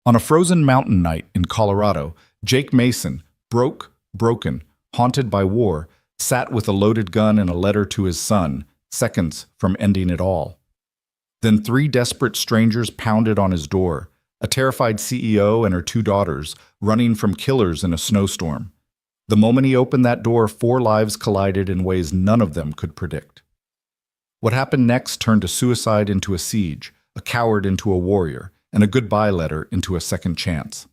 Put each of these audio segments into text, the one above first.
On a frozen mountain night in Colorado, Jake Mason, broken, haunted by war, sat with a loaded gun and a letter to his son, seconds from ending it all. Then three desperate strangers pounded on his door, a terrified CEO and her two daughters, running from killers in a snowstorm. The moment he opened that door, four lives collided in ways none of them could predict. What happened next turned a suicide into a siege, a coward into a warrior, and a goodbye letter into a second chance.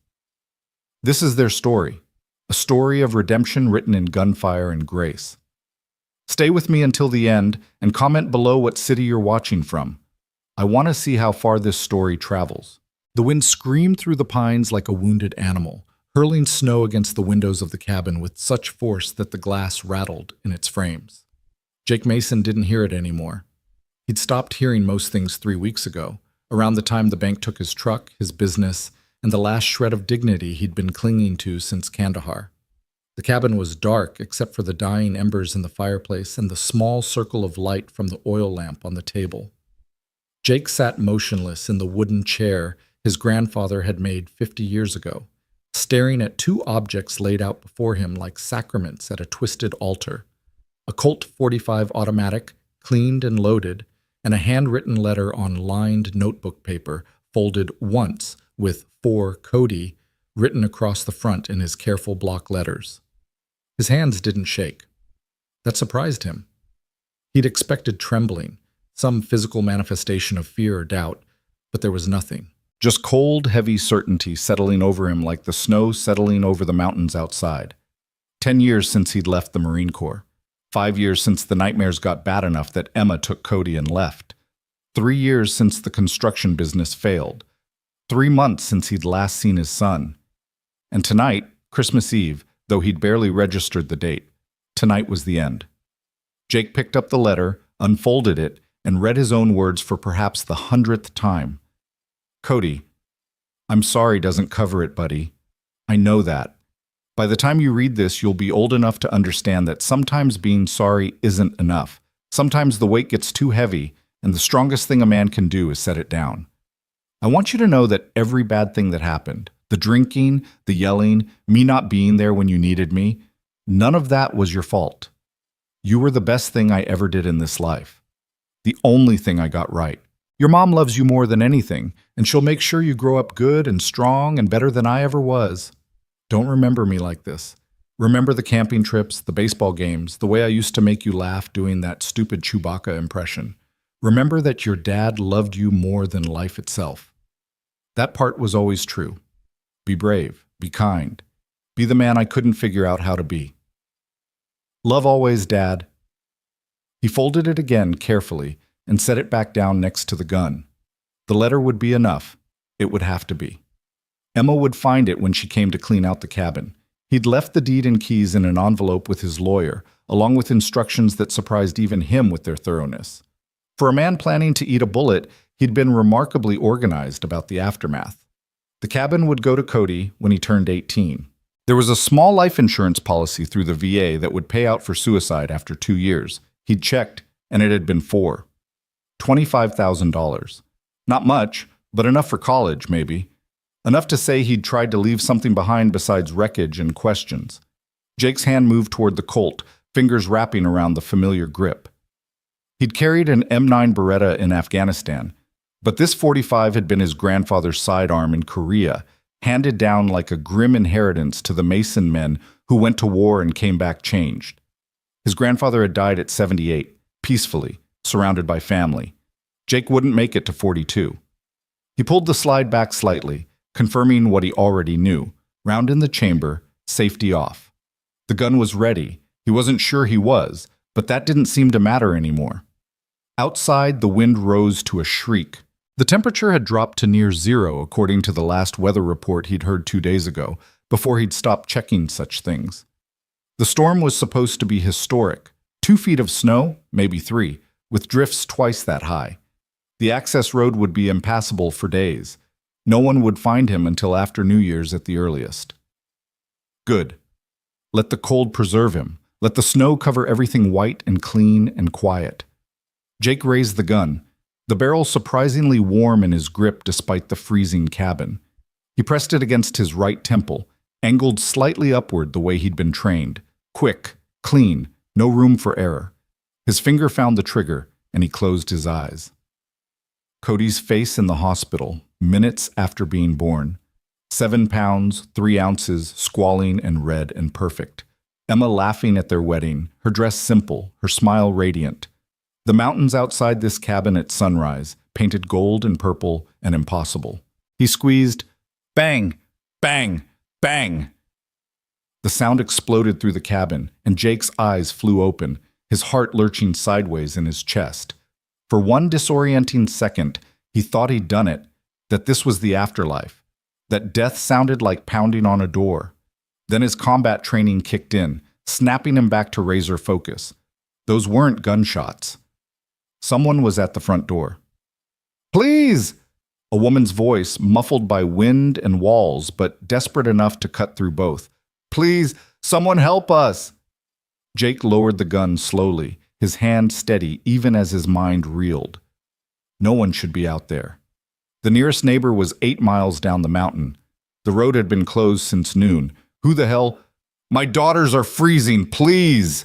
This is their story, a story of redemption written in gunfire and grace. Stay with me until the end and comment below what city you're watching from. I want to see how far this story travels. The wind screamed through the pines like a wounded animal, hurling snow against the windows of the cabin with such force that the glass rattled in its frames. Jake Mason didn't hear it anymore. He'd stopped hearing most things 3 weeks ago, around the time the bank took his truck, his business, and the last shred of dignity he'd been clinging to since Kandahar. The cabin was dark except for the dying embers in the fireplace and the small circle of light from the oil lamp on the table. Jake sat motionless in the wooden chair his grandfather had made 50 years ago, staring at two objects laid out before him like sacraments at a twisted altar: a Colt .45 automatic, cleaned and loaded, and a handwritten letter on lined notebook paper, folded once with "For Cody" written across the front in his careful block letters. His hands didn't shake. That surprised him. He'd expected trembling, some physical manifestation of fear or doubt, but there was nothing. Just cold, heavy certainty settling over him like the snow settling over the mountains outside. 10 years since he'd left the Marine Corps. 5 years since the nightmares got bad enough that Emma took Cody and left. 3 years since the construction business failed. 3 months since he'd last seen his son. And tonight, Christmas Eve, though he'd barely registered the date, tonight was the end. Jake picked up the letter, unfolded it, and read his own words for perhaps the 100th time. Cody, I'm sorry doesn't cover it, buddy. I know that. By the time you read this, you'll be old enough to understand that sometimes being sorry isn't enough. Sometimes the weight gets too heavy, and the strongest thing a man can do is set it down. I want you to know that every bad thing that happened, the drinking, the yelling, me not being there when you needed me, none of that was your fault. You were the best thing I ever did in this life. The only thing I got right. Your mom loves you more than anything, and she'll make sure you grow up good and strong and better than I ever was. Don't remember me like this. Remember the camping trips, the baseball games, the way I used to make you laugh doing that stupid Chewbacca impression. Remember that your dad loved you more than life itself. That part was always true. Be brave, be kind, be the man I couldn't figure out how to be. Love always, Dad. He folded it again carefully and set it back down next to the gun. The letter would be enough. It would have to be. Emma would find it when she came to clean out the cabin. He'd left the deed and keys in an envelope with his lawyer, along with instructions that surprised even him with their thoroughness. For a man planning to eat a bullet, he'd been remarkably organized about the aftermath. The cabin would go to Cody when he turned 18. There was a small life insurance policy through the VA that would pay out for suicide after 2 years. He'd checked, and it had been 4. $25,000. Not much, but enough for college, maybe. Enough to say he'd tried to leave something behind besides wreckage and questions. Jake's hand moved toward the Colt, fingers wrapping around the familiar grip. He'd carried an M9 Beretta in Afghanistan, but this .45 had been his grandfather's sidearm in Korea, handed down like a grim inheritance to the Mason men who went to war and came back changed. His grandfather had died at 78, peacefully, surrounded by family. Jake wouldn't make it to 42. He pulled the slide back slightly, confirming what he already knew. Round in the chamber, safety off. The gun was ready. He wasn't sure he was, but that didn't seem to matter anymore. Outside, the wind rose to a shriek. The temperature had dropped to near 0, according to the last weather report he'd heard 2 days ago, before he'd stopped checking such things. The storm was supposed to be historic. 2 feet of snow, maybe 3, with drifts twice that high. The access road would be impassable for days. No one would find him until after New Year's at the earliest. Good. Let the cold preserve him. Let the snow cover everything white and clean and quiet. Jake raised the gun, the barrel surprisingly warm in his grip despite the freezing cabin. He pressed it against his right temple, angled slightly upward the way he'd been trained. Quick, clean, no room for error. His finger found the trigger, and he closed his eyes. Cody's face in the hospital, minutes after being born. 7 pounds, 3 ounces, squalling and red and perfect. Emma laughing at their wedding, her dress simple, her smile radiant. The mountains outside this cabin at sunrise, painted gold and purple and impossible. He squeezed, bang, bang, bang. The sound exploded through the cabin, and Jake's eyes flew open, his heart lurching sideways in his chest. For one disorienting second, he thought he'd done it, that this was the afterlife, that death sounded like pounding on a door. Then his combat training kicked in, snapping him back to razor focus. Those weren't gunshots. Someone was at the front door. "Please!" A woman's voice, muffled by wind and walls, but desperate enough to cut through both. "Please, someone help us!" Jake lowered the gun slowly, his hand steady even as his mind reeled. No one should be out there. The nearest neighbor was 8 miles down the mountain. The road had been closed since noon. Who the hell? "My daughters are freezing, please!"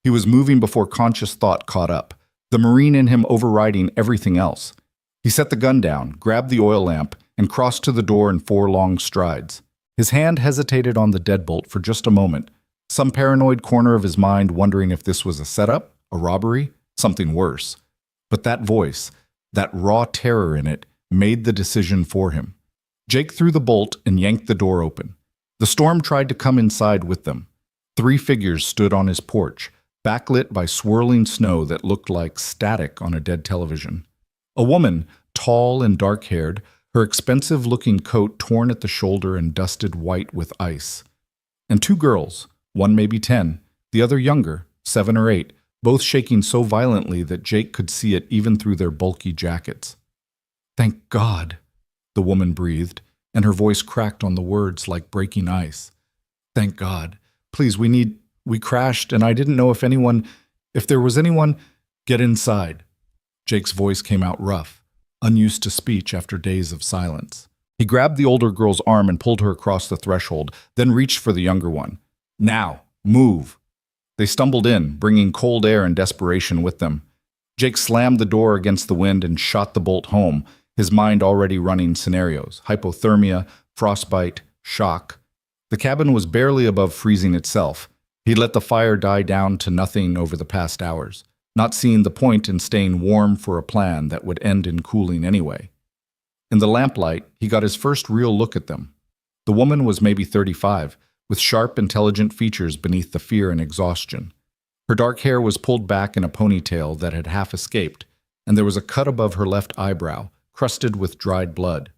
He was moving before conscious thought caught up, the Marine in him overriding everything else. He set the gun down, grabbed the oil lamp, and crossed to the door in 4 long strides. His hand hesitated on the deadbolt for just a moment, some paranoid corner of his mind wondering if this was a setup, a robbery, something worse. But that voice, that raw terror in it, made the decision for him. Jake threw the bolt and yanked the door open. The storm tried to come inside with them. 3 figures stood on his porch, backlit by swirling snow that looked like static on a dead television. A woman, tall and dark-haired, her expensive-looking coat torn at the shoulder and dusted white with ice. And 2 girls, one maybe 10, the other younger, 7 or 8, both shaking so violently that Jake could see it even through their bulky jackets. "Thank God," the woman breathed, and her voice cracked on the words like breaking ice. "Thank God. Please, we crashed, and I didn't know if there was anyone, get inside." Jake's voice came out rough, unused to speech after days of silence. He grabbed the older girl's arm and pulled her across the threshold, then reached for the younger one. "Now, move." They stumbled in, bringing cold air and desperation with them. Jake slammed the door against the wind and shot the bolt home, his mind already running scenarios: hypothermia, frostbite, shock. The cabin was barely above freezing itself. He'd let the fire die down to nothing over the past hours, not seeing the point in staying warm for a plan that would end in cooling anyway. In the lamplight, he got his first real look at them. The woman was maybe 35, with sharp, intelligent features beneath the fear and exhaustion. Her dark hair was pulled back in a ponytail that had half escaped, and there was a cut above her left eyebrow, crusted with dried blood.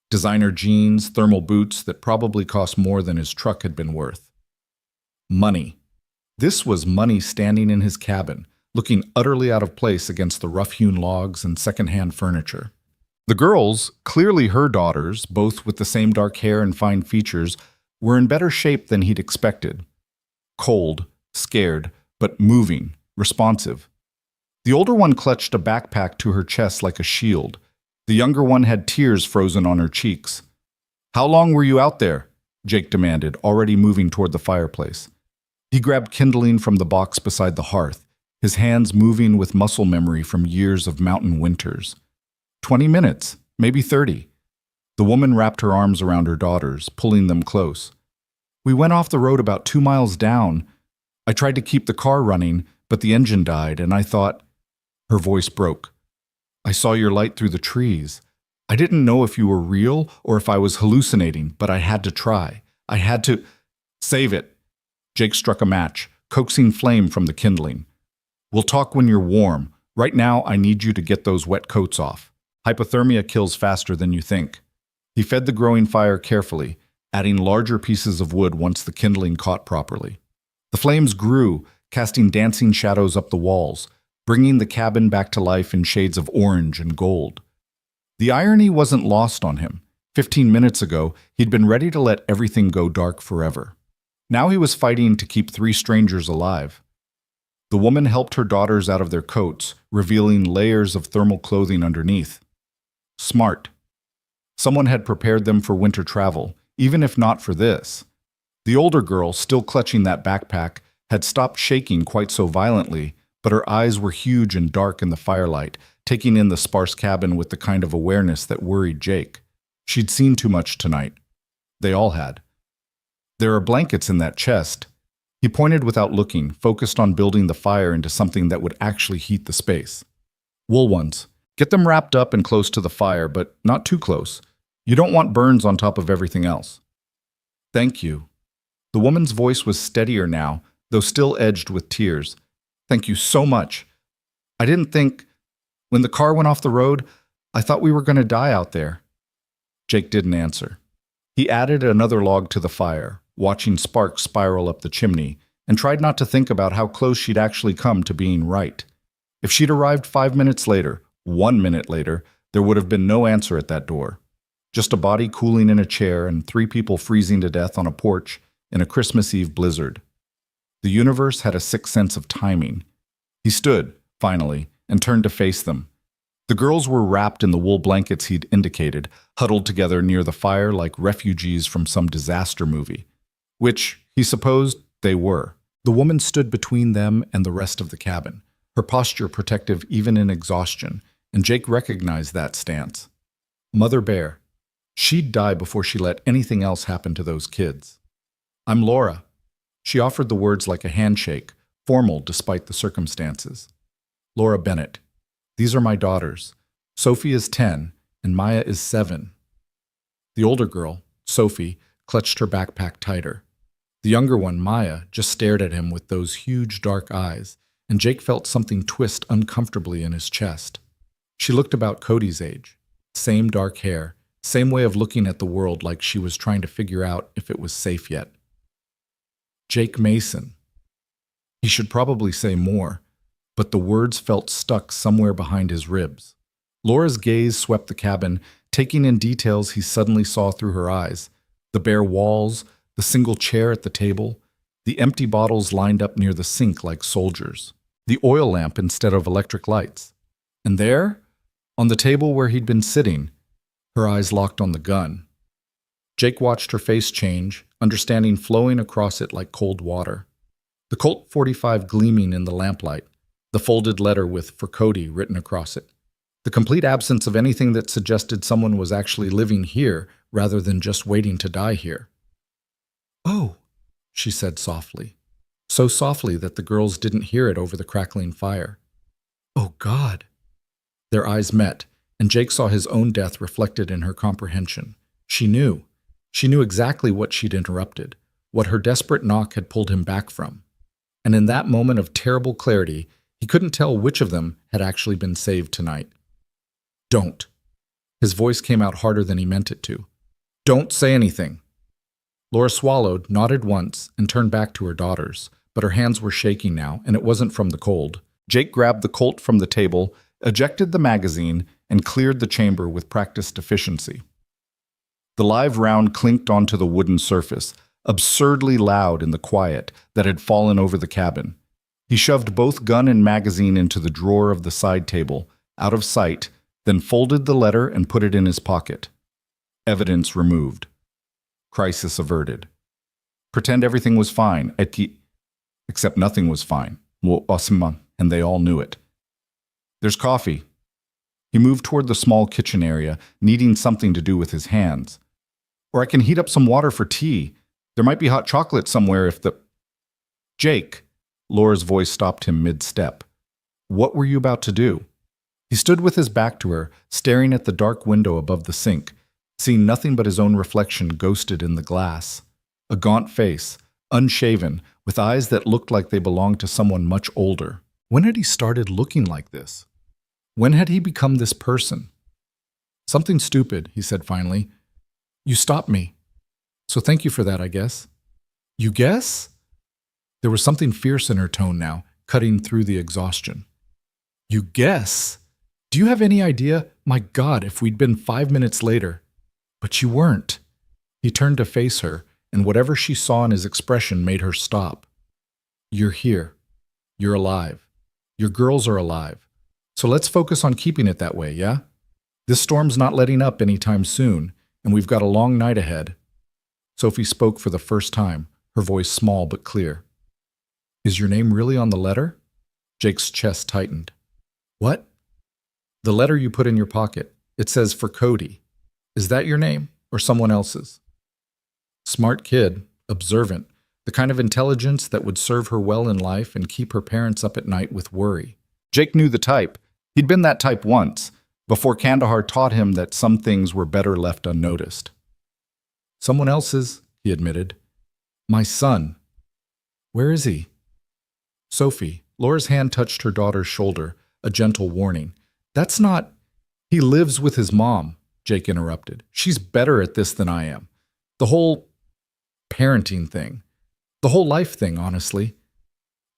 Designer jeans, thermal boots that probably cost more than his truck had been worth. Money. This was money standing in his cabin, looking utterly out of place against the rough-hewn logs and second-hand furniture. The girls, clearly her daughters, both with the same dark hair and fine features, were in better shape than he'd expected. Cold, scared, but moving, responsive. The older one clutched a backpack to her chest like a shield. The younger one had tears frozen on her cheeks. "How long were you out there?" Jake demanded, already moving toward the fireplace. He grabbed kindling from the box beside the hearth, his hands moving with muscle memory from years of mountain winters. 20 minutes, maybe 30. The woman wrapped her arms around her daughters, pulling them close. "We went off the road about 2 miles down. I tried to keep the car running, but the engine died, and I thought..." Her voice broke. "I saw your light through the trees. I didn't know if you were real or if I was hallucinating, but I had to try. I had to..." "Save it." Jake struck a match, coaxing flame from the kindling. "We'll talk when you're warm. Right now, I need you to get those wet coats off. Hypothermia kills faster than you think." He fed the growing fire carefully, adding larger pieces of wood once the kindling caught properly. The flames grew, casting dancing shadows up the walls, bringing the cabin back to life in shades of orange and gold. The irony wasn't lost on him. 15 minutes ago, he'd been ready to let everything go dark forever. Now he was fighting to keep 3 strangers alive. The woman helped her daughters out of their coats, revealing layers of thermal clothing underneath. Smart. Someone had prepared them for winter travel, even if not for this. The older girl, still clutching that backpack, had stopped shaking quite so violently, but her eyes were huge and dark in the firelight, taking in the sparse cabin with the kind of awareness that worried Jake. She'd seen too much tonight. They all had. There are blankets in that chest. He pointed without looking, focused on building the fire into something that would actually heat the space. Wool ones. Get them wrapped up and close to the fire, but not too close. You don't want burns on top of everything else. Thank you. The woman's voice was steadier now, though still edged with tears. Thank you so much. I didn't think... When the car went off the road, I thought we were going to die out there. Jake didn't answer. He added another log to the fire, watching sparks spiral up the chimney, and tried not to think about how close she'd actually come to being right. If she'd arrived 5 minutes later, 1 minute later, there would have been no answer at that door. Just a body cooling in a chair and 3 people freezing to death on a porch in a Christmas Eve blizzard. The universe had a sixth sense of timing. He stood, finally, and turned to face them. The girls were wrapped in the wool blankets he'd indicated, huddled together near the fire like refugees from some disaster movie. Which, he supposed, they were. The woman stood between them and the rest of the cabin, her posture protective even in exhaustion, and Jake recognized that stance. Mother Bear. She'd die before she let anything else happen to those kids. I'm Laura. She offered the words like a handshake, formal despite the circumstances. Laura Bennett. These are my daughters. Sophie is 10, and Maya is 7. The older girl, Sophie, clutched her backpack tighter. The younger one, Maya, just stared at him with those huge dark eyes, and Jake felt something twist uncomfortably in his chest. She looked about Cody's age. Same dark hair, same way of looking at the world like she was trying to figure out if it was safe yet. Jake Mason. He should probably say more, but the words felt stuck somewhere behind his ribs. Laura's gaze swept the cabin, taking in details he suddenly saw through her eyes. The bare walls, the single chair at the table, the empty bottles lined up near the sink like soldiers, the oil lamp instead of electric lights. And there, on the table where he'd been sitting, her eyes locked on the gun. Jake watched her face change, understanding flowing across it like cold water. The Colt 45 gleaming in the lamplight, the folded letter with "For Cody" written across it. The complete absence of anything that suggested someone was actually living here rather than just waiting to die here. Oh, she said softly. So softly that the girls didn't hear it over the crackling fire. Oh, God. Their eyes met, and Jake saw his own death reflected in her comprehension. She knew. She knew exactly what she'd interrupted, what her desperate knock had pulled him back from. And in that moment of terrible clarity, he couldn't tell which of them had actually been saved tonight. Don't. His voice came out harder than he meant it to. Don't say anything. Laura swallowed, nodded once, and turned back to her daughters, but her hands were shaking now, and it wasn't from the cold. Jake grabbed the Colt from the table, ejected the magazine, and cleared the chamber with practiced efficiency. The live round clinked onto the wooden surface, absurdly loud in the quiet that had fallen over the cabin. He shoved both gun and magazine into the drawer of the side table, out of sight, then folded the letter and put it in his pocket. Evidence removed. Crisis averted. Pretend everything was fine, except nothing was fine. And they all knew it. There's coffee. He moved toward the small kitchen area, needing something to do with his hands. Or I can heat up some water for tea. There might be hot chocolate somewhere if the... Jake, Laura's voice stopped him mid-step. What were you about to do? He stood with his back to her, staring at the dark window above the sink, seeing nothing but his own reflection ghosted in the glass. A gaunt face, unshaven, with eyes that looked like they belonged to someone much older. When had he started looking like this? When had he become this person? Something stupid, he said finally. You stopped me. So thank you for that, I guess. You guess? There was something fierce in her tone now, cutting through the exhaustion. You guess? Do you have any idea? My God, if we'd been 5 minutes later. But you weren't. He turned to face her, and whatever she saw in his expression made her stop. You're here. You're alive. Your girls are alive. So let's focus on keeping it that way, yeah? This storm's not letting up anytime soon, and we've got a long night ahead. Sophie spoke for the first time, her voice small but clear. Is your name really on the letter? Jake's chest tightened. What? The letter you put in your pocket. It says for Cody. Is that your name or someone else's? Smart kid, observant, the kind of intelligence that would serve her well in life and keep her parents up at night with worry. Jake knew the type. He'd been that type once, before Kandahar taught him that some things were better left unnoticed. Someone else's, he admitted. My son. Where is he? Sophie, Laura's hand touched her daughter's shoulder, a gentle warning. That's not... He lives with his mom, Jake interrupted. She's better at this than I am. The whole parenting thing. The whole life thing, honestly.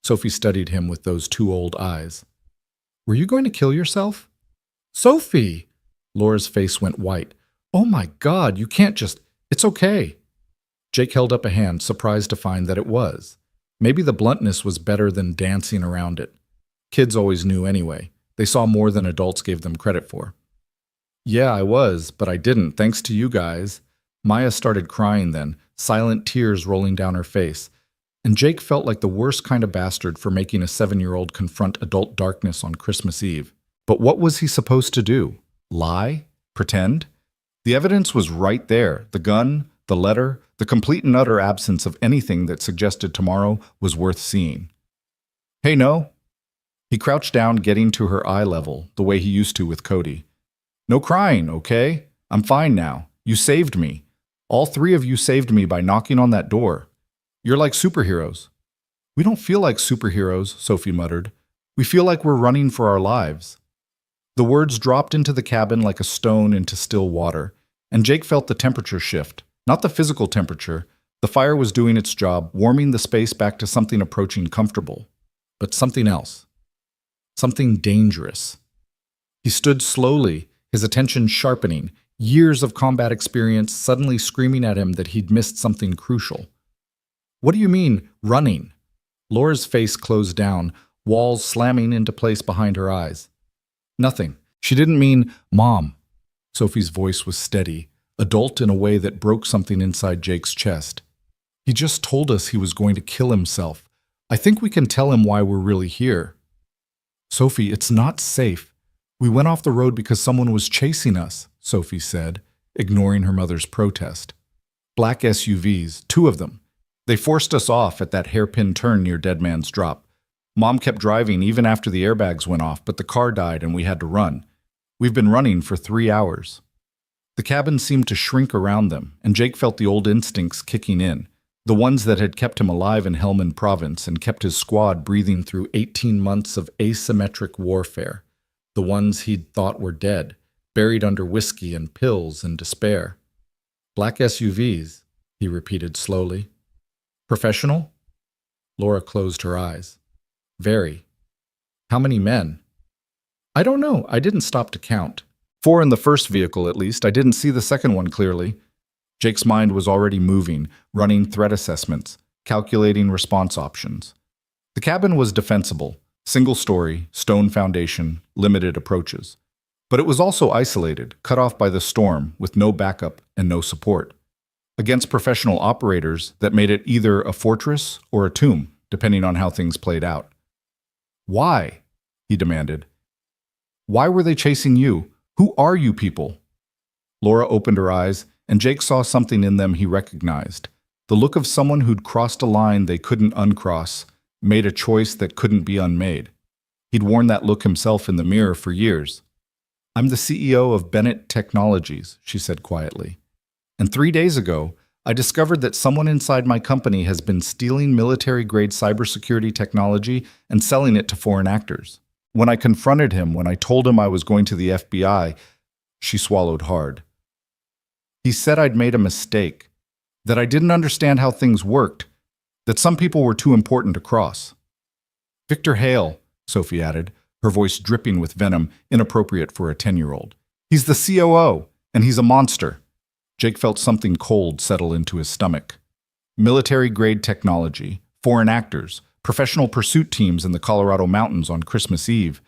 Sophie studied him with those two old eyes. Were you going to kill yourself? Sophie! Laura's face went white. Oh my God, you can't just... It's okay. Jake held up a hand, surprised to find that it was. Maybe the bluntness was better than dancing around it. Kids always knew anyway. They saw more than adults gave them credit for. Yeah, I was, but I didn't, thanks to you guys. Maya started crying then, silent tears rolling down her face. And Jake felt like the worst kind of bastard for making a 7-year-old confront adult darkness on Christmas Eve. But what was he supposed to do? Lie? Pretend? The evidence was right there. The gun, the letter, the complete and utter absence of anything that suggested tomorrow was worth seeing. Hey, no. He crouched down, getting to her eye level, the way he used to with Cody. No crying, okay? I'm fine now. You saved me. All 3 of you saved me by knocking on that door. You're like superheroes. We don't feel like superheroes, Sophie muttered. We feel like we're running for our lives. The words dropped into the cabin like a stone into still water, and Jake felt the temperature shift. Not the physical temperature. The fire was doing its job, warming the space back to something approaching comfortable. But something else. Something dangerous. He stood slowly, his attention sharpening, years of combat experience suddenly screaming at him that he'd missed something crucial. What do you mean, running? Laura's face closed down, walls slamming into place behind her eyes. Nothing. She didn't mean, Mom. Sophie's voice was steady, adult in a way that broke something inside Jake's chest. He just told us he was going to kill himself. I think we can tell him why we're really here. Sophie, it's not safe. We went off the road because someone was chasing us, Sophie said, ignoring her mother's protest. Black SUVs, 2 of them. They forced us off at that hairpin turn near Dead Man's Drop. Mom kept driving even after the airbags went off, but the car died and we had to run. We've been running for 3 hours. The cabin seemed to shrink around them, and Jake felt the old instincts kicking in, the ones that had kept him alive in Helmand Province and kept his squad breathing through 18 months of asymmetric warfare, the ones he'd thought were dead, buried under whiskey and pills and despair. Black SUVs, he repeated slowly. Professional? Laura closed her eyes. Very. How many men? I don't know. I didn't stop to count. 4 in the first vehicle, at least. I didn't see the second one clearly. Jake's mind was already moving, running threat assessments, calculating response options. The cabin was defensible, single story, stone foundation, limited approaches. But it was also isolated, cut off by the storm, with no backup and no support. Against professional operators, that made it either a fortress or a tomb, depending on how things played out. Why? He demanded. Why were they chasing you? Who are you people? Laura opened her eyes, and Jake saw something in them he recognized. The look of someone who'd crossed a line they couldn't uncross, made a choice that couldn't be unmade. He'd worn that look himself in the mirror for years. I'm the CEO of Bennett Technologies, she said quietly. And 3 days ago, I discovered that someone inside my company has been stealing military-grade cybersecurity technology and selling it to foreign actors. When I confronted him, when I told him I was going to the FBI, she swallowed hard. He said I'd made a mistake, that I didn't understand how things worked, that some people were too important to cross. Victor Hale, Sophie added, her voice dripping with venom, inappropriate for a 10-year-old. He's the COO, and he's a monster. Jake felt something cold settle into his stomach. Military-grade technology, foreign actors, professional pursuit teams in the Colorado mountains on Christmas Eve.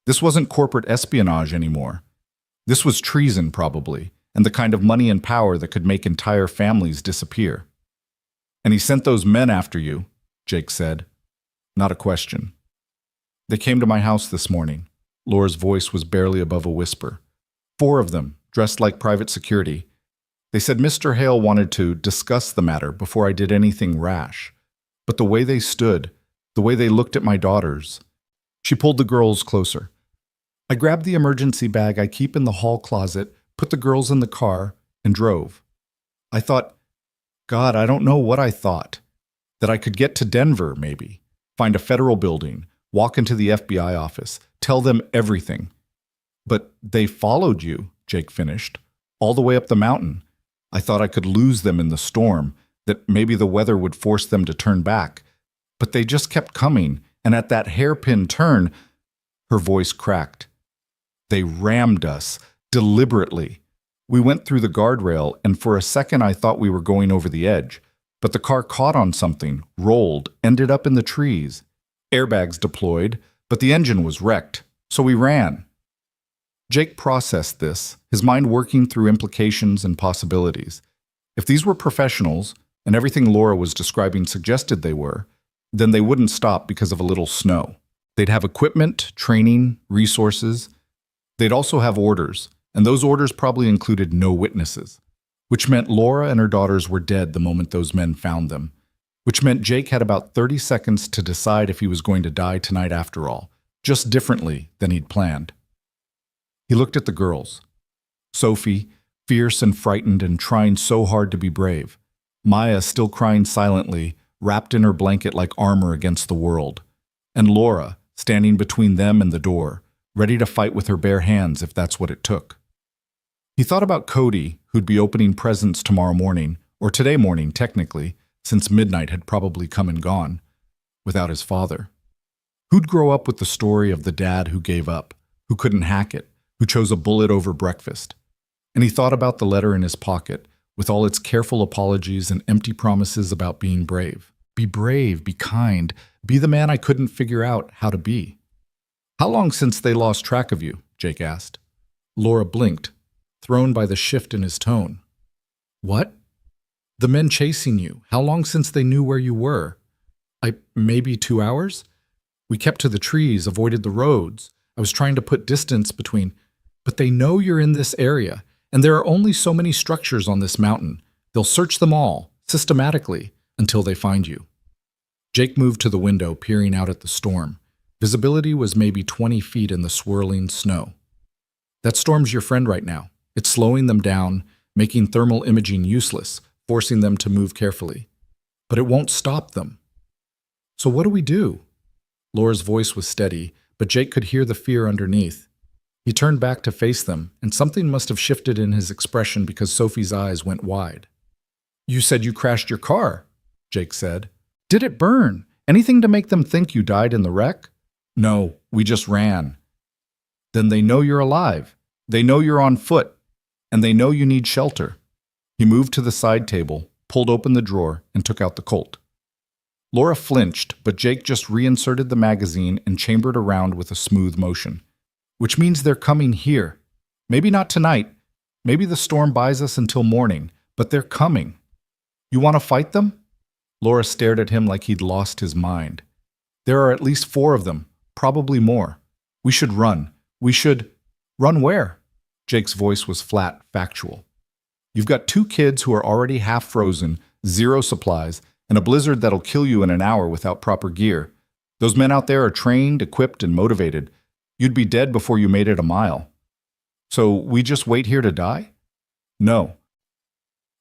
This wasn't corporate espionage anymore. This was treason, probably, and the kind of money and power that could make entire families disappear. "And he sent those men after you," Jake said. Not a question. "They came to my house this morning." Laura's voice was barely above a whisper. 4 of them, dressed like private security. They said Mr. Hale wanted to discuss the matter before I did anything rash. But the way they stood, the way they looked at my daughters. She pulled the girls closer. I grabbed the emergency bag I keep in the hall closet, put the girls in the car, and drove. I thought, God, I don't know what I thought. That I could get to Denver, maybe, find a federal building, walk into the FBI office, tell them everything. But they followed you, Jake finished, all the way up the mountain. I thought I could lose them in the storm, that maybe the weather would force them to turn back. But they just kept coming, and at that hairpin turn, her voice cracked. They rammed us, deliberately. We went through the guardrail, and for a second I thought we were going over the edge. But the car caught on something, rolled, ended up in the trees. Airbags deployed, but the engine was wrecked, so we ran. Jake processed this, his mind working through implications and possibilities. If these were professionals, and everything Laura was describing suggested they were, then they wouldn't stop because of a little snow. They'd have equipment, training, resources. They'd also have orders, and those orders probably included no witnesses, which meant Laura and her daughters were dead the moment those men found them, which meant Jake had about 30 seconds to decide if he was going to die tonight after all, just differently than he'd planned. He looked at the girls. Sophie, fierce and frightened and trying so hard to be brave. Maya still crying silently, wrapped in her blanket like armor against the world. And Laura, standing between them and the door, ready to fight with her bare hands if that's what it took. He thought about Cody, who'd be opening presents tomorrow morning, or today morning technically, since midnight had probably come and gone, without his father. Who'd grow up with the story of the dad who gave up, who couldn't hack it, who chose a bullet over breakfast. And he thought about the letter in his pocket, with all its careful apologies and empty promises about being brave. Be brave, be kind, be the man I couldn't figure out how to be. How long since they lost track of you? Jake asked. Laura blinked, thrown by the shift in his tone. What? The men chasing you. How long since they knew where you were? Maybe 2 hours? We kept to the trees, avoided the roads. I was trying to put distance between. But they know you're in this area, and there are only so many structures on this mountain. They'll search them all, systematically, until they find you. Jake moved to the window, peering out at the storm. Visibility was maybe 20 feet in the swirling snow. That storm's your friend right now. It's slowing them down, making thermal imaging useless, forcing them to move carefully. But it won't stop them. So what do we do? Laura's voice was steady, but Jake could hear the fear underneath. He turned back to face them, and something must have shifted in his expression because Sophie's eyes went wide. You said you crashed your car, Jake said. Did it burn? Anything to make them think you died in the wreck? No, we just ran. Then they know you're alive. They know you're on foot, and they know you need shelter. He moved to the side table, pulled open the drawer, and took out the Colt. Laura flinched, but Jake just reinserted the magazine and chambered around with a smooth motion. Which means they're coming here. Maybe not tonight. Maybe the storm buys us until morning, but they're coming. You want to fight them? Laura stared at him like he'd lost his mind. There are at least 4 of them, probably more. We should run. We should... Run where? Jake's voice was flat, factual. You've got 2 kids who are already half frozen, 0 supplies, and a blizzard that'll kill you in an hour without proper gear. Those men out there are trained, equipped, and motivated. You'd be dead before you made it a mile. So we just wait here to die? No.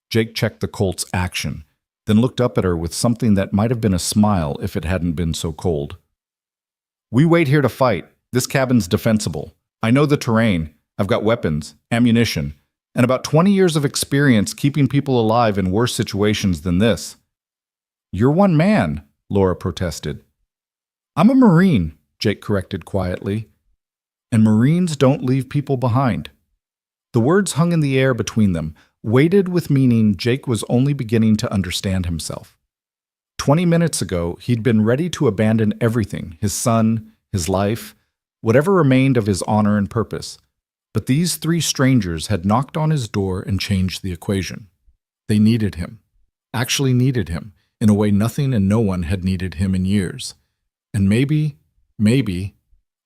Jake checked the Colt's action, then looked up at her with something that might have been a smile if it hadn't been so cold. We wait here to fight. This cabin's defensible. I know the terrain. I've got weapons, ammunition, and about 20 years of experience keeping people alive in worse situations than this. You're one man, Laura protested. I'm a Marine, Jake corrected quietly. And Marines don't leave people behind. The words hung in the air between them, weighted with meaning Jake was only beginning to understand himself. 20 minutes ago, he'd been ready to abandon everything, his son, his life, whatever remained of his honor and purpose. But these three strangers had knocked on his door and changed the equation. They needed him, actually needed him, in a way nothing and no one had needed him in years. And maybe,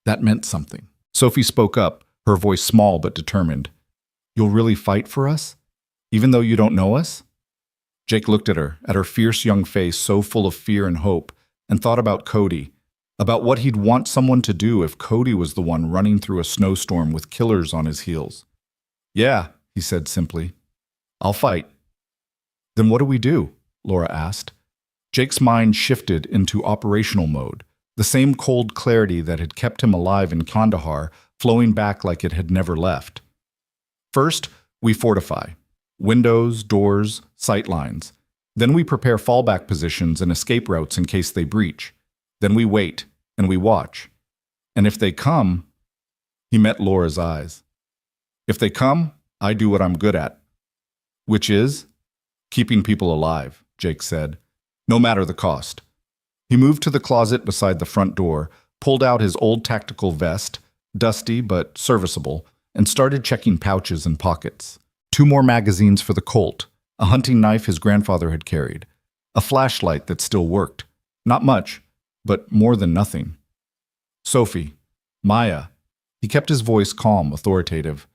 that meant something. Sophie spoke up, her voice small but determined. "You'll really fight for us? Even though you don't know us?" Jake looked at her fierce young face so full of fear and hope, and thought about Cody, about what he'd want someone to do if Cody was the one running through a snowstorm with killers on his heels. "Yeah," he said simply. "I'll fight." "Then what do we do?" Laura asked. Jake's mind shifted into operational mode, the same cold clarity that had kept him alive in Kandahar flowing back like it had never left. "First, we fortify. Windows, doors, sight lines. Then we prepare fallback positions and escape routes in case they breach. Then we wait, and we watch. And if they come—" He met Laura's eyes. "If they come, I do what I'm good at." "Which is?" "Keeping people alive," Jake said. "No matter the cost." He moved to the closet beside the front door, pulled out his old tactical vest, dusty but serviceable, and started checking pouches and pockets. 2 more magazines for the Colt, a hunting knife his grandfather had carried, a flashlight that still worked. Not much, but more than nothing. "Sophie, Maya," he kept his voice calm, authoritative.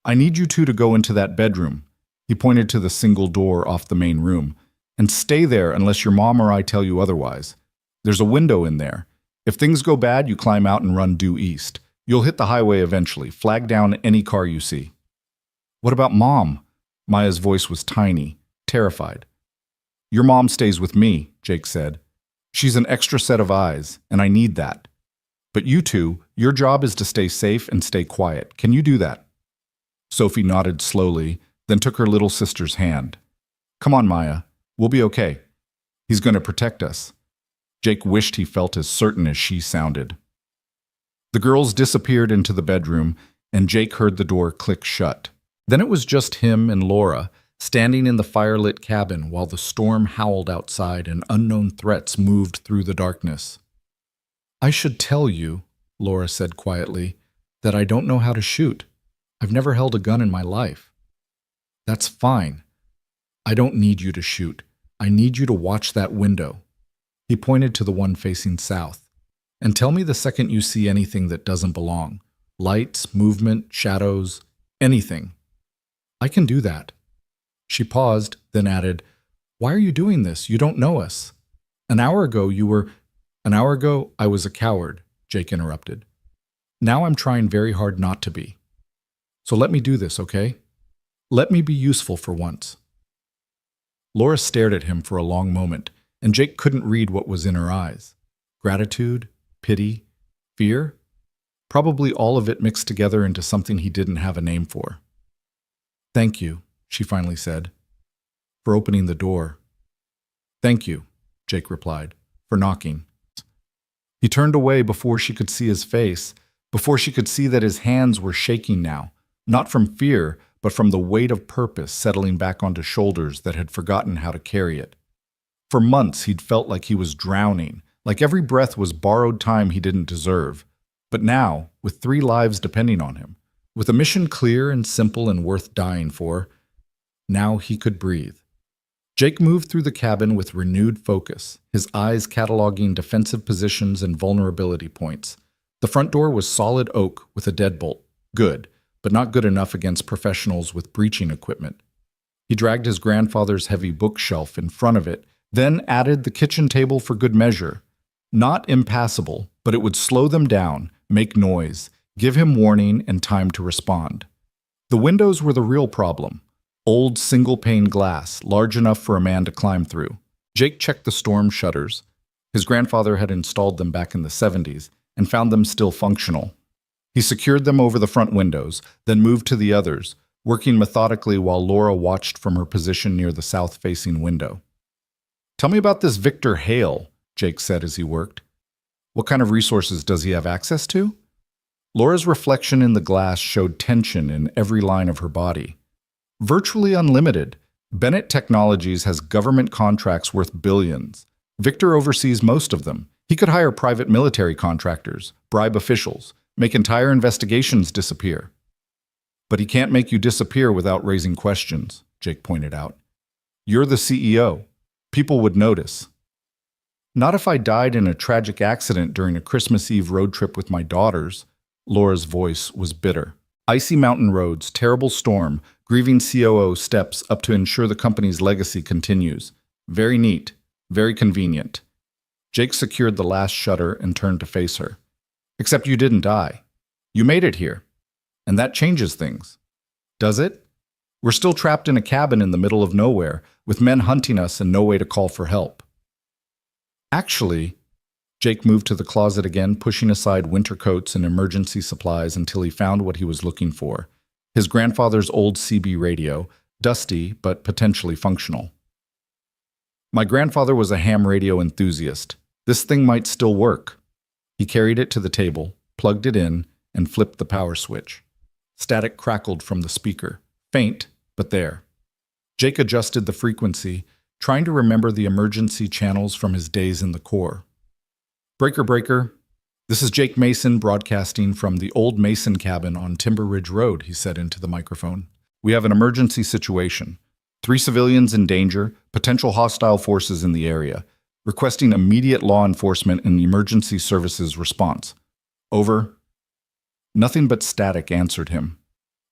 "I need you two to go into that bedroom." He pointed to the single door off the main room. "And stay there unless your mom or I tell you otherwise. There's a window in there. If things go bad, you climb out and run due east. You'll hit the highway eventually. Flag down any car you see." "What about Mom?" Maya's voice was tiny, terrified. "Your mom stays with me," Jake said. "She's an extra set of eyes, and I need that. But you two, your job is to stay safe and stay quiet. Can you do that?" Sophie nodded slowly, then took her little sister's hand. "Come on, Maya. We'll be okay. He's going to protect us." Jake wished he felt as certain as she sounded. The girls disappeared into the bedroom, and Jake heard the door click shut. Then it was just him and Laura, standing in the firelit cabin while the storm howled outside and unknown threats moved through the darkness. "I should tell you," Laura said quietly, "that I don't know how to shoot. I've never held a gun in my life." "That's fine. I don't need you to shoot. I need you to watch that window." He pointed to the one facing south. "And tell me the second you see anything that doesn't belong. Lights, movement, shadows, anything." "I can do that." She paused, then added, "Why are you doing this? You don't know us." An hour ago I was a coward," Jake interrupted. "Now I'm trying very hard not to be. So let me do this, okay? Let me be useful for once." Laura stared at him for a long moment, and Jake couldn't read what was in her eyes. Gratitude, pity, fear? Probably all of it mixed together into something he didn't have a name for. "Thank you," she finally said, "for opening the door." "Thank you," Jake replied, "for knocking." He turned away before she could see his face, before she could see that his hands were shaking now, not from fear, but from the weight of purpose settling back onto shoulders that had forgotten how to carry it. For months he'd felt like he was drowning, like every breath was borrowed time he didn't deserve. But now, with 3 lives depending on him, with a mission clear and simple and worth dying for, now he could breathe. Jake moved through the cabin with renewed focus, his eyes cataloging defensive positions and vulnerability points. The front door was solid oak with a deadbolt. Good, but not good enough against professionals with breaching equipment. He dragged his grandfather's heavy bookshelf in front of it, then added the kitchen table for good measure. Not impassable, but it would slow them down, make noise, give him warning and time to respond. The windows were the real problem. Old single-pane glass, large enough for a man to climb through. Jake checked the storm shutters. His grandfather had installed them back in the 70s and found them still functional. He secured them over the front windows, then moved to the others, working methodically while Laura watched from her position near the south-facing window. "Tell me about this Victor Hale," Jake said as he worked. "What kind of resources does he have access to?" Laura's reflection in the glass showed tension in every line of her body. "Virtually unlimited. Bennett Technologies has government contracts worth billions. Victor oversees most of them. He could hire private military contractors, bribe officials, make entire investigations disappear." But he can't make you disappear without raising questions, Jake pointed out. You're the CEO. People would notice. Not if I died in a tragic accident during a Christmas Eve road trip with my daughters. Laura's voice was bitter. Icy mountain roads, terrible storm, grieving COO steps up to ensure the company's legacy continues. Very neat, very convenient. Jake secured the last shutter and turned to face her. Except you didn't die. You made it here. And that changes things. Does it? We're still trapped in a cabin in the middle of nowhere, with men hunting us and no way to call for help. Actually, Jake moved to the closet again, pushing aside winter coats and emergency supplies until he found what he was looking for. His grandfather's old CB radio, dusty but potentially functional. My grandfather was a ham radio enthusiast. This thing might still work. He carried it to the table, plugged it in, and flipped the power switch. Static crackled from the speaker. Faint, but there. Jake adjusted the frequency, trying to remember the emergency channels from his days in the Corps. Breaker, breaker. This is Jake Mason broadcasting from the old Mason cabin on Timber Ridge Road, he said into the microphone. We have an emergency situation. 3 civilians in danger, potential hostile forces in the area. Requesting immediate law enforcement and emergency services response. Over. Nothing but static answered him.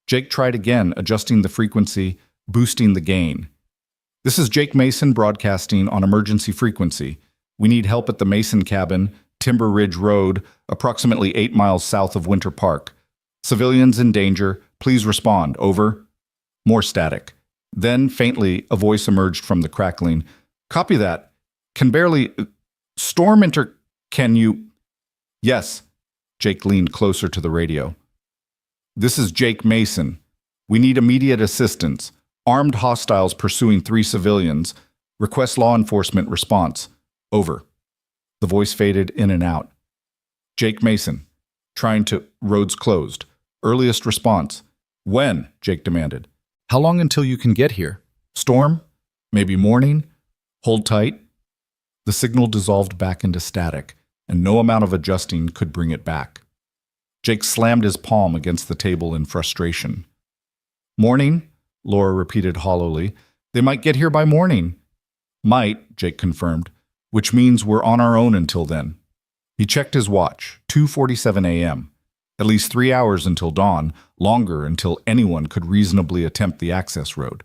Jake tried again, adjusting the frequency, boosting the gain. This is Jake Mason broadcasting on emergency frequency. We need help at the Mason cabin, Timber Ridge Road, approximately 8 miles south of Winter Park. Civilians in danger. Please respond. Over. More static. Then, faintly, a voice emerged from the crackling. Copy that. Can barely... Can you... Yes. Jake leaned closer to the radio. This is Jake Mason. We need immediate assistance. Armed hostiles pursuing 3 civilians. Request law enforcement response. Over. The voice faded in and out. Jake Mason. Roads closed. Earliest response. When? Jake demanded. How long until you can get here? Storm? Maybe morning? Hold tight. The signal dissolved back into static, and no amount of adjusting could bring it back. Jake slammed his palm against the table in frustration. Morning? Laura repeated hollowly. They might get here by morning. Might, Jake confirmed, which means we're on our own until then. He checked his watch, 2:47 a.m. At least 3 hours until dawn, longer until anyone could reasonably attempt the access road.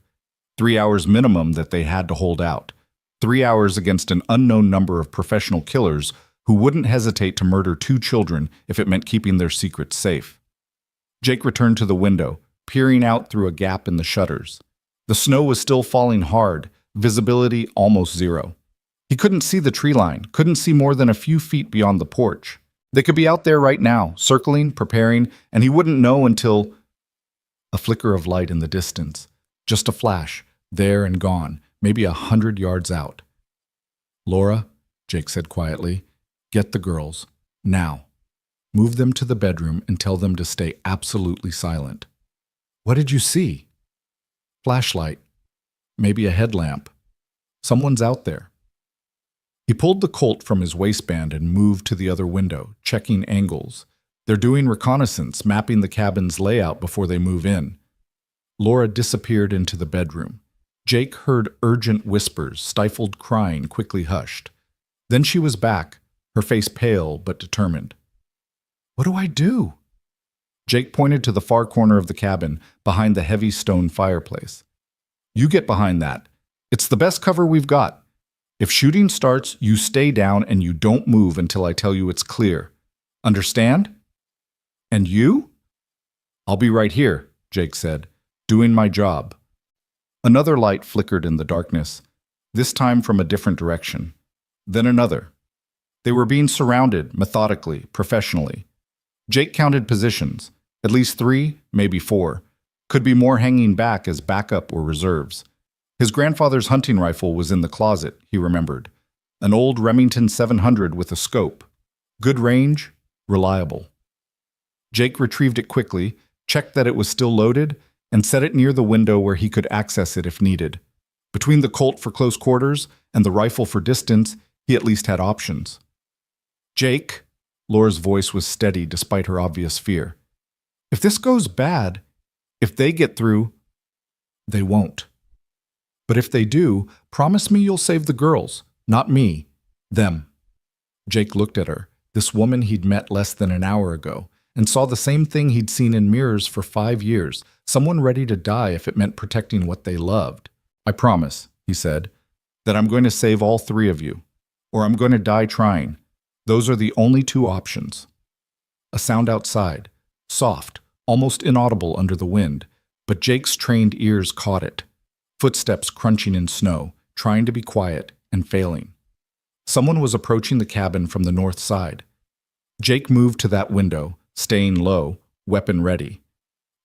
3 hours minimum that they had to hold out. 3 hours against an unknown number of professional killers who wouldn't hesitate to murder 2 children if it meant keeping their secrets safe. Jake returned to the window, peering out through a gap in the shutters. The snow was still falling hard, visibility almost zero. He couldn't see the tree line, couldn't see more than a few feet beyond the porch. They could be out there right now, circling, preparing, and he wouldn't know until... A flicker of light in the distance. Just a flash, there and gone, maybe 100 yards out. Laura, Jake said quietly, get the girls, now. Move them to the bedroom and tell them to stay absolutely silent. What did you see? Flashlight. Maybe a headlamp. Someone's out there. He pulled the Colt from his waistband and moved to the other window, checking angles. They're doing reconnaissance, mapping the cabin's layout before they move in. Laura disappeared into the bedroom. Jake heard urgent whispers, stifled crying quickly hushed. Then she was back, her face pale but determined. What do I do? Jake pointed to the far corner of the cabin, behind the heavy stone fireplace. You get behind that. It's the best cover we've got. If shooting starts, you stay down and you don't move until I tell you it's clear. Understand? And you? I'll be right here, Jake said, doing my job. Another light flickered in the darkness, this time from a different direction. Then another. They were being surrounded, methodically, professionally. Jake counted positions, at least 3, maybe 4. Could be more hanging back as backup or reserves. His grandfather's hunting rifle was in the closet, he remembered. An old Remington 700 with a scope. Good range, reliable. Jake retrieved it quickly, checked that it was still loaded, and set it near the window where he could access it if needed. Between the Colt for close quarters and the rifle for distance, he at least had options. Jake, Laura's voice was steady despite her obvious fear. If this goes bad, If they get through, they won't. But if they do, promise me you'll save the girls, not me, them. Jake looked at her, this woman he'd met less than an hour ago, and saw the same thing he'd seen in mirrors for 5 years, someone ready to die if it meant protecting what they loved. I promise, he said, that I'm going to save all 3 of you, or I'm going to die trying. Those are the only 2 options. A sound outside, soft, almost inaudible under the wind, but Jake's trained ears caught it. Footsteps crunching in snow, trying to be quiet and failing. Someone was approaching the cabin from the north side. Jake moved to that window, staying low, weapon ready.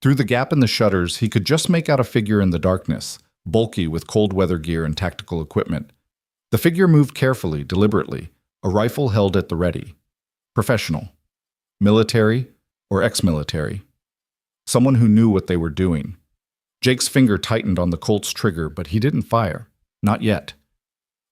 Through the gap in the shutters, he could just make out a figure in the darkness, bulky with cold weather gear and tactical equipment. The figure moved carefully, deliberately, a rifle held at the ready. Professional. Military or ex-military. Someone who knew what they were doing. Jake's finger tightened on the Colt's trigger, but he didn't fire. Not yet.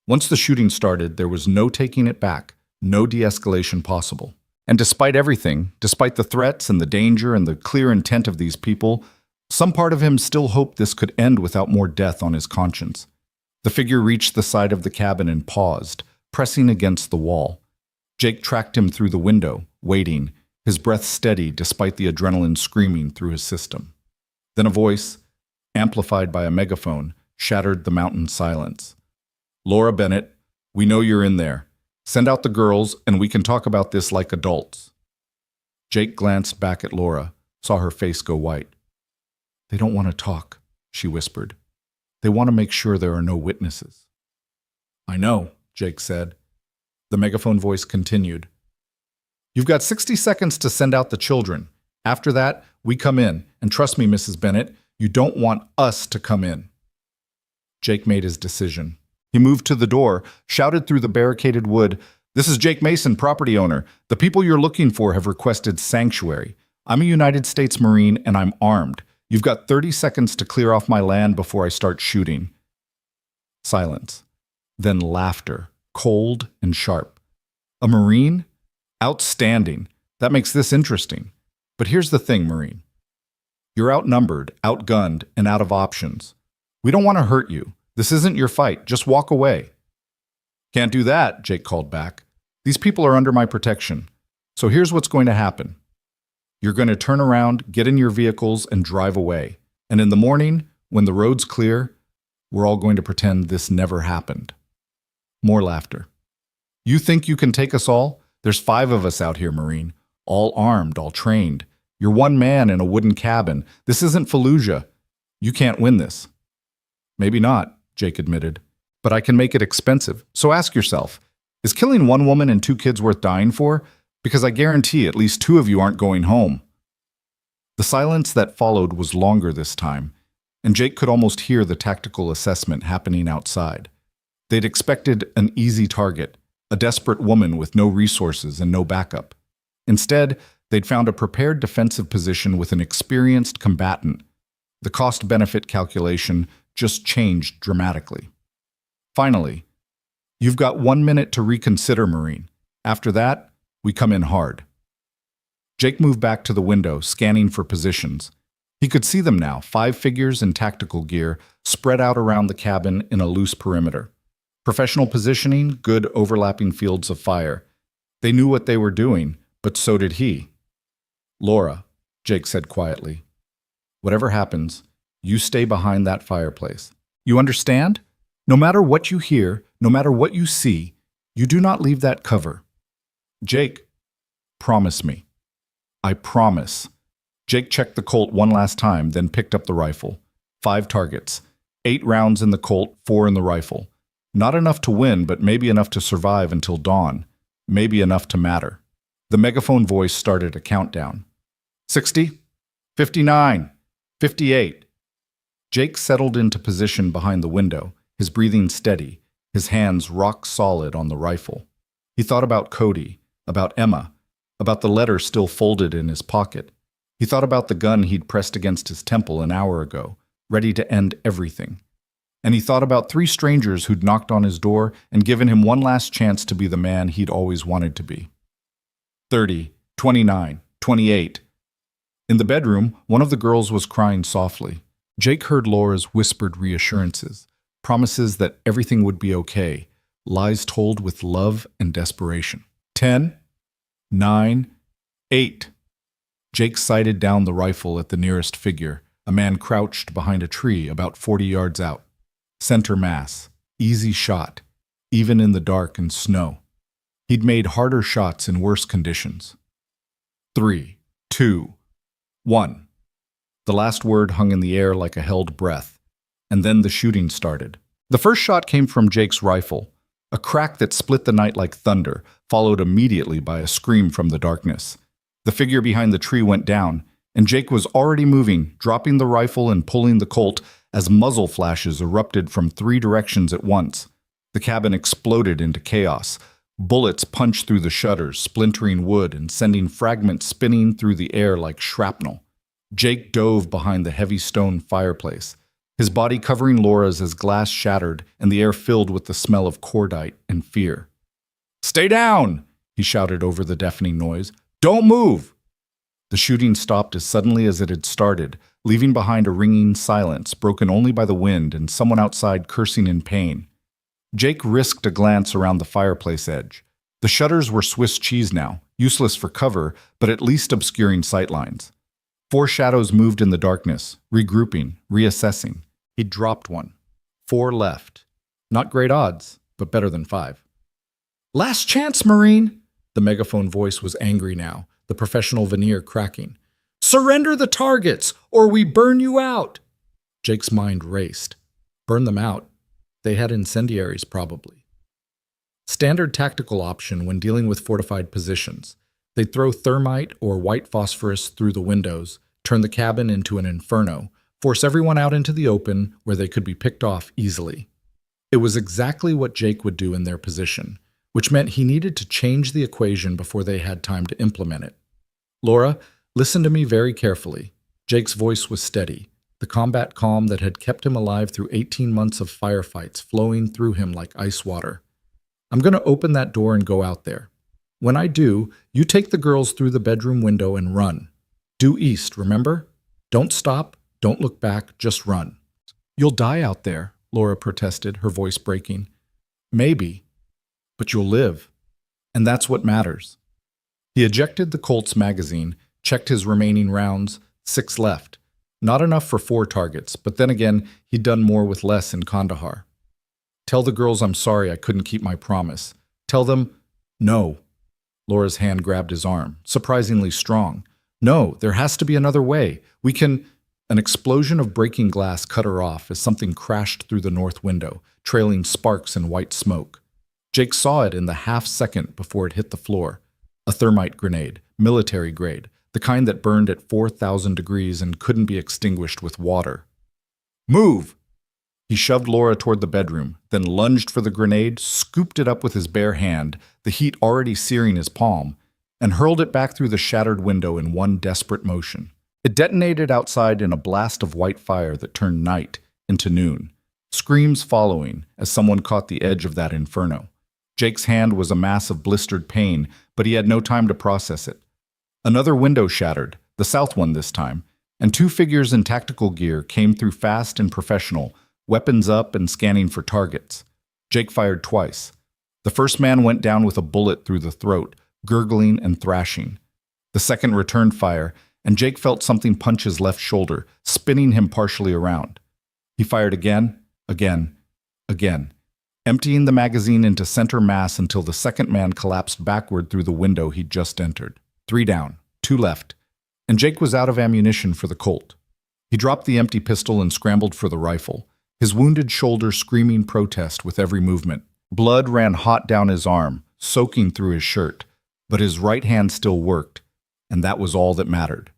Once the shooting started, there was no taking it back, no de-escalation possible. And despite everything, despite the threats and the danger and the clear intent of these people, some part of him still hoped this could end without more death on his conscience. The figure reached the side of the cabin and paused, pressing against the wall. Jake tracked him through the window, waiting, his breath steady despite the adrenaline screaming through his system. Then a voice, amplified by a megaphone, shattered the mountain silence. Laura Bennett, we know you're in there. Send out the girls and we can talk about this like adults. Jake glanced back at Laura, saw her face go white. They don't want to talk, she whispered. They want to make sure there are no witnesses. I know, Jake said. The megaphone voice continued. You've got 60 seconds to send out the children. After that, we come in. And trust me, Mrs. Bennett, you don't want us to come in. Jake made his decision. He moved to the door, shouted through the barricaded wood, This is Jake Mason, property owner. The people you're looking for have requested sanctuary. I'm a United States Marine and I'm armed. You've got 30 seconds to clear off my land before I start shooting. Silence. Then laughter, cold and sharp. A Marine? Outstanding. That makes this interesting. But here's the thing, Marine. You're outnumbered, outgunned, and out of options. We don't want to hurt you. This isn't your fight. Just walk away. Can't do that, Jake called back. These people are under my protection. So here's what's going to happen. You're going to turn around, get in your vehicles, and drive away. And in the morning, when the road's clear, we're all going to pretend this never happened. More laughter. You think you can take us all? There's 5 of us out here, Marine. All armed, all trained. You're one man in a wooden cabin. This isn't Fallujah. You can't win this. Maybe not, Jake admitted. But I can make it expensive. So ask yourself, is killing 1 woman and 2 kids worth dying for? Because I guarantee at least 2 of you aren't going home. The silence that followed was longer this time, and Jake could almost hear the tactical assessment happening outside. They'd expected an easy target, a desperate woman with no resources and no backup. Instead, they'd found a prepared defensive position with an experienced combatant. The cost-benefit calculation just changed dramatically. Finally, you've got 1 minute to reconsider, Marine. After that, we come in hard. Jake moved back to the window, scanning for positions. He could see them now, 5 figures in tactical gear, spread out around the cabin in a loose perimeter. Professional positioning, good overlapping fields of fire. They knew what they were doing, but so did he. Laura, Jake said quietly, whatever happens, you stay behind that fireplace. You understand? No matter what you hear, no matter what you see, you do not leave that cover. Jake, promise me. I promise. Jake checked the Colt one last time, then picked up the rifle. 5 targets. 8 rounds in the Colt, 4 in the rifle. Not enough to win, but maybe enough to survive until dawn. Maybe enough to matter. The megaphone voice started a countdown. 60, 59, 58. Jake settled into position behind the window, his breathing steady, his hands rock solid on the rifle. He thought about Cody, about Emma, about the letter still folded in his pocket. He thought about the gun he'd pressed against his temple an hour ago, ready to end everything. And he thought about 3 strangers who'd knocked on his door and given him one last chance to be the man he'd always wanted to be. 30, 29, 28. In the bedroom, one of the girls was crying softly. Jake heard Laura's whispered reassurances, promises that everything would be okay, lies told with love and desperation. 10, 9, 8. Jake sighted down the rifle at the nearest figure, a man crouched behind a tree about 40 yards out. Center mass, easy shot, even in the dark and snow. He'd made harder shots in worse conditions. 3, 2, 1. The last word hung in the air like a held breath, and then the shooting started. The first shot came from Jake's rifle, a crack that split the night like thunder, followed immediately by a scream from the darkness. The figure behind the tree went down, and Jake was already moving, dropping the rifle and pulling the Colt as muzzle flashes erupted from 3 directions at once. The cabin exploded into chaos. Bullets punched through the shutters, splintering wood and sending fragments spinning through the air like shrapnel. Jake dove behind the heavy stone fireplace, his body covering Laura's as glass shattered and the air filled with the smell of cordite and fear. "Stay down!" he shouted over the deafening noise. "Don't move!" The shooting stopped as suddenly as it had started, leaving behind a ringing silence broken only by the wind and someone outside cursing in pain. Jake risked a glance around the fireplace edge. The shutters were Swiss cheese now, useless for cover, but at least obscuring sightlines. 4 shadows moved in the darkness, regrouping, reassessing. He'd dropped one. 4 left. Not great odds, but better than 5. "Last chance, Marine!" The megaphone voice was angry now, the professional veneer cracking. "Surrender the targets, or we burn you out!" Jake's mind raced. Burn them out? They had incendiaries, probably. Standard tactical option when dealing with fortified positions. They'd throw thermite or white phosphorus through the windows, turn the cabin into an inferno, force everyone out into the open where they could be picked off easily. It was exactly what Jake would do in their position, which meant he needed to change the equation before they had time to implement it. "Laura, listen to me very carefully." Jake's voice was steady, the combat calm that had kept him alive through 18 months of firefights flowing through him like ice water. "I'm going to open that door and go out there. When I do, you take the girls through the bedroom window and run. Due east, remember? Don't stop, don't look back, just run." "You'll die out there," Laura protested, her voice breaking. "Maybe, but you'll live. And that's what matters." He ejected the Colt's magazine, checked his remaining rounds, 6 left. Not enough for 4 targets, but then again, he'd done more with less in Kandahar. "Tell the girls I'm sorry I couldn't keep my promise. Tell them—" "No." Laura's hand grabbed his arm, surprisingly strong. "No, there has to be another way. We can—" An explosion of breaking glass cut her off as something crashed through the north window, trailing sparks and white smoke. Jake saw it in the half-second before it hit the floor. A thermite grenade, military grade, the kind that burned at 4,000 degrees and couldn't be extinguished with water. "Move!" He shoved Laura toward the bedroom, then lunged for the grenade, scooped it up with his bare hand, the heat already searing his palm, and hurled it back through the shattered window in one desperate motion. It detonated outside in a blast of white fire that turned night into noon, screams following as someone caught the edge of that inferno. Jake's hand was a mass of blistered pain, but he had no time to process it. Another window shattered, the south one this time, and 2 figures in tactical gear came through fast and professional, weapons up and scanning for targets. Jake fired twice. The first man went down with a bullet through the throat, gurgling and thrashing. The second returned fire, and Jake felt something punch his left shoulder, spinning him partially around. He fired again, emptying the magazine into center mass until the second man collapsed backward through the window he'd just entered. 3 down, 2 left, and Jake was out of ammunition for the Colt. He dropped the empty pistol and scrambled for the rifle, his wounded shoulder screaming protest with every movement. Blood ran hot down his arm, soaking through his shirt, but his right hand still worked, and that was all that mattered.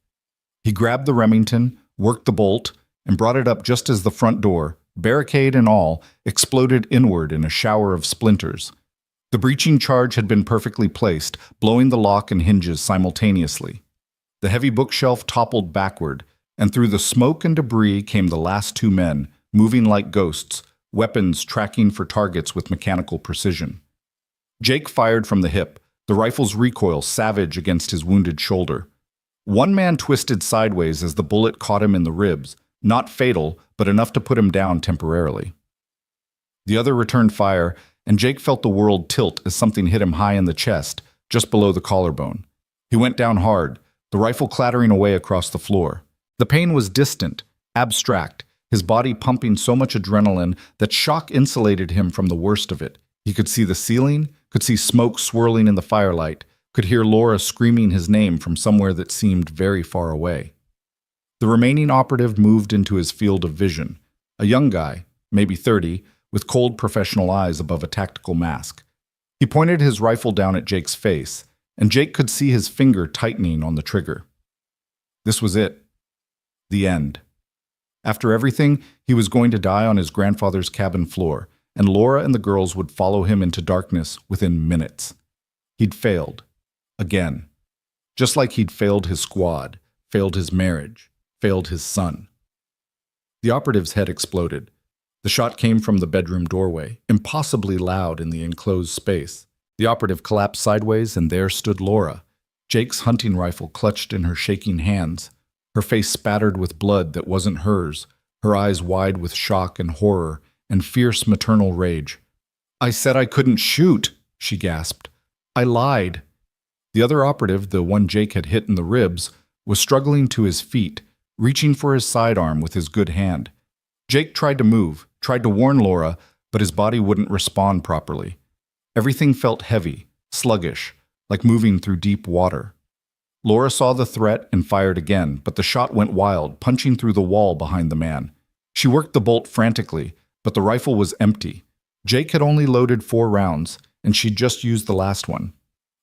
He grabbed the Remington, worked the bolt, and brought it up just as the front door, barricade and all, exploded inward in a shower of splinters. The breaching charge had been perfectly placed, blowing the lock and hinges simultaneously. The heavy bookshelf toppled backward, and through the smoke and debris came the last 2 men, moving like ghosts, weapons tracking for targets with mechanical precision. Jake fired from the hip, the rifle's recoil savage against his wounded shoulder. One man twisted sideways as the bullet caught him in the ribs, not fatal, but enough to put him down temporarily. The other returned fire, and Jake felt the world tilt as something hit him high in the chest, just below the collarbone. He went down hard, the rifle clattering away across the floor. The pain was distant, abstract, his body pumping so much adrenaline that shock insulated him from the worst of it. He could see the ceiling, could see smoke swirling in the firelight, could hear Laura screaming his name from somewhere that seemed very far away. The remaining operative moved into his field of vision, a young guy, maybe 30, with cold professional eyes above a tactical mask. He pointed his rifle down at Jake's face, and Jake could see his finger tightening on the trigger. This was it. The end. After everything, he was going to die on his grandfather's cabin floor, and Laura and the girls would follow him into darkness within minutes. He'd failed. Again. Just like he'd failed his squad, failed his marriage, failed his son. The operative's head exploded. The shot came from the bedroom doorway, impossibly loud in the enclosed space. The operative collapsed sideways, and there stood Laura, Jake's hunting rifle clutched in her shaking hands, her face spattered with blood that wasn't hers, her eyes wide with shock and horror and fierce maternal rage. "I said I couldn't shoot," she gasped. "I lied." The other operative, the one Jake had hit in the ribs, was struggling to his feet, reaching for his sidearm with his good hand. Jake tried to move, tried to warn Laura, but his body wouldn't respond properly. Everything felt heavy, sluggish, like moving through deep water. Laura saw the threat and fired again, but the shot went wild, punching through the wall behind the man. She worked the bolt frantically, but the rifle was empty. Jake had only loaded 4 rounds, and she'd just used the last one.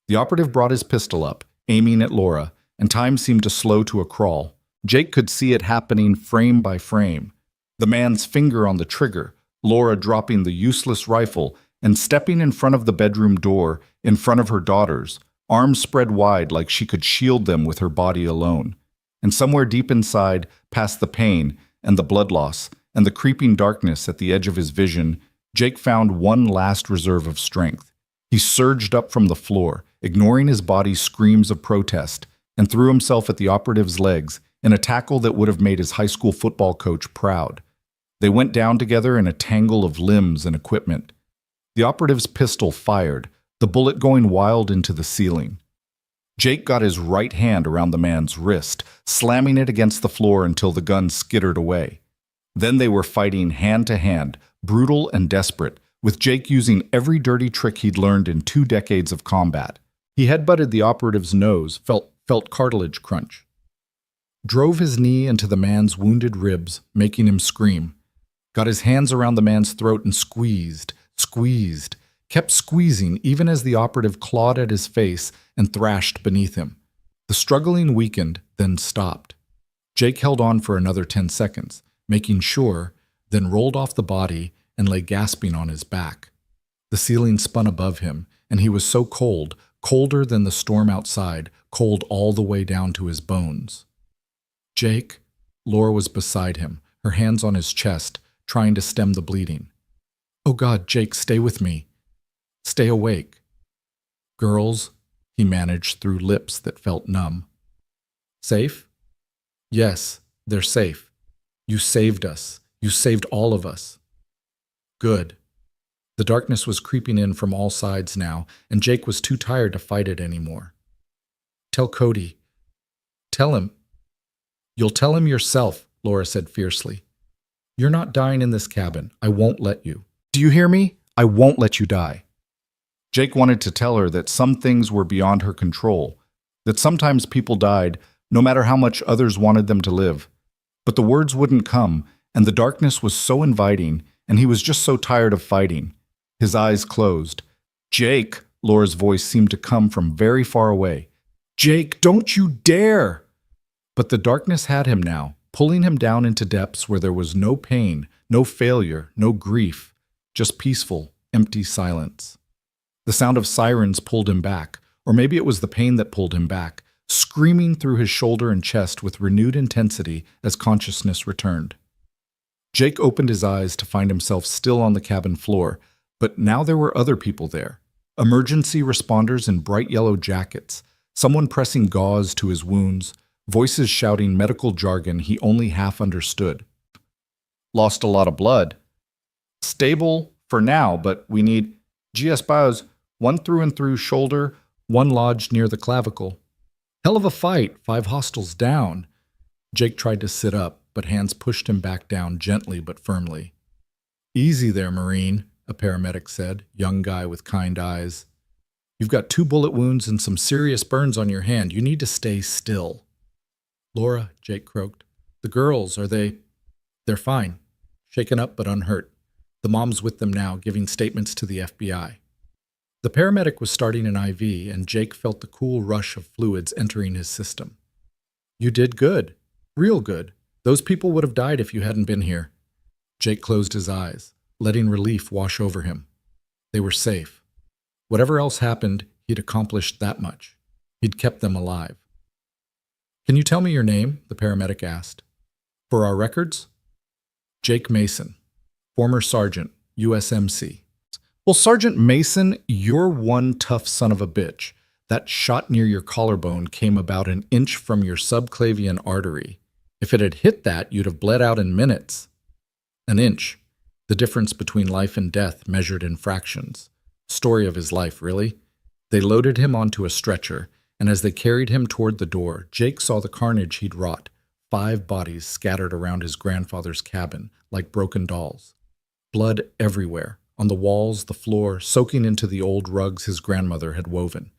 The operative brought his pistol up, aiming at Laura, and time seemed to slow to a crawl. Jake could see it happening frame by frame. The man's finger on the trigger, Laura dropping the useless rifle and stepping in front of the bedroom door, in front of her daughters, arms spread wide like she could shield them with her body alone. And somewhere deep inside, past the pain and the blood loss and the creeping darkness at the edge of his vision, Jake found one last reserve of strength. He surged up from the floor, ignoring his body's screams of protest, and threw himself at the operative's legs in a tackle that would have made his high school football coach proud. They went down together in a tangle of limbs and equipment. The operative's pistol fired, the bullet going wild into the ceiling. Jake got his right hand around the man's wrist, slamming it against the floor until the gun skittered away. Then they were fighting hand to hand, brutal and desperate, with Jake using every dirty trick he'd learned in 2 decades of combat. He headbutted the operative's nose, felt cartilage crunch. Drove his knee into the man's wounded ribs, making him scream. Got his hands around the man's throat and squeezed, kept squeezing even as the operative clawed at his face and thrashed beneath him. The struggling weakened, then stopped. Jake held on for another 10 seconds, making sure, then rolled off the body and lay gasping on his back. The ceiling spun above him, and he was so cold, colder than the storm outside, cold all the way down to his bones. "Jake," Laura was beside him, her hands on his chest, trying to stem the bleeding. "Oh God, Jake, stay with me. Stay awake." "Girls," he managed through lips that felt numb. "Safe?" "Yes, they're safe. You saved us. You saved all of us." "Good." The darkness was creeping in from all sides now, and Jake was too tired to fight it anymore. "Tell Cody. Tell him." "You'll tell him yourself," Laura said fiercely. "You're not dying in this cabin. I won't let you. Do you hear me? I won't let you die." Jake wanted to tell her that some things were beyond her control, that sometimes people died, no matter how much others wanted them to live. But the words wouldn't come, and the darkness was so inviting, and he was just so tired of fighting. His eyes closed. "Jake," Laura's voice seemed to come from very far away. "Jake, don't you dare!" But the darkness had him now, pulling him down into depths where there was no pain, no failure, no grief, just peaceful, empty silence. The sound of sirens pulled him back, or maybe it was the pain that pulled him back, screaming through his shoulder and chest with renewed intensity as consciousness returned. Jake opened his eyes to find himself still on the cabin floor, but now there were other people there. Emergency responders in bright yellow jackets, someone pressing gauze to his wounds, voices shouting medical jargon he only half understood. Lost a lot of blood. Stable for now, but we need GS bios, one through and through shoulder, one lodged near the clavicle. Hell of a fight, 5 hostiles down. Jake tried to sit up, but hands pushed him back down gently but firmly. Easy there, Marine, a paramedic said, young guy with kind eyes. You've got 2 bullet wounds and some serious burns on your hand. You need to stay still. Laura, Jake croaked. The girls, are they? They're fine. Shaken up but unhurt. The mom's with them now, giving statements to the FBI. The paramedic was starting an IV, and Jake felt the cool rush of fluids entering his system. You did good. Real good. Those people would have died if you hadn't been here. Jake closed his eyes, letting relief wash over him. They were safe. Whatever else happened, he'd accomplished that much. He'd kept them alive. Can you tell me your name? The paramedic asked. For our records? Jake Mason, former sergeant, USMC. Well, Sergeant Mason, you're one tough son of a bitch. That shot near your collarbone came about an inch from your subclavian artery. If it had hit that, you'd have bled out in minutes. An inch. The difference between life and death measured in fractions. Story of his life, really. They loaded him onto a stretcher, and as they carried him toward the door, Jake saw the carnage he'd wrought. 5 bodies scattered around his grandfather's cabin, like broken dolls. Blood everywhere, on the walls, the floor, soaking into the old rugs his grandmother had woven.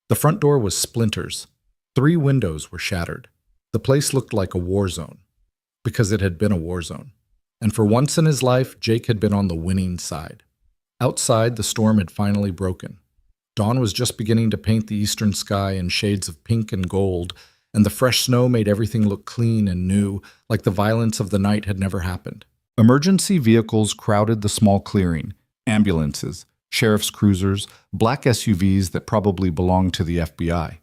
The front door was splinters. 3 windows were shattered. The place looked like a war zone, because it had been a war zone. And for once in his life, Jake had been on the winning side. Outside, the storm had finally broken. Dawn was just beginning to paint the eastern sky in shades of pink and gold, and the fresh snow made everything look clean and new, like the violence of the night had never happened. Emergency vehicles crowded the small clearing. Ambulances, sheriff's cruisers, black SUVs that probably belonged to the FBI.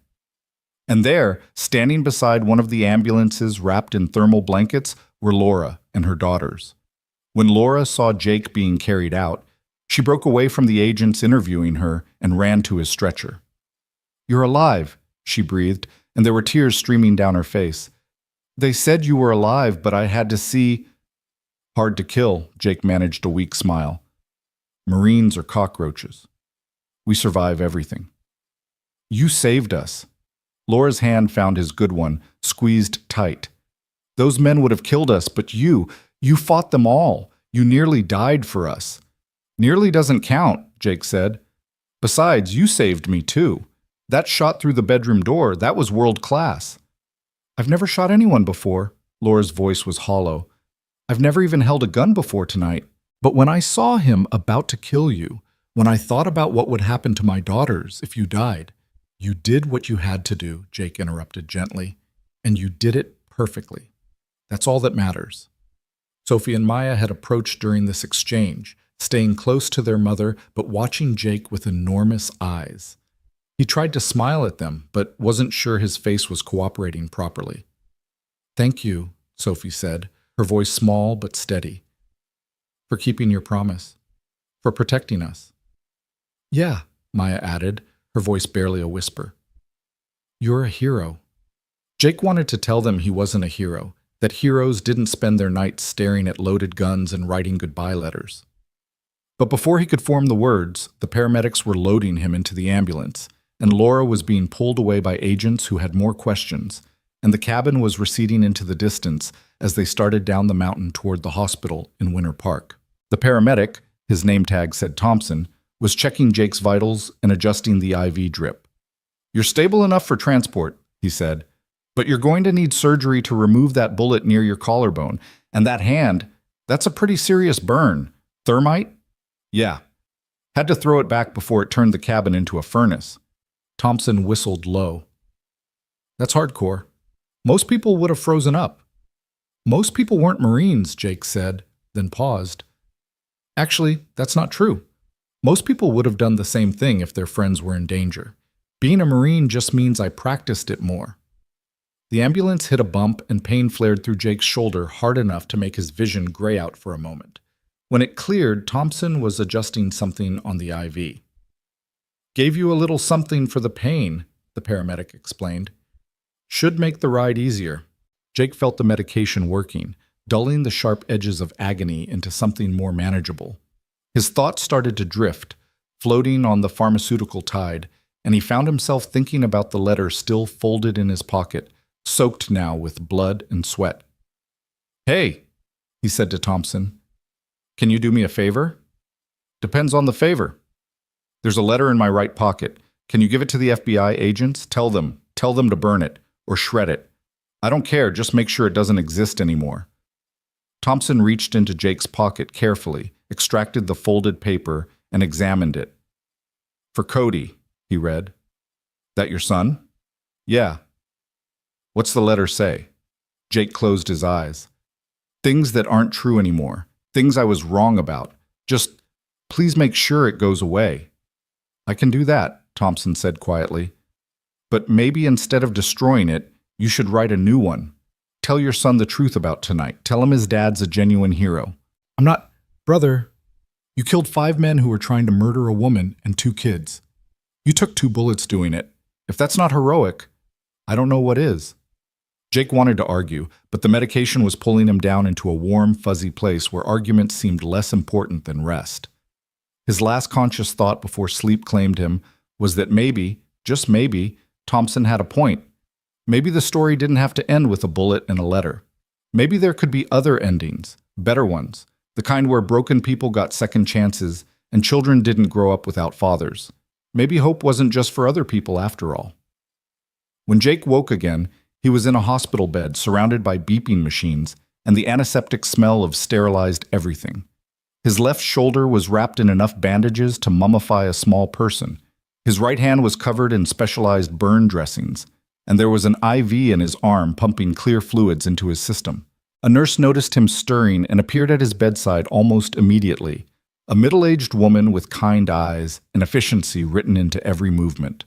And there, standing beside one of the ambulances wrapped in thermal blankets, were Laura and her daughters. When Laura saw Jake being carried out, she broke away from the agents interviewing her and ran to his stretcher. "You're alive," she breathed, and there were tears streaming down her face. "They said you were alive, but I had to see—" "Hard to kill," Jake managed a weak smile. "Marines are cockroaches. We survive everything." "You saved us." Laura's hand found his good one, squeezed tight. "Those men would have killed us, but you fought them all. You nearly died for us." "Nearly doesn't count," Jake said. "Besides, you saved me too. That shot through the bedroom door, that was world class." "I've never shot anyone before." Laura's voice was hollow. "I've never even held a gun before tonight. But when I saw him about to kill you, when I thought about what would happen to my daughters if you died—" "You did what you had to do," Jake interrupted gently. "And you did it perfectly. That's all that matters." Sophie and Maya had approached during this exchange, staying close to their mother but watching Jake with enormous eyes. He tried to smile at them, but wasn't sure his face was cooperating properly. "Thank you," Sophie said, her voice small but steady. "For keeping your promise. For protecting us." "Yeah," Maya added, her voice barely a whisper. "You're a hero." Jake wanted to tell them he wasn't a hero, that heroes didn't spend their nights staring at loaded guns and writing goodbye letters. But before he could form the words, the paramedics were loading him into the ambulance, and Laura was being pulled away by agents who had more questions, and the cabin was receding into the distance as they started down the mountain toward the hospital in Winter Park. The paramedic, his name tag said Thompson, was checking Jake's vitals and adjusting the IV drip. "You're stable enough for transport," he said, "but you're going to need surgery to remove that bullet near your collarbone, and that hand, that's a pretty serious burn. Thermite?" "Yeah. Had to throw it back before it turned the cabin into a furnace." Thompson whistled low. "That's hardcore. Most people would have frozen up." "Most people weren't Marines," Jake said, then paused. "Actually, that's not true. Most people would have done the same thing if their friends were in danger. Being a Marine just means I practiced it more." The ambulance hit a bump and pain flared through Jake's shoulder hard enough to make his vision gray out for a moment. When it cleared, Thompson was adjusting something on the IV. "Gave you a little something for the pain," the paramedic explained. Should make the ride easier. Jake felt the medication working, dulling the sharp edges of agony into something more manageable. His thoughts started to drift, floating on the pharmaceutical tide, and he found himself thinking about the letter still folded in his pocket, soaked now with blood and sweat. "Hey," he said to Thompson, "can you do me a favor?" "Depends on the favor." "There's a letter in my right pocket. Can you give it to the FBI agents? Tell them to burn it, or shred it. I don't care, just make sure it doesn't exist anymore." Thompson reached into Jake's pocket carefully, extracted the folded paper, and examined it. "For Cody," he read. "That your son?" "Yeah." "What's the letter say?" Jake closed his eyes. "Things that aren't true anymore. Things I was wrong about. Just, please make sure it goes away." "I can do that," Thompson said quietly. "But maybe instead of destroying it, you should write a new one. Tell your son the truth about tonight. Tell him his dad's a genuine hero." "I'm not... Brother, you killed 5 men who were trying to murder a woman and 2 kids. You took 2 bullets doing it. If that's not heroic, I don't know what is." Jake wanted to argue, but the medication was pulling him down into a warm, fuzzy place where arguments seemed less important than rest. His last conscious thought before sleep claimed him was that maybe, just maybe, Thompson had a point. Maybe the story didn't have to end with a bullet and a letter. Maybe there could be other endings, better ones, the kind where broken people got second chances and children didn't grow up without fathers. Maybe hope wasn't just for other people after all. When Jake woke again, he was in a hospital bed surrounded by beeping machines and the antiseptic smell of sterilized everything. His left shoulder was wrapped in enough bandages to mummify a small person. His right hand was covered in specialized burn dressings, and there was an IV in his arm pumping clear fluids into his system. A nurse noticed him stirring and appeared at his bedside almost immediately, a middle-aged woman with kind eyes and efficiency written into every movement.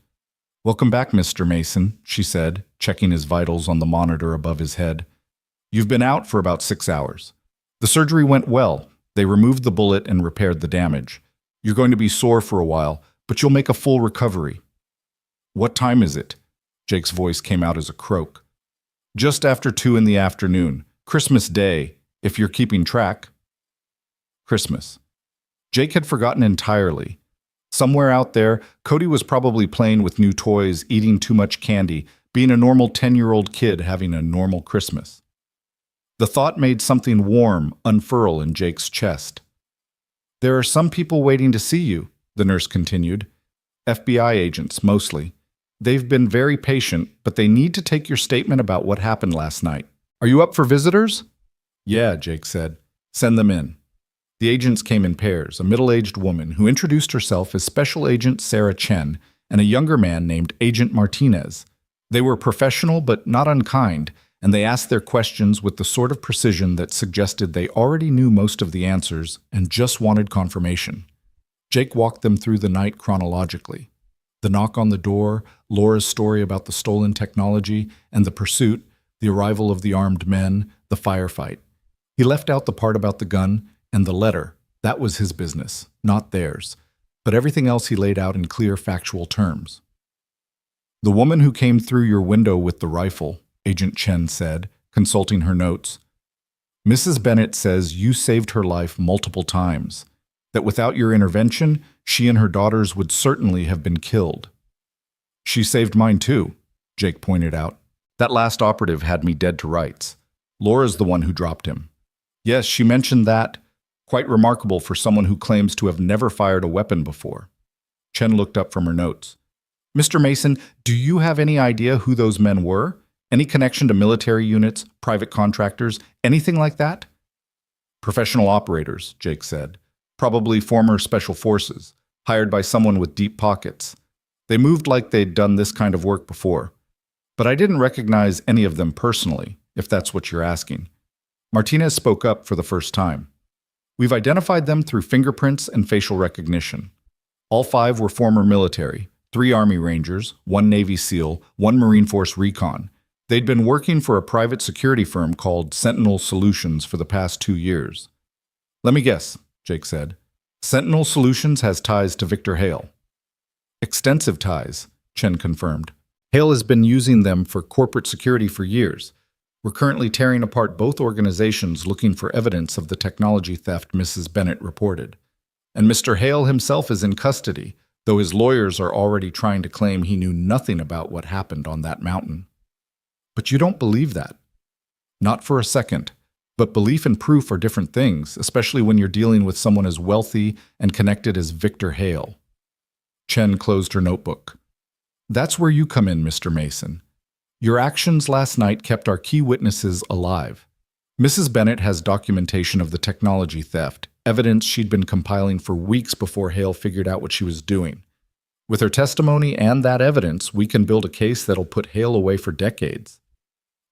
"Welcome back, Mr. Mason," she said, checking his vitals on the monitor above his head. "You've been out for about 6 hours. The surgery went well. They removed the bullet and repaired the damage. You're going to be sore for a while, but you'll make a full recovery." "What time is it?" Jake's voice came out as a croak. "Just after 2 in the afternoon. Christmas Day, if you're keeping track." Christmas. Jake had forgotten entirely. Somewhere out there, Cody was probably playing with new toys, eating too much candy, being a normal 10-year-old kid having a normal Christmas. The thought made something warm unfurl in Jake's chest. "There are some people waiting to see you," the nurse continued. "FBI agents, mostly. They've been very patient, but they need to take your statement about what happened last night. Are you up for visitors?" "Yeah," Jake said. "Send them in." The agents came in pairs, a middle-aged woman who introduced herself as Special Agent Sarah Chen and a younger man named Agent Martinez. They were professional but not unkind, and they asked their questions with the sort of precision that suggested they already knew most of the answers and just wanted confirmation. Jake walked them through the night chronologically. The knock on the door, Laura's story about the stolen technology, and the pursuit, the arrival of the armed men, the firefight. He left out the part about the gun and the letter. That was his business, not theirs. But everything else he laid out in clear, factual terms. "The woman who came through your window with the rifle," Agent Chen said, consulting her notes. "Mrs. Bennett says you saved her life multiple times, that without your intervention, she and her daughters would certainly have been killed." "She saved mine too," Jake pointed out. "That last operative had me dead to rights. Laura's the one who dropped him." "Yes, she mentioned that. Quite remarkable for someone who claims to have never fired a weapon before." Chen looked up from her notes. "Mr. Mason, do you have any idea who those men were? Any connection to military units, private contractors, anything like that?" "Professional operators," Jake said. "Probably former special forces, hired by someone with deep pockets. They moved like they'd done this kind of work before. But I didn't recognize any of them personally, if that's what you're asking." Martinez spoke up for the first time. "We've identified them through fingerprints and facial recognition. All 5 were former military, 3 Army Rangers, 1 Navy SEAL, 1 Marine Force Recon. They'd been working for a private security firm called Sentinel Solutions for the past 2 years. "Let me guess," Jake said. "Sentinel Solutions has ties to Victor Hale." "Extensive ties," Chen confirmed. Hale has been using them for corporate security for years. We're currently tearing apart both organizations looking for evidence of the technology theft Mrs. Bennett reported. And Mr. Hale himself is in custody, though his lawyers are already trying to claim he knew nothing about what happened on that mountain. But you don't believe that. Not for a second. But belief and proof are different things, especially when you're dealing with someone as wealthy and connected as Victor Hale. Chen closed her notebook. That's where you come in, Mr. Mason. Your actions last night kept our key witnesses alive. Mrs. Bennett has documentation of the technology theft, evidence she'd been compiling for weeks before Hale figured out what she was doing. With her testimony and that evidence, we can build a case that'll put Hale away for decades.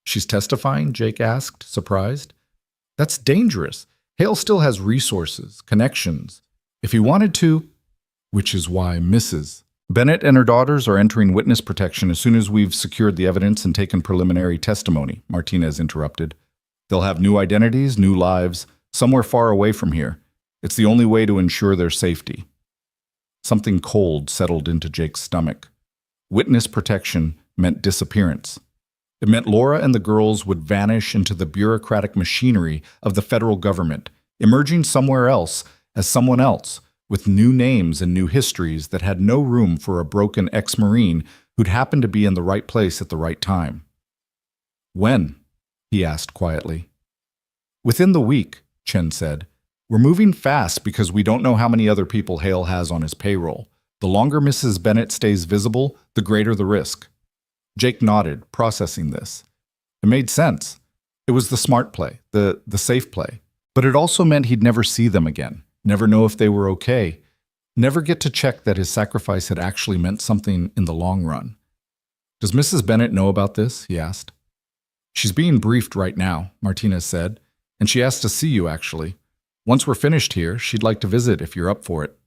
She's testifying? Jake asked, surprised. That's dangerous. Hale still has resources, connections. If he wanted to, which is why Mrs. Bennett and her daughters are entering witness protection as soon as we've secured the evidence and taken preliminary testimony, Martinez interrupted. They'll have new identities, new lives, somewhere far away from here. It's the only way to ensure their safety. Something cold settled into Jake's stomach. Witness protection meant disappearance. It meant Laura and the girls would vanish into the bureaucratic machinery of the federal government, emerging somewhere else as someone else, with new names and new histories that had no room for a broken ex-Marine who'd happened to be in the right place at the right time. When? He asked quietly. Within the week, Chen said. We're moving fast because we don't know how many other people Hale has on his payroll. The longer Mrs. Bennett stays visible, the greater the risk. Jake nodded, processing this. It made sense. It was the smart play, the safe play. But it also meant he'd never see them again, never know if they were okay, never get to check that his sacrifice had actually meant something in the long run. Does Mrs. Bennett know about this? He asked. She's being briefed right now, Martinez said, and she asked to see you, actually. Once we're finished here, she'd like to visit if you're up for it.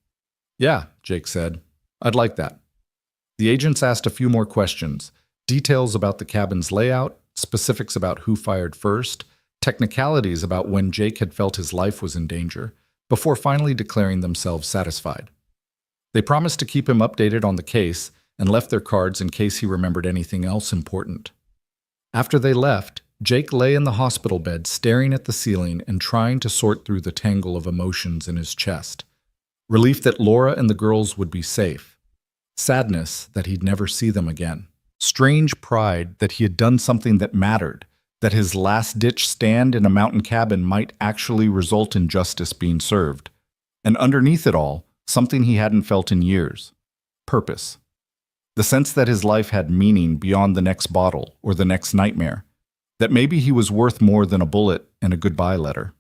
Yeah, Jake said. I'd like that. The agents asked a few more questions. Details about the cabin's layout, specifics about who fired first, technicalities about when Jake had felt his life was in danger, before finally declaring themselves satisfied. They promised to keep him updated on the case and left their cards in case he remembered anything else important. After they left, Jake lay in the hospital bed staring at the ceiling and trying to sort through the tangle of emotions in his chest. Relief that Laura and the girls would be safe. Sadness that he'd never see them again. Strange pride that he had done something that mattered, that his last-ditch stand in a mountain cabin might actually result in justice being served. And underneath it all, something he hadn't felt in years. Purpose. The sense that his life had meaning beyond the next bottle or the next nightmare. That maybe he was worth more than a bullet and a goodbye letter.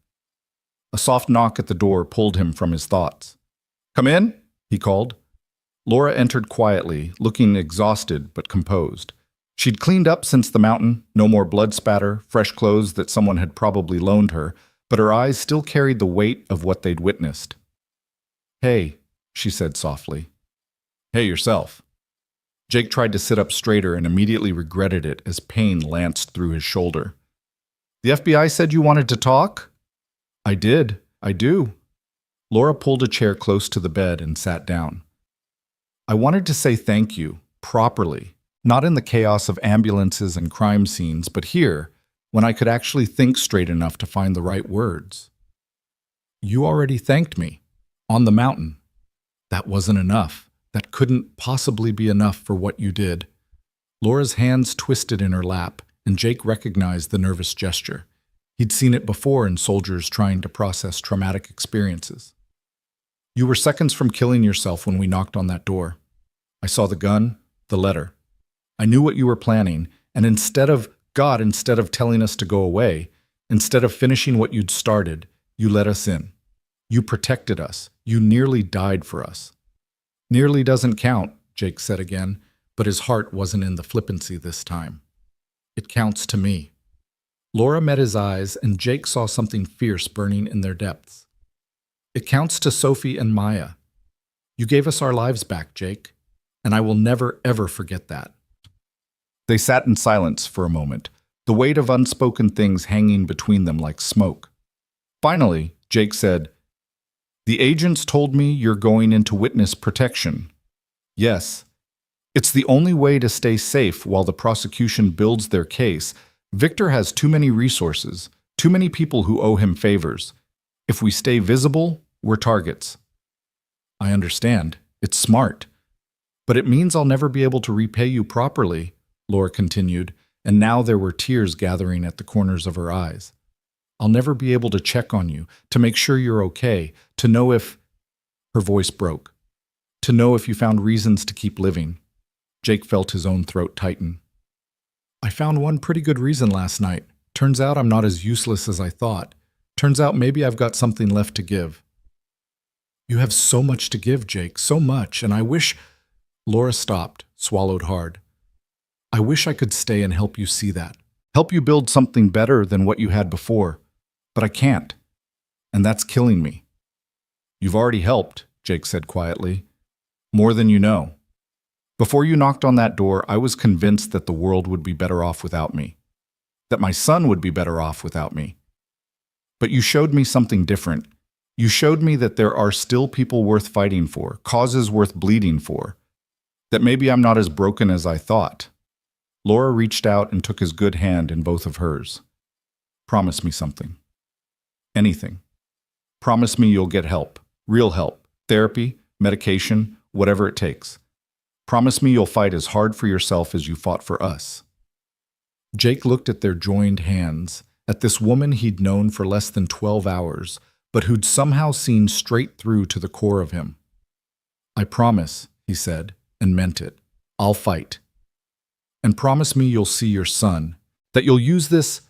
A soft knock at the door pulled him from his thoughts. Come in, he called. Laura entered quietly, looking exhausted but composed. She'd cleaned up since the mountain, no more blood spatter, fresh clothes that someone had probably loaned her, but her eyes still carried the weight of what they'd witnessed. Hey, she said softly. Hey, yourself. Jake tried to sit up straighter and immediately regretted it as pain lanced through his shoulder. The FBI said you wanted to talk? I did. I do. Laura pulled a chair close to the bed and sat down. I wanted to say thank you, properly, not in the chaos of ambulances and crime scenes, but here, when I could actually think straight enough to find the right words. You already thanked me. On the mountain. That wasn't enough. That couldn't possibly be enough for what you did. Laura's hands twisted in her lap, and Jake recognized the nervous gesture. He'd seen it before in soldiers trying to process traumatic experiences. You were seconds from killing yourself when we knocked on that door. I saw the gun, the letter. I knew what you were planning, and instead of telling us to go away, instead of finishing what you'd started, you let us in. You protected us. You nearly died for us. Nearly doesn't count, Jake said again, but his heart wasn't in the flippancy this time. It counts to me. Laura met his eyes, and Jake saw something fierce burning in their depths. It counts to Sophie and Maya. You gave us our lives back, Jake, and I will never, ever forget that. They sat in silence for a moment, the weight of unspoken things hanging between them like smoke. Finally, Jake said, The agents told me you're going into witness protection. Yes. It's the only way to stay safe while the prosecution builds their case. Victor has too many resources, too many people who owe him favors. If we stay visible, we're targets. I understand. It's smart. But it means I'll never be able to repay you properly, Laura continued, and now there were tears gathering at the corners of her eyes. I'll never be able to check on you, to make sure you're okay, to know if... Her voice broke. To know if you found reasons to keep living. Jake felt his own throat tighten. I found one pretty good reason last night. Turns out I'm not as useless as I thought. Turns out maybe I've got something left to give. You have so much to give, Jake, so much, and I wish... Laura stopped, swallowed hard. I wish I could stay and help you see that. Help you build something better than what you had before. But I can't. And that's killing me. You've already helped, Jake said quietly. More than you know. Before you knocked on that door, I was convinced that the world would be better off without me. That my son would be better off without me. But you showed me something different. You showed me that there are still people worth fighting for, causes worth bleeding for. That maybe I'm not as broken as I thought. Laura reached out and took his good hand in both of hers. Promise me something. Anything. Promise me you'll get help. Real help. Therapy, medication, whatever it takes. Promise me you'll fight as hard for yourself as you fought for us. Jake looked at their joined hands, at this woman he'd known for less than 12 hours, but who'd somehow seen straight through to the core of him. I promise, he said, and meant it. I'll fight. And promise me you'll see your son, that you'll use this...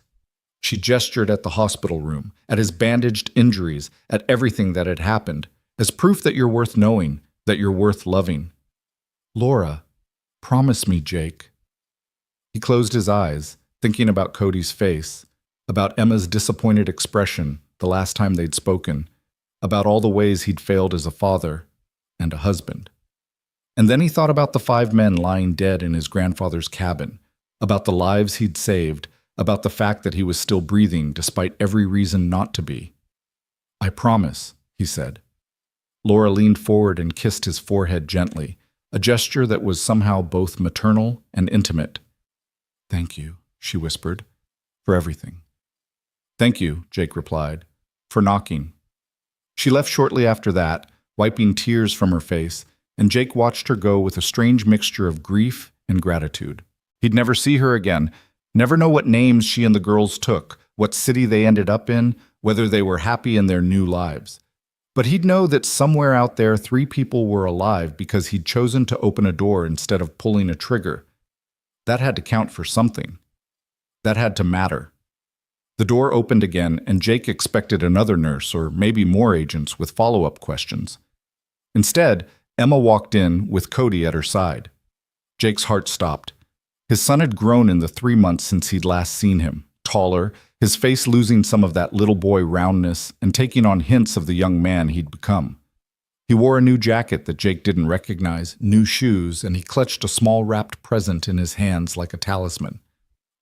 She gestured at the hospital room, at his bandaged injuries, at everything that had happened, as proof that you're worth knowing, that you're worth loving. Laura, promise me, Jake. He closed his eyes, thinking about Cody's face, about Emma's disappointed expression the last time they'd spoken, about all the ways he'd failed as a father and a husband. And then he thought about the 5 men lying dead in his grandfather's cabin, about the lives he'd saved, about the fact that he was still breathing despite every reason not to be. I promise, he said. Laura leaned forward and kissed his forehead gently, a gesture that was somehow both maternal and intimate. Thank you, she whispered, for everything. Thank you, Jake replied, for knocking. She left shortly after that, wiping tears from her face, and Jake watched her go with a strange mixture of grief and gratitude. He'd never see her again, never know what names she and the girls took, what city they ended up in, whether they were happy in their new lives. But he'd know that somewhere out there 3 people were alive because he'd chosen to open a door instead of pulling a trigger. That had to count for something. That had to matter. The door opened again, and Jake expected another nurse or maybe more agents with follow-up questions. Instead, Emma walked in with Cody at her side. Jake's heart stopped. His son had grown in the 3 months since he'd last seen him, taller, his face losing some of that little boy roundness and taking on hints of the young man he'd become. He wore a new jacket that Jake didn't recognize, new shoes, and he clutched a small wrapped present in his hands like a talisman.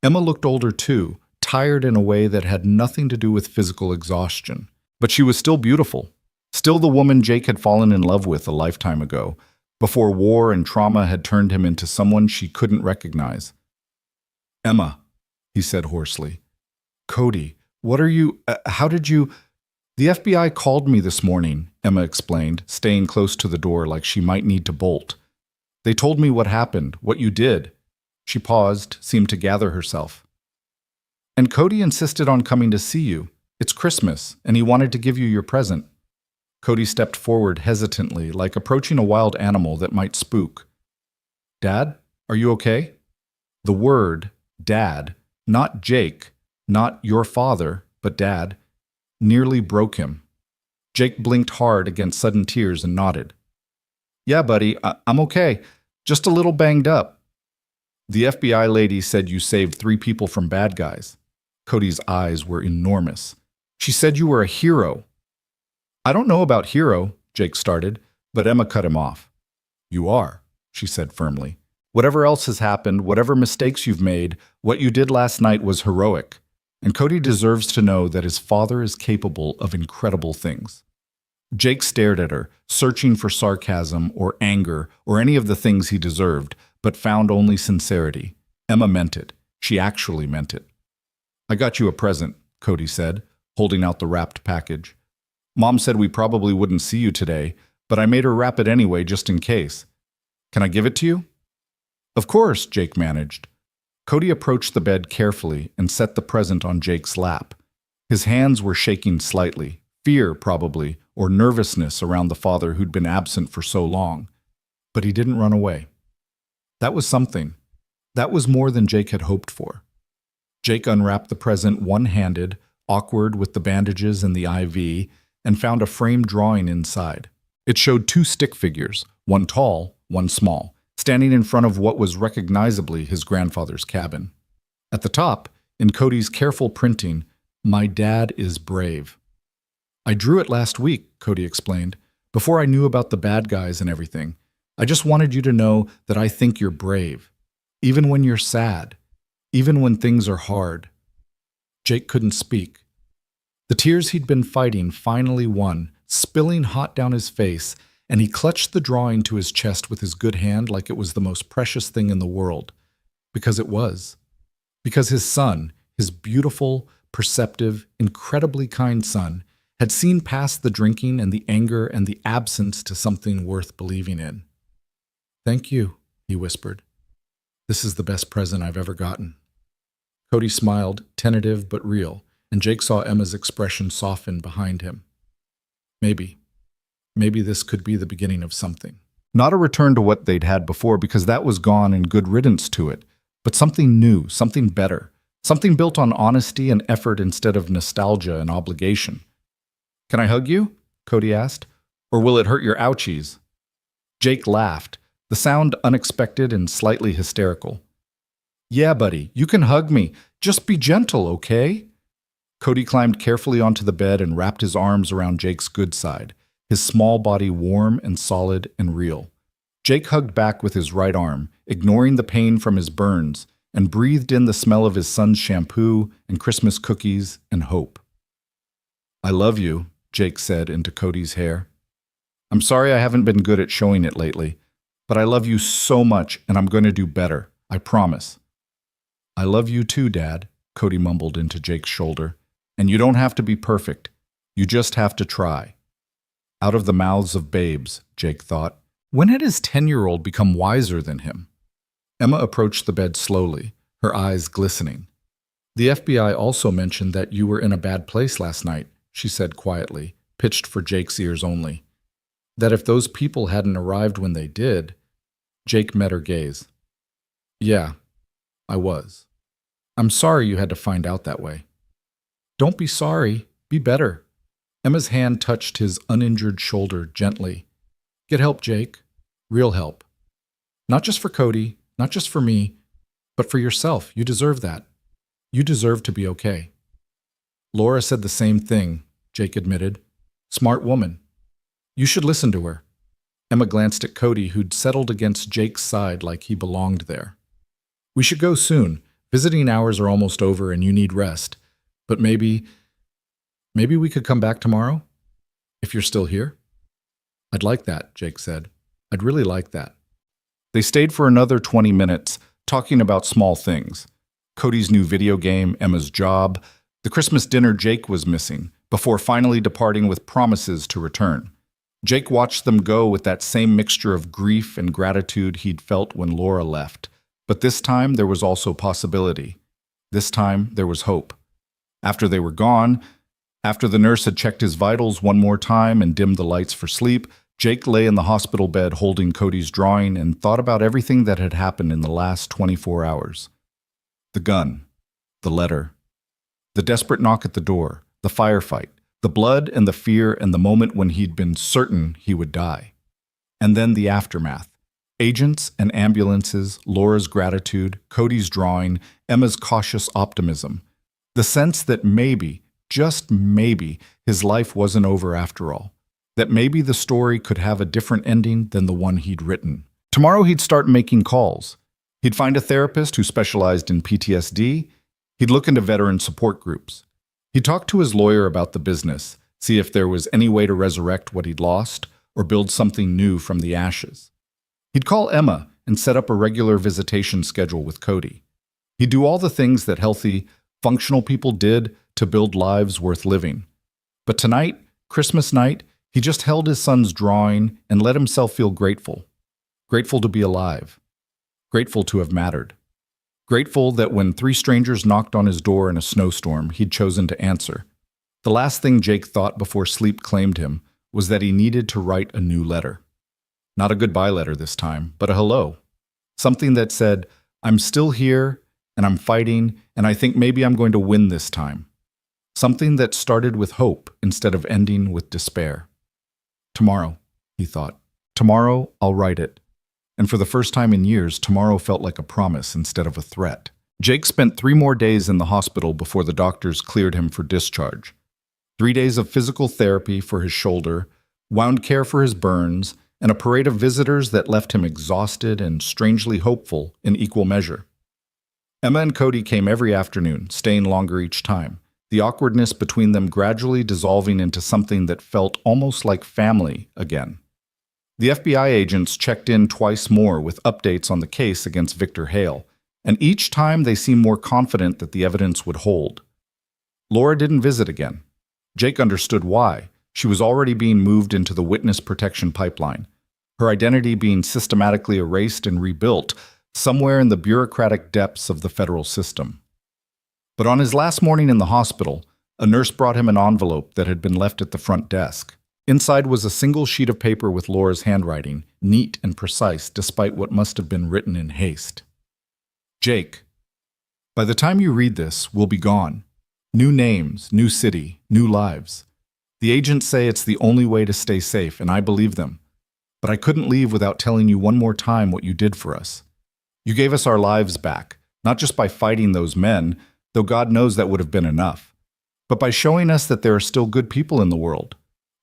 Emma looked older too, tired in a way that had nothing to do with physical exhaustion. But she was still beautiful, still the woman Jake had fallen in love with a lifetime ago, before war and trauma had turned him into someone she couldn't recognize. Emma, he said hoarsely. Cody, what are you, how did you... The FBI called me this morning, Emma explained, staying close to the door like she might need to bolt. They told me what happened, what you did. She paused, seemed to gather herself. And Cody insisted on coming to see you. It's Christmas, and he wanted to give you your present. Cody stepped forward hesitantly, like approaching a wild animal that might spook. Dad, are you okay? The word, Dad, not Jake, not your father, but Dad, nearly broke him. Jake blinked hard against sudden tears and nodded. Yeah, buddy, I'm okay. Just a little banged up. The FBI lady said you saved 3 people from bad guys. Cody's eyes were enormous. She said you were a hero. I don't know about hero, Jake started, but Emma cut him off. You are, she said firmly. Whatever else has happened, whatever mistakes you've made, what you did last night was heroic. And Cody deserves to know that his father is capable of incredible things. Jake stared at her, searching for sarcasm or anger or any of the things he deserved, but found only sincerity. Emma meant it. She actually meant it. "I got you a present," Cody said, holding out the wrapped package. "Mom said we probably wouldn't see you today, but I made her wrap it anyway just in case. Can I give it to you?" "Of course," Jake managed. Cody approached the bed carefully and set the present on Jake's lap. His hands were shaking slightly, fear probably, or nervousness around the father who'd been absent for so long. But he didn't run away. That was something. That was more than Jake had hoped for. Jake unwrapped the present one-handed, awkward with the bandages and the IV, and found a framed drawing inside. It showed two stick figures, one tall, one small, standing in front of what was recognizably his grandfather's cabin. At the top, in Cody's careful printing, "My dad is brave." "I drew it last week," Cody explained, "before I knew about the bad guys and everything. I just wanted you to know that I think you're brave, even when you're sad, even when things are hard." Jake couldn't speak. The tears he'd been fighting finally won, spilling hot down his face, and he clutched the drawing to his chest with his good hand like it was the most precious thing in the world. Because it was. Because his son, his beautiful, perceptive, incredibly kind son, had seen past the drinking and the anger and the absence to something worth believing in. "Thank you," he whispered. "This is the best present I've ever gotten." Cody smiled, tentative but real, and Jake saw Emma's expression soften behind him. Maybe this could be the beginning of something. Not a return to what they'd had before, because that was gone and good riddance to it, but something new, something better, something built on honesty and effort instead of nostalgia and obligation. "Can I hug you?" Cody asked. "Or will it hurt your ouchies?" Jake laughed, the sound unexpected and slightly hysterical. "Yeah, buddy, you can hug me. Just be gentle, okay?" Cody climbed carefully onto the bed and wrapped his arms around Jake's good side, his small body warm and solid and real. Jake hugged back with his right arm, ignoring the pain from his burns, and breathed in the smell of his son's shampoo and Christmas cookies and hope. "I love you," Jake said into Cody's hair. "I'm sorry I haven't been good at showing it lately, but I love you so much and I'm going to do better, I promise." "I love you too, Dad," Cody mumbled into Jake's shoulder. "And you don't have to be perfect. You just have to try." Out of the mouths of babes, Jake thought. When had his 10-year-old become wiser than him? Emma approached the bed slowly, her eyes glistening. "The FBI also mentioned that you were in a bad place last night," she said quietly, pitched for Jake's ears only. "That if those people hadn't arrived when they did..." Jake met her gaze. "Yeah, I was. I'm sorry you had to find out that way." "Don't be sorry. Be better." Emma's hand touched his uninjured shoulder gently. "Get help, Jake. Real help. Not just for Cody, not just for me, but for yourself. You deserve that. You deserve to be okay." "Laura said the same thing," Jake admitted. "Smart woman. You should listen to her." Emma glanced at Cody, who'd settled against Jake's side like he belonged there. "We should go soon. Visiting hours are almost over and you need rest. But maybe we could come back tomorrow? If you're still here?" "I'd like that," Jake said. "I'd really like that." They stayed for another 20 minutes, talking about small things. Cody's new video game, Emma's job, the Christmas dinner Jake was missing, before finally departing with promises to return. Jake watched them go with that same mixture of grief and gratitude he'd felt when Laura left. But this time there was also possibility. This time there was hope. After they were gone, after the nurse had checked his vitals one more time and dimmed the lights for sleep, Jake lay in the hospital bed holding Cody's drawing and thought about everything that had happened in the last 24 hours. The gun, the letter, the desperate knock at the door, the firefight, the blood and the fear and the moment when he'd been certain he would die. And then the aftermath. Agents and ambulances, Laura's gratitude, Cody's drawing, Emma's cautious optimism. The sense that maybe, just maybe, his life wasn't over after all. That maybe the story could have a different ending than the one he'd written. Tomorrow he'd start making calls. He'd find a therapist who specialized in PTSD. He'd look into veteran support groups. He'd talk to his lawyer about the business, see if there was any way to resurrect what he'd lost or build something new from the ashes. He'd call Emma and set up a regular visitation schedule with Cody. He'd do all the things that healthy, functional people did to build lives worth living. But tonight, Christmas night, he just held his son's drawing and let himself feel grateful. Grateful to be alive. Grateful to have mattered. Grateful that when 3 strangers knocked on his door in a snowstorm, he'd chosen to answer. The last thing Jake thought before sleep claimed him was that he needed to write a new letter. Not a goodbye letter this time, but a hello. Something that said, "I'm still here, and I'm fighting, and I think maybe I'm going to win this time." Something that started with hope instead of ending with despair. Tomorrow, he thought. Tomorrow, I'll write it. And for the first time in years, tomorrow felt like a promise instead of a threat. Jake spent 3 more days in the hospital before the doctors cleared him for discharge. 3 days of physical therapy for his shoulder, wound care for his burns, and a parade of visitors that left him exhausted and strangely hopeful in equal measure. Emma and Cody came every afternoon, staying longer each time, the awkwardness between them gradually dissolving into something that felt almost like family again. The FBI agents checked in twice more with updates on the case against Victor Hale, and each time they seemed more confident that the evidence would hold. Laura didn't visit again. Jake understood why. She was already being moved into the witness protection pipeline, her identity being systematically erased and rebuilt somewhere in the bureaucratic depths of the federal system. But on his last morning in the hospital, a nurse brought him an envelope that had been left at the front desk. Inside was a single sheet of paper with Laura's handwriting, neat and precise despite what must have been written in haste. Jake, by the time you read this, we'll be gone. New names, new city, new lives. The agents say it's the only way to stay safe, and I believe them. But I couldn't leave without telling you one more time what you did for us. You gave us our lives back, not just by fighting those men, though God knows that would have been enough, but by showing us that there are still good people in the world.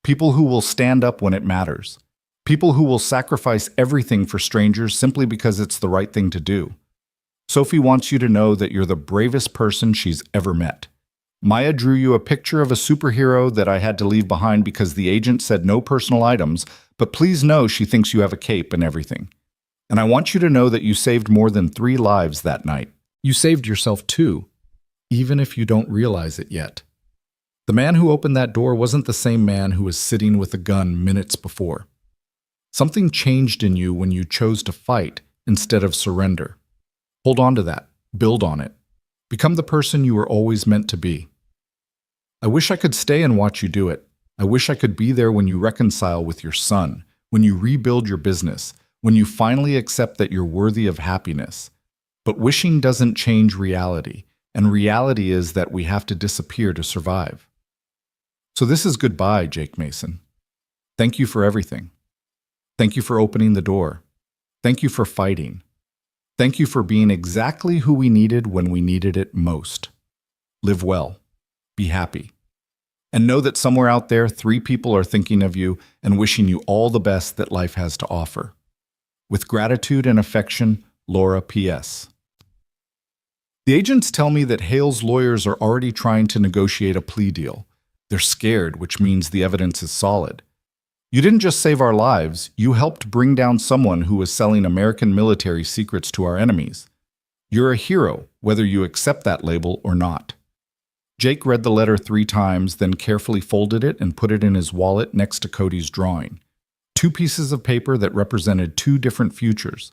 People who will stand up when it matters. People who will sacrifice everything for strangers simply because it's the right thing to do. Sophie wants you to know that you're the bravest person she's ever met. Maya drew you a picture of a superhero that I had to leave behind because the agent said no personal items, but please know she thinks you have a cape and everything. And I want you to know that you saved more than 3 lives that night. You saved yourself too, even if you don't realize it yet. The man who opened that door wasn't the same man who was sitting with a gun minutes before. Something changed in you when you chose to fight instead of surrender. Hold on to that. Build on it. Become the person you were always meant to be. I wish I could stay and watch you do it. I wish I could be there when you reconcile with your son, when you rebuild your business, when you finally accept that you're worthy of happiness. But wishing doesn't change reality, and reality is that we have to disappear to survive. So this is goodbye, Jake Mason. Thank you for everything. Thank you for opening the door. Thank you for fighting. Thank you for being exactly who we needed when we needed it most. Live well. Be happy. And know that somewhere out there, 3 people are thinking of you and wishing you all the best that life has to offer. With gratitude and affection, Laura P.S. The agents tell me that Hale's lawyers are already trying to negotiate a plea deal. They're scared, which means the evidence is solid. You didn't just save our lives, you helped bring down someone who was selling American military secrets to our enemies. You're a hero, whether you accept that label or not. Jake read the letter 3 times, then carefully folded it and put it in his wallet next to Cody's drawing. 2 pieces of paper that represented 2 different futures.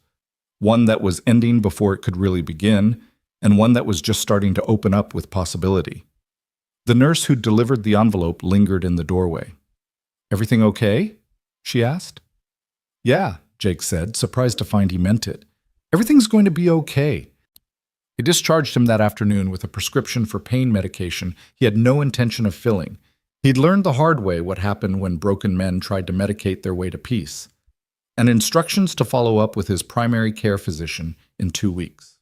One that was ending before it could really begin, and one that was just starting to open up with possibility. The nurse who delivered the envelope lingered in the doorway. "Everything okay?" she asked. "Yeah," Jake said, surprised to find he meant it. "Everything's going to be okay." They discharged him that afternoon with a prescription for pain medication he had no intention of filling. He'd learned the hard way what happened when broken men tried to medicate their way to peace, and instructions to follow up with his primary care physician in 2 weeks.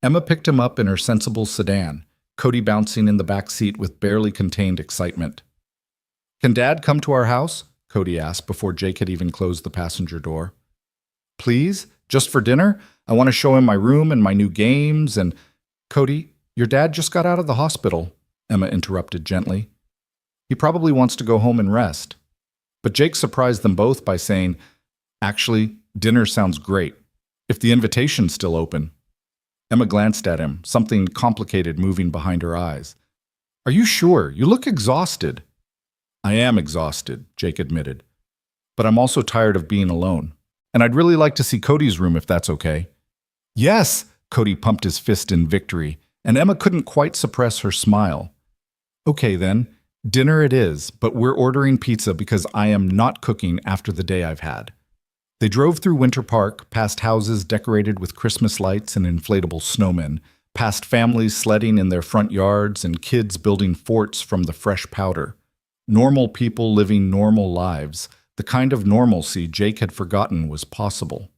Emma picked him up in her sensible sedan, Cody bouncing in the back seat with barely contained excitement. "Can Dad come to our house?" Cody asked before Jake had even closed the passenger door. "Please? Just for dinner? I want to show him my room and my new games and—" "Cody, your dad just got out of the hospital," Emma interrupted gently. "He probably wants to go home and rest." But Jake surprised them both by saying, "Actually, dinner sounds great. If the invitation's still open. Emma glanced at him, something complicated moving behind her eyes. Are you sure? You look exhausted. I am exhausted, Jake admitted. But I'm also tired of being alone. And I'd really like to see Cody's room if that's okay. Yes, Cody pumped his fist in victory, and Emma couldn't quite suppress her smile. Okay then, dinner it is, but we're ordering pizza because I am not cooking after the day I've had. They drove through Winter Park, past houses decorated with Christmas lights and inflatable snowmen, past families sledding in their front yards and kids building forts from the fresh powder. Normal people living normal lives, the kind of normalcy Jake had forgotten was possible.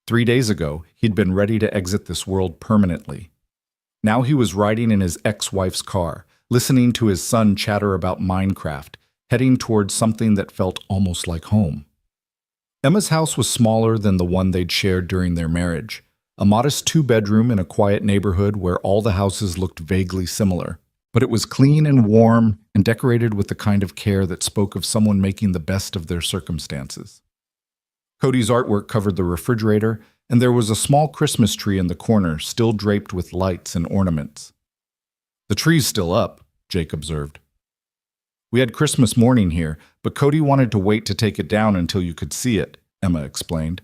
3 days ago, he'd been ready to exit this world permanently. Now he was riding in his ex-wife's car, listening to his son chatter about Minecraft, heading towards something that felt almost like home. Emma's house was smaller than the one they'd shared during their marriage, a modest 2-bedroom in a quiet neighborhood where all the houses looked vaguely similar. But it was clean and warm and decorated with the kind of care that spoke of someone making the best of their circumstances. Cody's artwork covered the refrigerator, and there was a small Christmas tree in the corner, still draped with lights and ornaments. The tree's still up, Jake observed. We had Christmas morning here, but Cody wanted to wait to take it down until you could see it, Emma explained.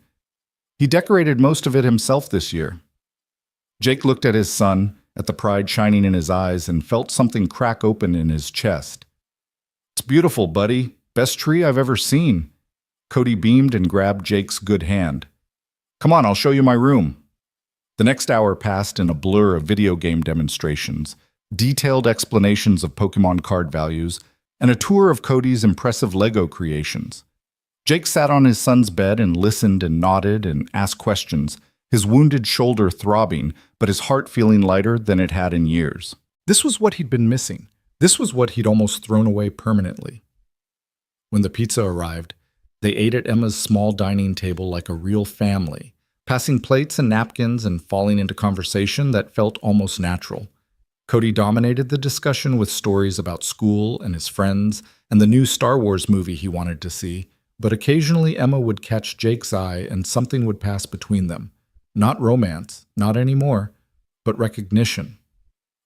He decorated most of it himself this year. Jake looked at his son, at the pride shining in his eyes, and felt something crack open in his chest. It's beautiful, buddy. Best tree I've ever seen. Cody beamed and grabbed Jake's good hand. Come on, I'll show you my room. The next hour passed in a blur of video game demonstrations, detailed explanations of Pokemon card values, and a tour of Cody's impressive Lego creations. Jake sat on his son's bed and listened and nodded and asked questions, his wounded shoulder throbbing, but his heart feeling lighter than it had in years. This was what he'd been missing. This was what he'd almost thrown away permanently. When the pizza arrived, they ate at Emma's small dining table like a real family, passing plates and napkins and falling into conversation that felt almost natural. Cody dominated the discussion with stories about school and his friends and the new Star Wars movie he wanted to see, but occasionally Emma would catch Jake's eye and something would pass between them. Not romance, not anymore, but recognition.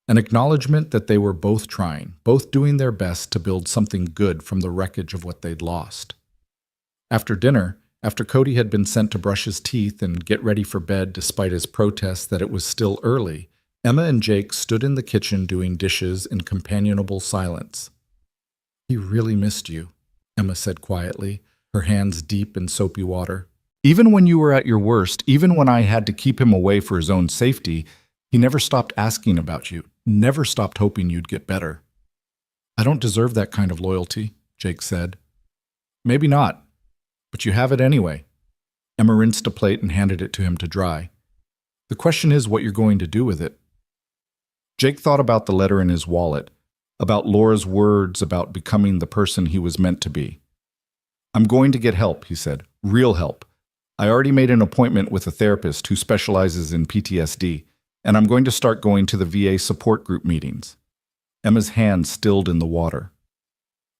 An acknowledgement that they were both trying, both doing their best to build something good from the wreckage of what they'd lost. After dinner, after Cody had been sent to brush his teeth and get ready for bed despite his protests that it was still early, Emma and Jake stood in the kitchen doing dishes in companionable silence. He really missed you, Emma said quietly, her hands deep in soapy water. Even when you were at your worst, even when I had to keep him away for his own safety, he never stopped asking about you, never stopped hoping you'd get better. I don't deserve that kind of loyalty, Jake said. Maybe not, but you have it anyway. Emma rinsed a plate and handed it to him to dry. The question is what you're going to do with it. Jake thought about the letter in his wallet, about Laura's words about becoming the person he was meant to be. I'm going to get help, he said, real help. I already made an appointment with a therapist who specializes in PTSD, and I'm going to start going to the VA support group meetings. Emma's hand stilled in the water.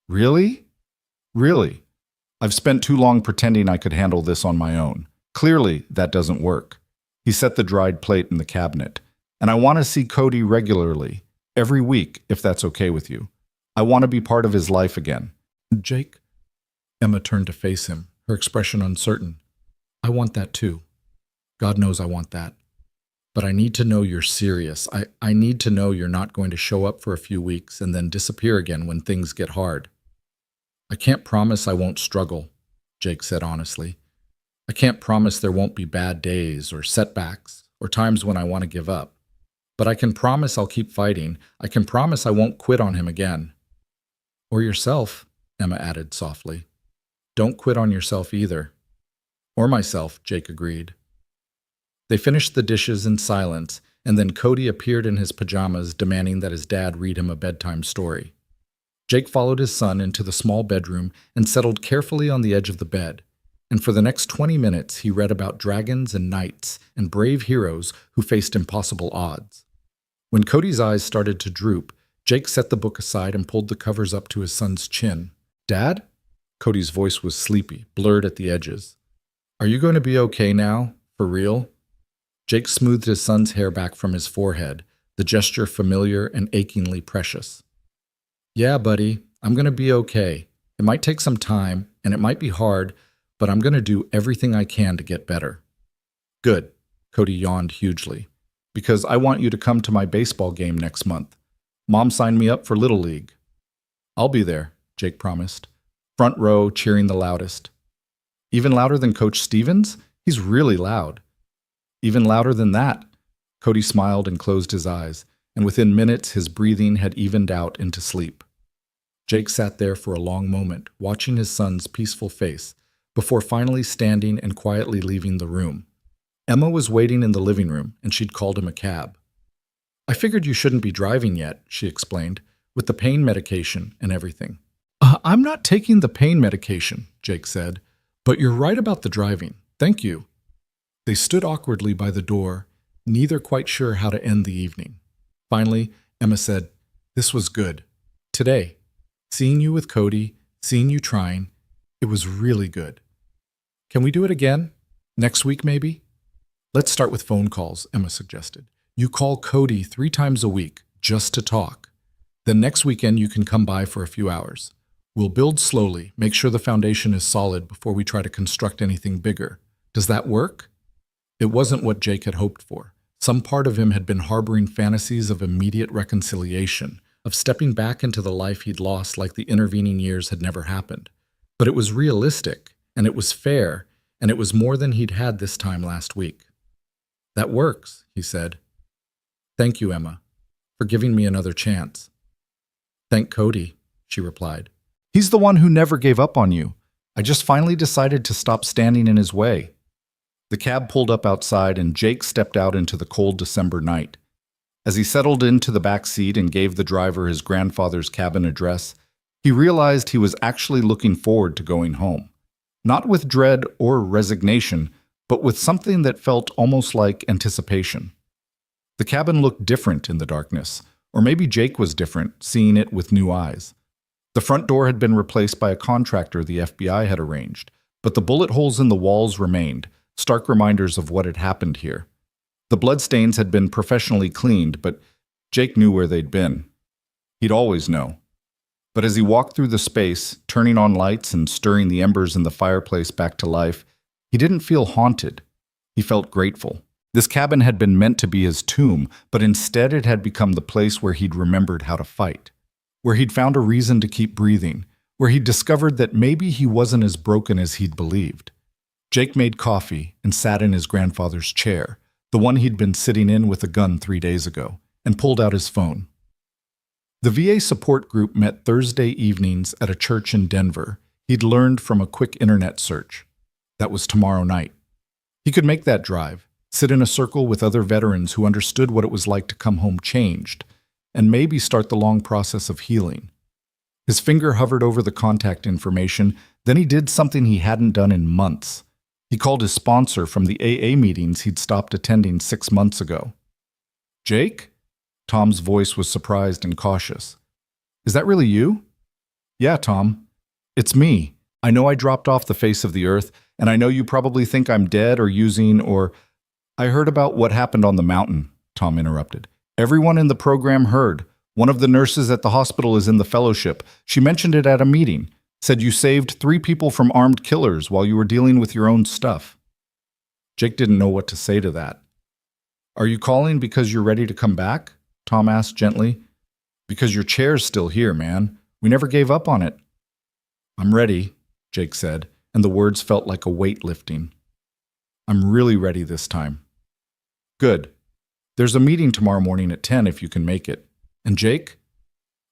Really? Really? I've spent too long pretending I could handle this on my own. Clearly, that doesn't work. He set the dried plate in the cabinet. And I want to see Cody regularly, every week, if that's okay with you. I want to be part of his life again. Jake? Emma turned to face him, her expression uncertain. I want that too. God knows I want that. But I need to know you're serious. I need to know you're not going to show up for a few weeks and then disappear again when things get hard. I can't promise I won't struggle, Jake said honestly. I can't promise there won't be bad days or setbacks or times when I want to give up. But I can promise I'll keep fighting. I can promise I won't quit on him again. Or yourself, Emma added softly. Don't quit on yourself either. Or myself, Jake agreed. They finished the dishes in silence, and then Cody appeared in his pajamas demanding that his dad read him a bedtime story. Jake followed his son into the small bedroom and settled carefully on the edge of the bed. And for the next 20 minutes he read about dragons and knights and brave heroes who faced impossible odds. When Cody's eyes started to droop, Jake set the book aside and pulled the covers up to his son's chin. Dad? Cody's voice was sleepy, blurred at the edges. Are you going to be okay now? For real? Jake smoothed his son's hair back from his forehead, the gesture familiar and achingly precious. Yeah, buddy, I'm going to be okay. It might take some time, and it might be hard, but I'm going to do everything I can to get better. Good, Cody yawned hugely, because I want you to come to my baseball game next month. Mom signed me up for Little League. I'll be there, Jake promised. Front row, cheering the loudest. Even louder than Coach Stevens? He's really loud. Even louder than that. Cody smiled and closed his eyes, and within minutes his breathing had evened out into sleep. Jake sat there for a long moment, watching his son's peaceful face, before finally standing and quietly leaving the room. Emma was waiting in the living room, and she'd called him a cab. I figured you shouldn't be driving yet, she explained, with the pain medication and everything. I'm not taking the pain medication, Jake said, but you're right about the driving. Thank you. They stood awkwardly by the door, neither quite sure how to end the evening. Finally, Emma said, This was good. Today. Seeing you with Cody, seeing you trying, it was really good. Can we do it again? Next week, maybe? Let's start with phone calls, Emma suggested. You call Cody 3 times a week, just to talk. Then next weekend you can come by for a few hours. We'll build slowly, make sure the foundation is solid before we try to construct anything bigger. Does that work? It wasn't what Jake had hoped for. Some part of him had been harboring fantasies of immediate reconciliation, of stepping back into the life he'd lost like the intervening years had never happened. But it was realistic, and it was fair, and it was more than he'd had this time last week. That works, he said. Thank you, Emma, for giving me another chance. Thank Cody, she replied. He's the one who never gave up on you. I just finally decided to stop standing in his way. The cab pulled up outside and Jake stepped out into the cold December night. As he settled into the back seat and gave the driver his grandfather's cabin address, he realized he was actually looking forward to going home. Not with dread or resignation, but with something that felt almost like anticipation. The cabin looked different in the darkness, or maybe Jake was different, seeing it with new eyes. The front door had been replaced by a contractor the FBI had arranged, but the bullet holes in the walls remained, stark reminders of what had happened here. The bloodstains had been professionally cleaned, but Jake knew where they'd been. He'd always know. But as he walked through the space, turning on lights and stirring the embers in the fireplace back to life, he didn't feel haunted. He felt grateful. This cabin had been meant to be his tomb, but instead it had become the place where he'd remembered how to fight, where he'd found a reason to keep breathing, where he'd discovered that maybe he wasn't as broken as he'd believed. Jake made coffee and sat in his grandfather's chair, the one he'd been sitting in with a gun 3 days ago, and pulled out his phone. The VA support group met Thursday evenings at a church in Denver. He'd learned from a quick internet search. That was tomorrow night. He could make that drive, sit in a circle with other veterans who understood what it was like to come home changed, and maybe start the long process of healing. His finger hovered over the contact information, then he did something he hadn't done in months. He called his sponsor from the AA meetings he'd stopped attending 6 months ago. Jake? Tom's voice was surprised and cautious. Is that really you? Yeah, Tom. It's me. I know I dropped off the face of the earth, and I know you probably think I'm dead or using or... I heard about what happened on the mountain, Tom interrupted. Everyone in the program heard. One of the nurses at the hospital is in the fellowship. She mentioned it at a meeting. Said you saved 3 people from armed killers while you were dealing with your own stuff. Jake didn't know what to say to that. Are you calling because you're ready to come back? Tom asked gently. Because your chair's still here, man. We never gave up on it. I'm ready, Jake said, and the words felt like a weight lifting. I'm really ready this time. Good. There's a meeting tomorrow morning at 10 if you can make it. And Jake,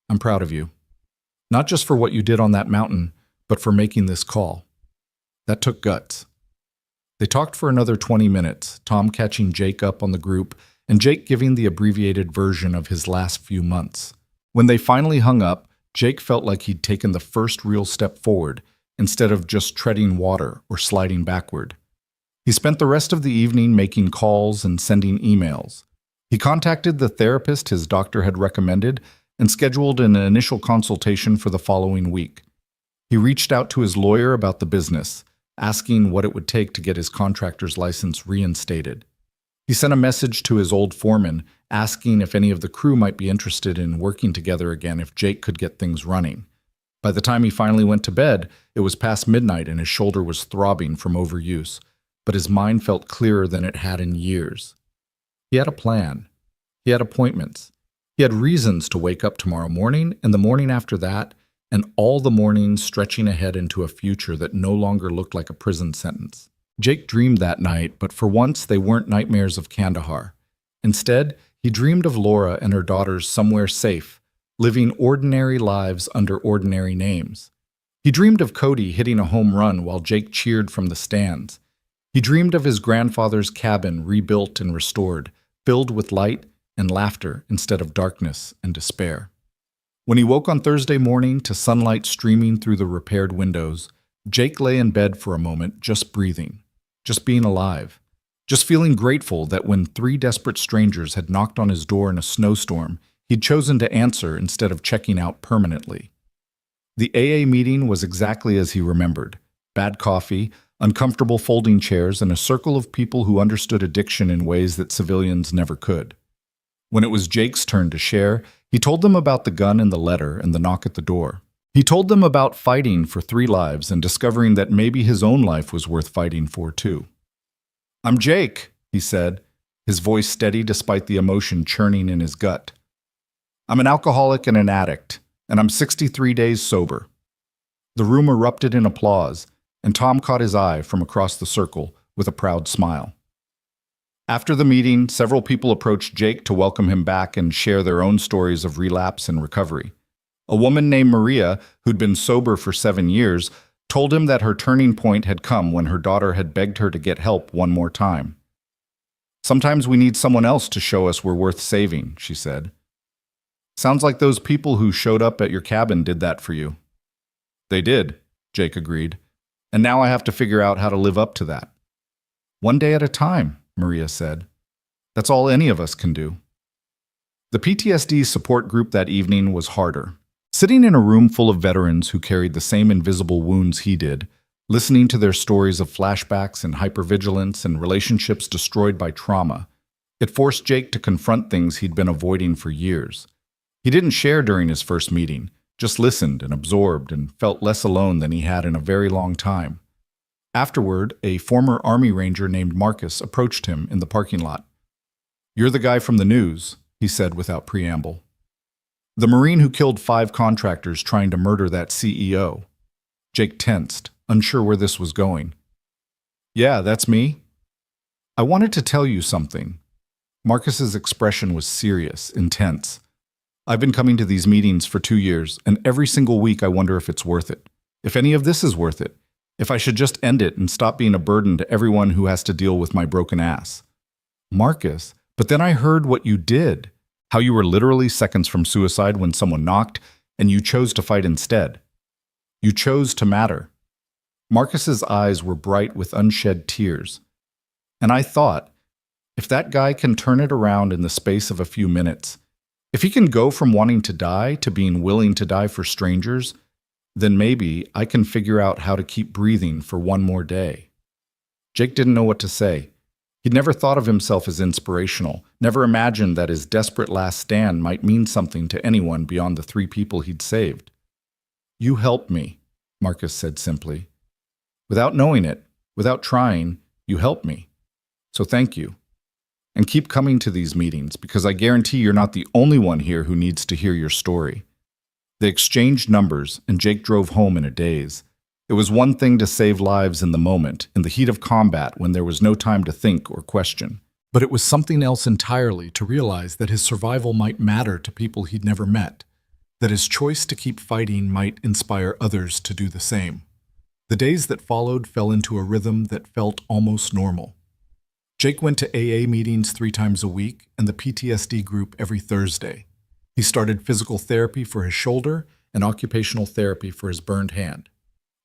I'm proud of you. Not just for what you did on that mountain, but for making this call. That took guts. They talked for another 20 minutes, Tom catching Jake up on the group, and Jake giving the abbreviated version of his last few months. When they finally hung up, Jake felt like he'd taken the first real step forward, instead of just treading water or sliding backward. He spent the rest of the evening making calls and sending emails. He contacted the therapist his doctor had recommended and scheduled an initial consultation for the following week. He reached out to his lawyer about the business, asking what it would take to get his contractor's license reinstated. He sent a message to his old foreman asking if any of the crew might be interested in working together again if Jake could get things running. By the time he finally went to bed, it was past midnight and his shoulder was throbbing from overuse, but his mind felt clearer than it had in years. He had a plan. He had appointments. He had reasons to wake up tomorrow morning and the morning after that, and all the mornings stretching ahead into a future that no longer looked like a prison sentence. Jake dreamed that night, but for once they weren't nightmares of Kandahar. Instead, he dreamed of Laura and her daughters somewhere safe, living ordinary lives under ordinary names. He dreamed of Cody hitting a home run while Jake cheered from the stands. He dreamed of his grandfather's cabin rebuilt and restored, filled with light and laughter instead of darkness and despair. When he woke on Thursday morning to sunlight streaming through the repaired windows, Jake lay in bed for a moment, just breathing, just being alive, just feeling grateful that when 3 desperate strangers had knocked on his door in a snowstorm, he'd chosen to answer instead of checking out permanently. The AA meeting was exactly as he remembered: bad coffee, uncomfortable folding chairs, and a circle of people who understood addiction in ways that civilians never could. When it was Jake's turn to share, he told them about the gun and the letter and the knock at the door. He told them about fighting for 3 lives and discovering that maybe his own life was worth fighting for too. "I'm Jake," he said, his voice steady despite the emotion churning in his gut. "I'm an alcoholic and an addict, and I'm 63 days sober." The room erupted in applause, and Tom caught his eye from across the circle with a proud smile. After the meeting, several people approached Jake to welcome him back and share their own stories of relapse and recovery. A woman named Maria, who'd been sober for 7 years, told him that her turning point had come when her daughter had begged her to get help one more time. "Sometimes we need someone else to show us we're worth saving," she said. "Sounds like those people who showed up at your cabin did that for you." "They did," Jake agreed. "And now I have to figure out how to live up to that." "One day at a time," Maria said. "That's all any of us can do." The PTSD support group that evening was harder. Sitting in a room full of veterans who carried the same invisible wounds he did, listening to their stories of flashbacks and hypervigilance and relationships destroyed by trauma, it forced Jake to confront things he'd been avoiding for years. He didn't share during his first meeting, just listened and absorbed and felt less alone than he had in a very long time. Afterward, a former Army Ranger named Marcus approached him in the parking lot. "You're the guy from the news," he said without preamble. "The Marine who killed 5 contractors trying to murder that CEO." Jake tensed, unsure where this was going. "Yeah, that's me." "I wanted to tell you something." Marcus's expression was serious, intense. "I've been coming to these meetings for 2 years, and every single week I wonder if it's worth it. If any of this is worth it. If I should just end it and stop being a burden to everyone who has to deal with my broken ass." "Marcus, but then I heard what you did. How you were literally seconds from suicide when someone knocked, and you chose to fight instead. You chose to matter." Marcus's eyes were bright with unshed tears. "And I thought, if that guy can turn it around in the space of a few minutes, if he can go from wanting to die to being willing to die for strangers, then maybe I can figure out how to keep breathing for one more day." Jake didn't know what to say. He'd never thought of himself as inspirational, never imagined that his desperate last stand might mean something to anyone beyond the 3 people he'd saved. "You helped me," Marcus said simply. "Without knowing it, without trying, you helped me. So thank you. And keep coming to these meetings, because I guarantee you're not the only one here who needs to hear your story." They exchanged numbers, and Jake drove home in a daze. It was one thing to save lives in the moment, in the heat of combat when there was no time to think or question. But it was something else entirely to realize that his survival might matter to people he'd never met, that his choice to keep fighting might inspire others to do the same. The days that followed fell into a rhythm that felt almost normal. Jake went to AA meetings 3 times a week and the PTSD group every Thursday. He started physical therapy for his shoulder and occupational therapy for his burned hand.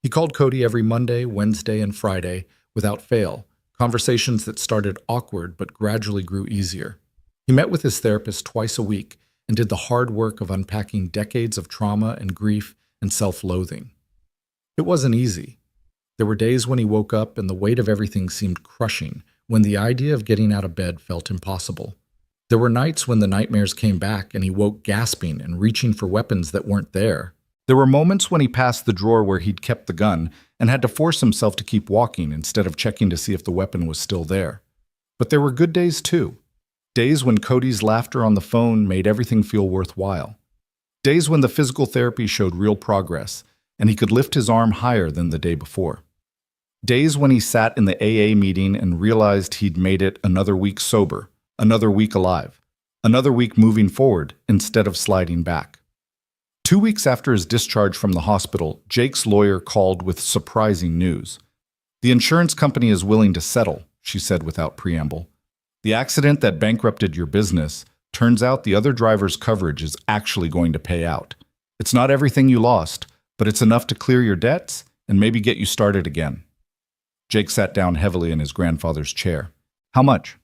He called Cody every Monday, Wednesday, and Friday without fail, conversations that started awkward but gradually grew easier. He met with his therapist twice a week and did the hard work of unpacking decades of trauma and grief and self-loathing. It wasn't easy. There were days when he woke up and the weight of everything seemed crushing, when the idea of getting out of bed felt impossible. There were nights when the nightmares came back and he woke gasping and reaching for weapons that weren't there. There were moments when he passed the drawer where he'd kept the gun and had to force himself to keep walking instead of checking to see if the weapon was still there. But there were good days too. Days when Cody's laughter on the phone made everything feel worthwhile. Days when the physical therapy showed real progress and he could lift his arm higher than the day before. Days when he sat in the AA meeting and realized he'd made it another week sober, another week alive, another week moving forward instead of sliding back. 2 weeks after his discharge from the hospital, Jake's lawyer called with surprising news. "The insurance company is willing to settle," she said without preamble. "The accident that bankrupted your business, turns out the other driver's coverage is actually going to pay out. It's not everything you lost, but it's enough to clear your debts and maybe get you started again." Jake sat down heavily in his grandfather's chair. "How much?"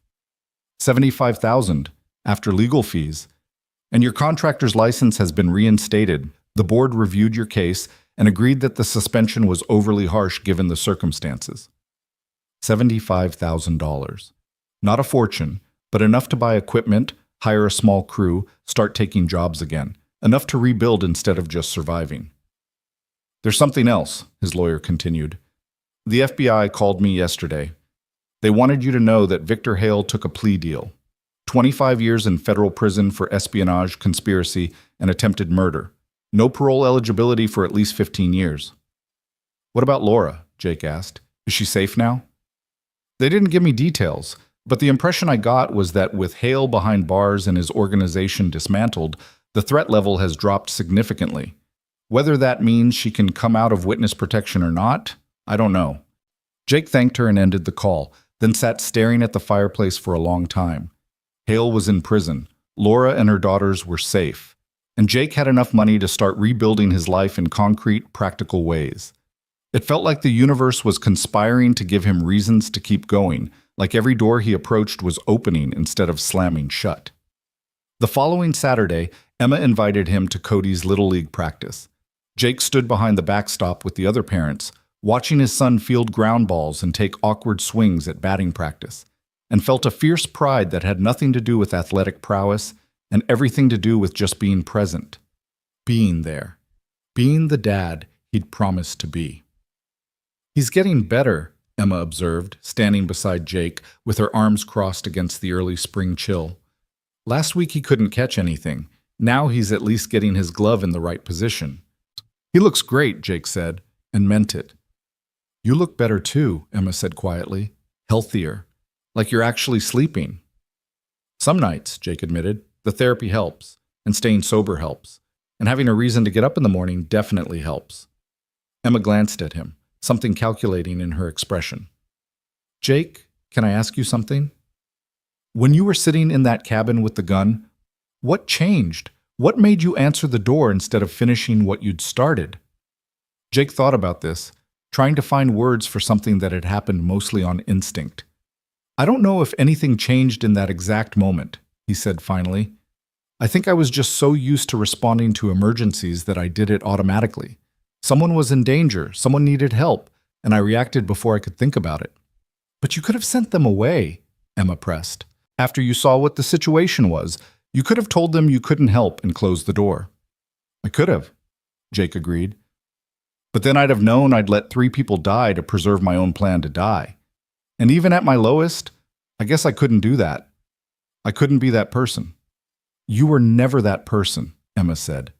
$75,000 after legal fees. "And your contractor's license has been reinstated. The board reviewed your case and agreed that the suspension was overly harsh given the circumstances." $75,000. Not a fortune, but enough to buy equipment, hire a small crew, start taking jobs again. Enough to rebuild instead of just surviving. "There's something else," his lawyer continued. "The FBI called me yesterday. They wanted you to know that Victor Hale took a plea deal. 25 years in federal prison for espionage, conspiracy, and attempted murder. No parole eligibility for at least 15 years. "What about Laura?" Jake asked. "Is she safe now?" "They didn't give me details, but the impression I got was that with Hale behind bars and his organization dismantled, the threat level has dropped significantly. Whether that means she can come out of witness protection or not, I don't know." Jake thanked her and ended the call, then sat staring at the fireplace for a long time. Hale was in prison. Laura and her daughters were safe. And Jake had enough money to start rebuilding his life in concrete, practical ways. It felt like the universe was conspiring to give him reasons to keep going, like every door he approached was opening instead of slamming shut. The following Saturday, Emma invited him to Cody's Little League practice. Jake stood behind the backstop with the other parents, watching his son field ground balls and take awkward swings at batting practice, and felt a fierce pride that had nothing to do with athletic prowess and everything to do with just being present. Being there. Being the dad he'd promised to be. "He's getting better," Emma observed, standing beside Jake with her arms crossed against the early spring chill. "Last week he couldn't catch anything. Now he's at least getting his glove in the right position." "He looks great," Jake said, and meant it. "You look better too," Emma said quietly. "Healthier. Like you're actually sleeping." "Some nights," Jake admitted. "The therapy helps, and staying sober helps, and having a reason to get up in the morning definitely helps." Emma glanced at him, something calculating in her expression. "Jake, can I ask you something? When you were sitting in that cabin with the gun, what changed? What made you answer the door instead of finishing what you'd started?" Jake thought about this, trying to find words for something that had happened mostly on instinct. "I don't know if anything changed in that exact moment," he said finally. "I think I was just so used to responding to emergencies that I did it automatically. Someone was in danger, someone needed help, and I reacted before I could think about it." "But you could have sent them away," Emma pressed. "After you saw what the situation was, you could have told them you couldn't help and closed the door." "I could have," Jake agreed. "But then I'd have known I'd let 3 people die to preserve my own plan to die. And even at my lowest, I guess I couldn't do that. I couldn't be that person." "You were never that person," Emma said.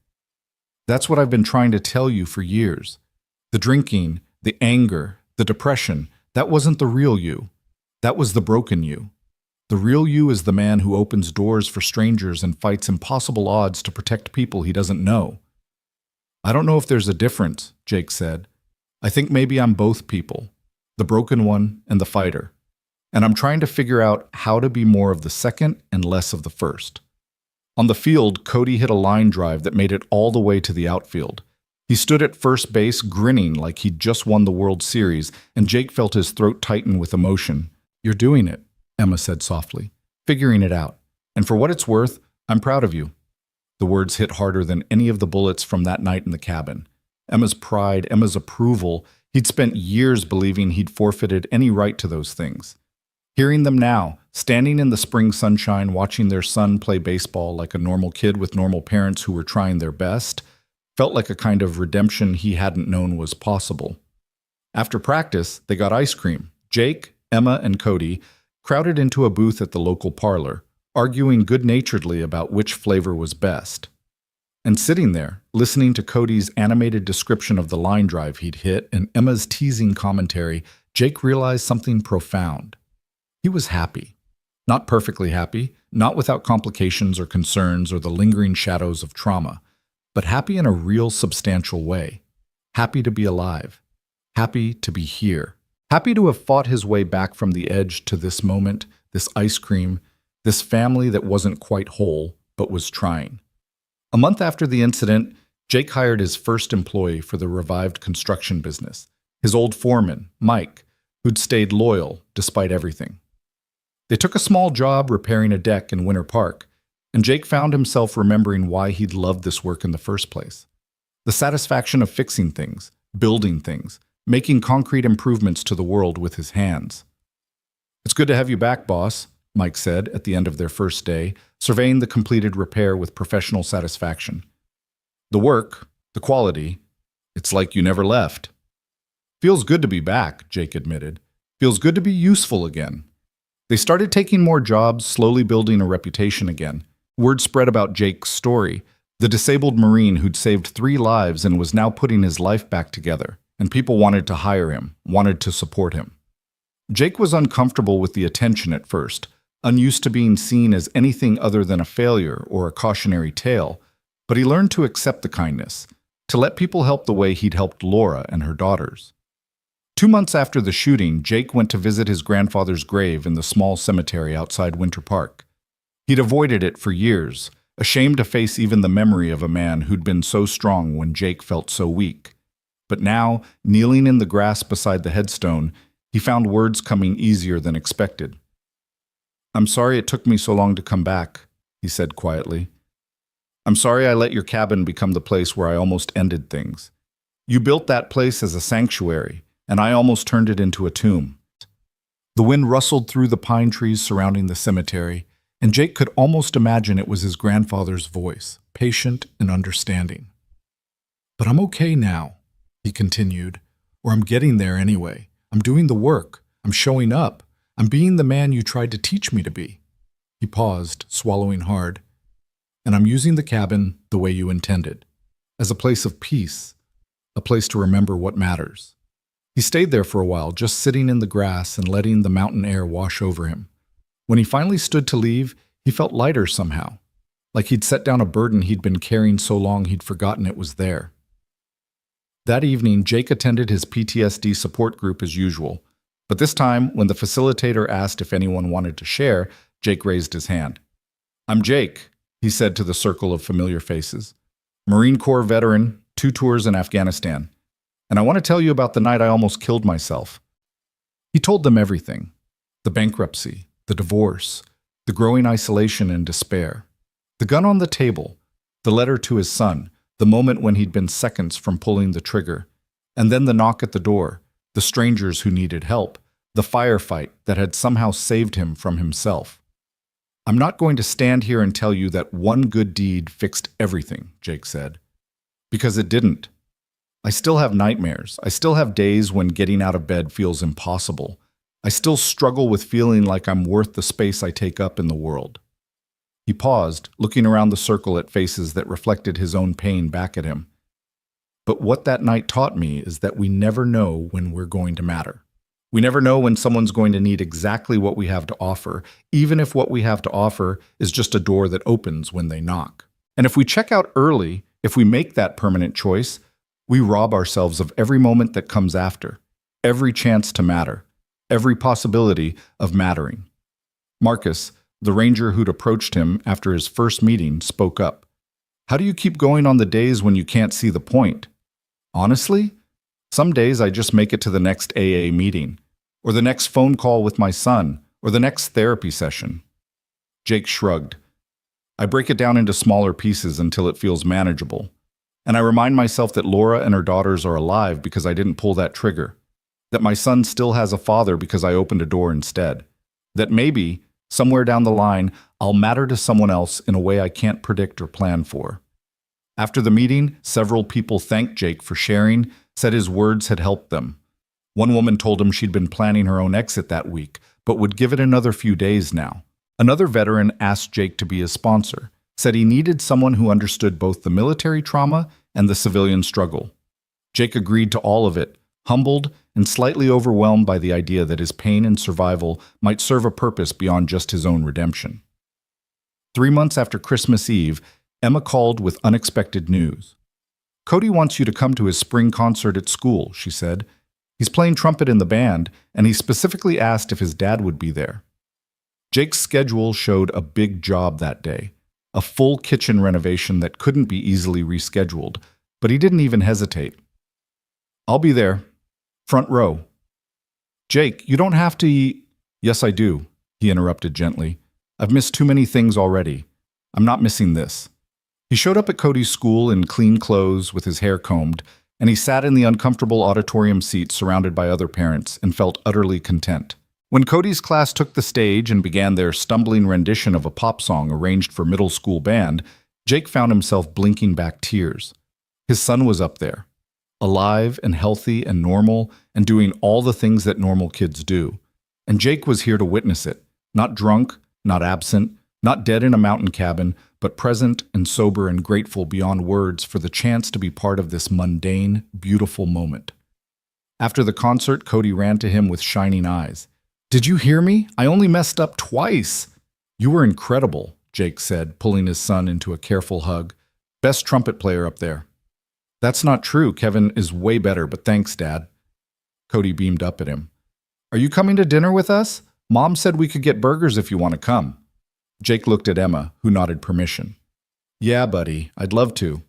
"That's what I've been trying to tell you for years. The drinking, the anger, the depression, that wasn't the real you. That was the broken you. The real you is the man who opens doors for strangers and fights impossible odds to protect people he doesn't know." "I don't know if there's a difference," Jake said. "I think maybe I'm both people, the broken one and the fighter. And I'm trying to figure out how to be more of the second and less of the first." On the field, Cody hit a line drive that made it all the way to the outfield. He stood at first base grinning like he'd just won the World Series, and Jake felt his throat tighten with emotion. "You're doing it," Emma said softly, "figuring it out. And for what it's worth, I'm proud of you." The words hit harder than any of the bullets from that night in the cabin. Emma's pride, Emma's approval, He'd spent years believing he'd forfeited any right to those things. Hearing them now, standing in the spring sunshine, watching their son play baseball like a normal kid with normal parents who were trying their best, felt like a kind of redemption he hadn't known was possible. After practice, they got ice cream. Jake, Emma, and Cody crowded into a booth at the local parlor, arguing good-naturedly about which flavor was best. And sitting there, listening to Cody's animated description of the line drive he'd hit and Emma's teasing commentary, Jake realized something profound. He was happy. Not perfectly happy, not without complications or concerns or the lingering shadows of trauma, but happy in a real substantial way. Happy to be alive. Happy to be here. Happy to have fought his way back from the edge to this moment, this ice cream, this family that wasn't quite whole, but was trying. A month after the incident, Jake hired his first employee for the revived construction business, his old foreman, Mike, who'd stayed loyal despite everything. They took a small job repairing a deck in Winter Park, and Jake found himself remembering why he'd loved this work in the first place. The satisfaction of fixing things, building things, making concrete improvements to the world with his hands. "It's good to have you back, boss," Mike said at the end of their first day, surveying the completed repair with professional satisfaction. "The work, the quality, it's like you never left." "Feels good to be back," Jake admitted. "Feels good to be useful again." They started taking more jobs, slowly building a reputation again. Word spread about Jake's story, the disabled Marine who'd saved 3 lives and was now putting his life back together, and people wanted to hire him, wanted to support him. Jake was uncomfortable with the attention at first, unused to being seen as anything other than a failure or a cautionary tale, but he learned to accept the kindness, to let people help the way he'd helped Laura and her daughters. 2 months after the shooting, Jake went to visit his grandfather's grave in the small cemetery outside Winter Park. He'd avoided it for years, ashamed to face even the memory of a man who'd been so strong when Jake felt so weak. But now, kneeling in the grass beside the headstone, he found words coming easier than expected. "I'm sorry it took me so long to come back," he said quietly. "I'm sorry I let your cabin become the place where I almost ended things. You built that place as a sanctuary, and I almost turned it into a tomb." The wind rustled through the pine trees surrounding the cemetery, and Jake could almost imagine it was his grandfather's voice, patient and understanding. "But I'm okay now," he continued, "or I'm getting there anyway. I'm doing the work. I'm showing up. I'm being the man you tried to teach me to be." He paused, swallowing hard. "And I'm using the cabin the way you intended, as a place of peace, a place to remember what matters." He stayed there for a while, just sitting in the grass and letting the mountain air wash over him. When he finally stood to leave, he felt lighter somehow, like he'd set down a burden he'd been carrying so long he'd forgotten it was there. That evening, Jake attended his PTSD support group as usual, but this time, when the facilitator asked if anyone wanted to share, Jake raised his hand. "I'm Jake," he said to the circle of familiar faces. "Marine Corps veteran, 2 tours in Afghanistan. And I want to tell you about the night I almost killed myself." He told them everything. The bankruptcy, the divorce, the growing isolation and despair, the gun on the table, the letter to his son, the moment when he'd been seconds from pulling the trigger, and then the knock at the door, the strangers who needed help, the firefight that had somehow saved him from himself. "I'm not going to stand here and tell you that one good deed fixed everything," Jake said, "because it didn't. I still have nightmares. I still have days when getting out of bed feels impossible. I still struggle with feeling like I'm worth the space I take up in the world." He paused, looking around the circle at faces that reflected his own pain back at him. "But what that night taught me is that we never know when we're going to matter. We never know when someone's going to need exactly what we have to offer, even if what we have to offer is just a door that opens when they knock. And if we check out early, if we make that permanent choice, we rob ourselves of every moment that comes after, every chance to matter, every possibility of mattering." Marcus, the ranger who'd approached him after his first meeting, spoke up. "How do you keep going on the days when you can't see the point?" "Honestly, some days I just make it to the next AA meeting, or the next phone call with my son, or the next therapy session." Jake shrugged. "I break it down into smaller pieces until it feels manageable. And I remind myself that Laura and her daughters are alive because I didn't pull that trigger. That my son still has a father because I opened a door instead. That maybe, somewhere down the line, I'll matter to someone else in a way I can't predict or plan for. After the meeting, several people thanked Jake for sharing, said his words had helped them. One woman told him she'd been planning her own exit that week, but would give it another few days now. Another veteran asked Jake to be his sponsor, said he needed someone who understood both the military trauma and the civilian struggle. Jake agreed to all of it, humbled and slightly overwhelmed by the idea that his pain and survival might serve a purpose beyond just his own redemption. 3 months after Christmas Eve, Emma called with unexpected news. "Cody wants you to come to his spring concert at school," she said. "He's playing trumpet in the band, and he specifically asked if his dad would be there." Jake's schedule showed a big job that day, a full kitchen renovation that couldn't be easily rescheduled, but he didn't even hesitate. "I'll be there. Front row." "Jake, you don't have to eat—" "Yes, I do," he interrupted gently. "I've missed too many things already. I'm not missing this." He showed up at Cody's school in clean clothes with his hair combed, and he sat in the uncomfortable auditorium seat surrounded by other parents and felt utterly content. When Cody's class took the stage and began their stumbling rendition of a pop song arranged for middle school band, Jake found himself blinking back tears. His son was up there, alive and healthy and normal and doing all the things that normal kids do. And Jake was here to witness it, not drunk, not absent, not dead in a mountain cabin, but present and sober and grateful beyond words for the chance to be part of this mundane, beautiful moment. After the concert, Cody ran to him with shining eyes. "Did you hear me? I only messed up twice." "You were incredible," Jake said, pulling his son into a careful hug. "Best trumpet player up there." "That's not true. Kevin is way better, but thanks, Dad." Cody beamed up at him. "Are you coming to dinner with us? Mom said we could get burgers if you want to come." Jake looked at Emma, who nodded permission. "Yeah, buddy, I'd love to."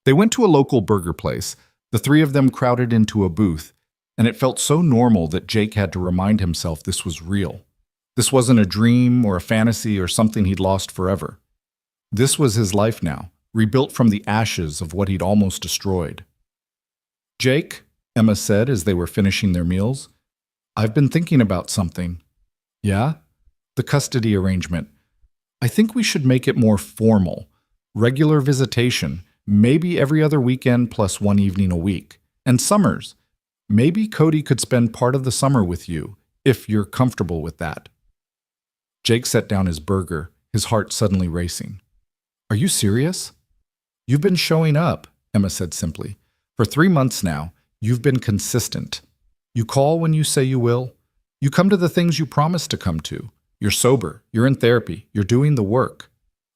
They went to a local burger place. The three of them crowded into a booth, and it felt so normal that Jake had to remind himself this was real. This wasn't a dream or a fantasy or something he'd lost forever. This was his life now, rebuilt from the ashes of what he'd almost destroyed. "Jake," Emma said as they were finishing their meals, "I've been thinking about something." "Yeah?" "The custody arrangement. I think we should make it more formal. Regular visitation, maybe every other weekend plus one evening a week. And summers. Maybe Cody could spend part of the summer with you, if you're comfortable with that." Jake set down his burger, his heart suddenly racing. "Are you serious?" "You've been showing up," Emma said simply. "For 3 months now, you've been consistent. You call when you say you will. You come to the things you promise to come to. You're sober, you're in therapy, you're doing the work."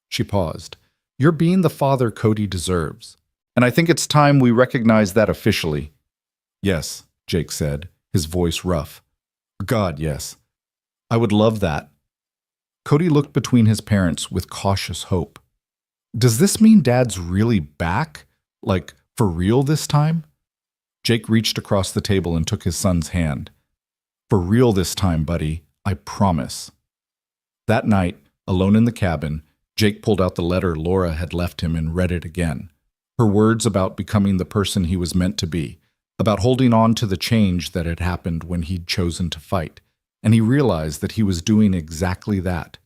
She paused. "You're being the father Cody deserves. And I think it's time we recognize that officially." "Yes," Jake said, his voice rough. "God, yes. I would love that." Cody looked between his parents with cautious hope. "Does this mean Dad's really back? Like, for real this time?" Jake reached across the table and took his son's hand. "For real this time, buddy. I promise." That night, alone in the cabin, Jake pulled out the letter Laura had left him and read it again. Her words about becoming the person he was meant to be, about holding on to the change that had happened when he'd chosen to fight. And he realized that he was doing exactly that,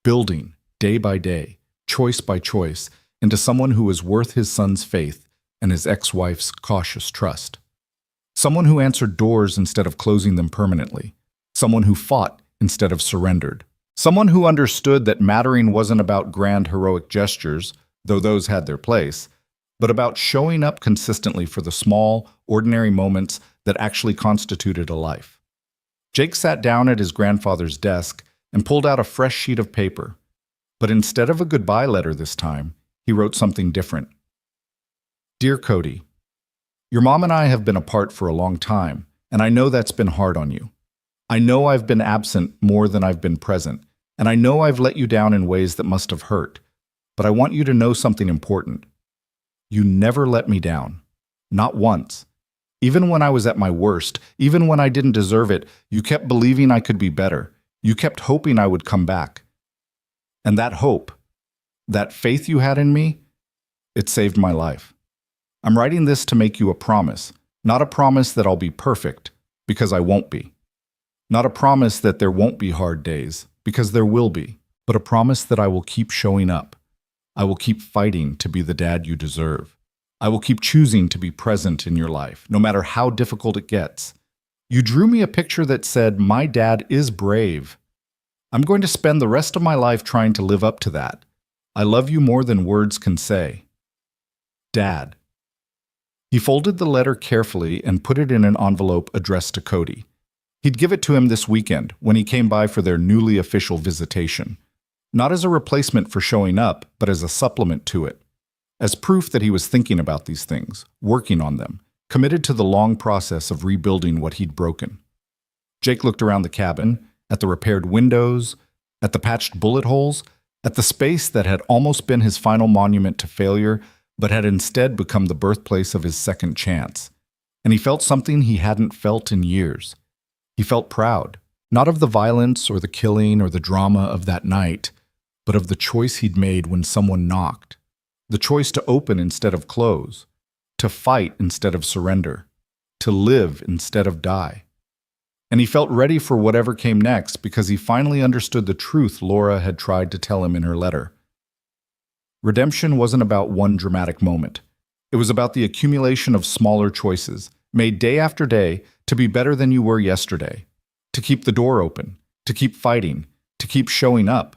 building, day by day, choice by choice, into someone who was worth his son's faith and his ex-wife's cautious trust. Someone who answered doors instead of closing them permanently. Someone who fought instead of surrendered. Someone who understood that mattering wasn't about grand heroic gestures, though those had their place, but about showing up consistently for the small, ordinary moments that actually constituted a life. Jake sat down at his grandfather's desk and pulled out a fresh sheet of paper. But instead of a goodbye letter this time, he wrote something different. "Dear Cody, your mom and I have been apart for a long time, and I know that's been hard on you. I know I've been absent more than I've been present, and I know I've let you down in ways that must have hurt. But I want you to know something important. You never let me down. Not once. Even when I was at my worst, even when I didn't deserve it, you kept believing I could be better. You kept hoping I would come back. And that hope, that faith you had in me, it saved my life. I'm writing this to make you a promise, not a promise that I'll be perfect, because I won't be. Not a promise that there won't be hard days, because there will be, but a promise that I will keep showing up. I will keep fighting to be the dad you deserve. I will keep choosing to be present in your life, no matter how difficult it gets. You drew me a picture that said, "My dad is brave." I'm going to spend the rest of my life trying to live up to that. I love you more than words can say. Dad. He folded the letter carefully and put it in an envelope addressed to Cody. He'd give it to him this weekend when he came by for their newly official visitation. Not as a replacement for showing up, but as a supplement to it. As proof that he was thinking about these things, working on them, committed to the long process of rebuilding what he'd broken. Jake looked around the cabin, at the repaired windows, at the patched bullet holes, at the space that had almost been his final monument to failure, but had instead become the birthplace of his second chance. And he felt something he hadn't felt in years. He felt proud, not of the violence or the killing or the drama of that night, but of the choice he'd made when someone knocked. The choice to open instead of close, to fight instead of surrender, to live instead of die. And he felt ready for whatever came next because he finally understood the truth Laura had tried to tell him in her letter. Redemption wasn't about one dramatic moment. It was about the accumulation of smaller choices, made day after day to be better than you were yesterday, to keep the door open, to keep fighting, to keep showing up.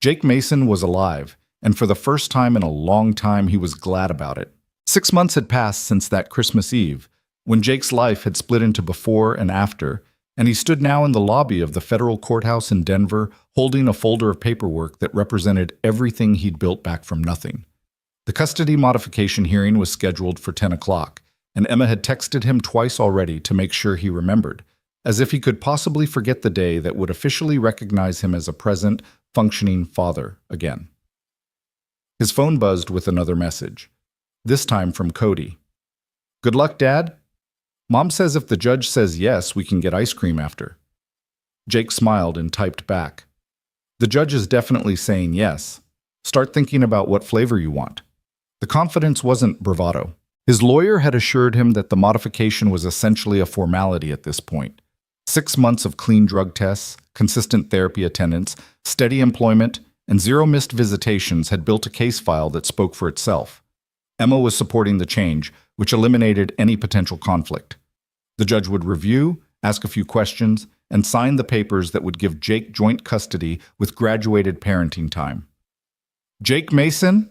Jake Mason was alive, and for the first time in a long time he was glad about it. 6 months had passed since that Christmas Eve, when Jake's life had split into before and after, and he stood now in the lobby of the federal courthouse in Denver, holding a folder of paperwork that represented everything he'd built back from nothing. The custody modification hearing was scheduled for 10 o'clock, and Emma had texted him twice already to make sure he remembered, as if he could possibly forget the day that would officially recognize him as a present, functioning father again. His phone buzzed with another message, this time from Cody. "Good luck, Dad. Mom says if the judge says yes, we can get ice cream after." Jake smiled and typed back. "The judge is definitely saying yes. Start thinking about what flavor you want." The confidence wasn't bravado. His lawyer had assured him that the modification was essentially a formality at this point. 6 months of clean drug tests, consistent therapy attendance, steady employment, and 0 missed visitations had built a case file that spoke for itself. Emma was supporting the change, which eliminated any potential conflict. The judge would review, ask a few questions, and sign the papers that would give Jake joint custody with graduated parenting time. "Jake Mason?"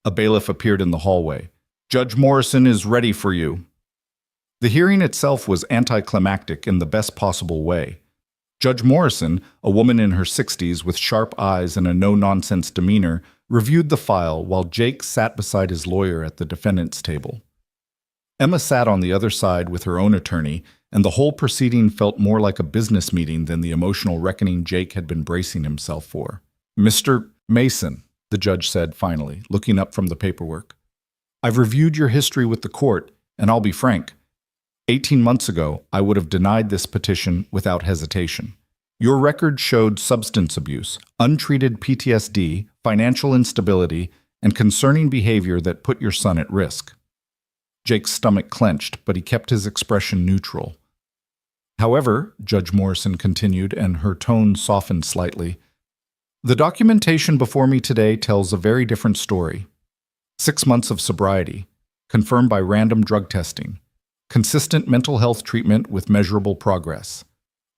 A bailiff appeared in the hallway. "Judge Morrison is ready for you." The hearing itself was anticlimactic in the best possible way. Judge Morrison, a woman in her 60s with sharp eyes and a no-nonsense demeanor, reviewed the file while Jake sat beside his lawyer at the defendant's table. Emma sat on the other side with her own attorney, and the whole proceeding felt more like a business meeting than the emotional reckoning Jake had been bracing himself for. "Mr. Mason," the judge said finally, looking up from the paperwork. "I've reviewed your history with the court, and I'll be frank. 18 months ago, I would have denied this petition without hesitation. Your record showed substance abuse, untreated PTSD, financial instability, and concerning behavior that put your son at risk." Jake's stomach clenched, but he kept his expression neutral. "However," Judge Morrison continued, and her tone softened slightly, "the documentation before me today tells a very different story. 6 months of sobriety, confirmed by random drug testing, consistent mental health treatment with measurable progress,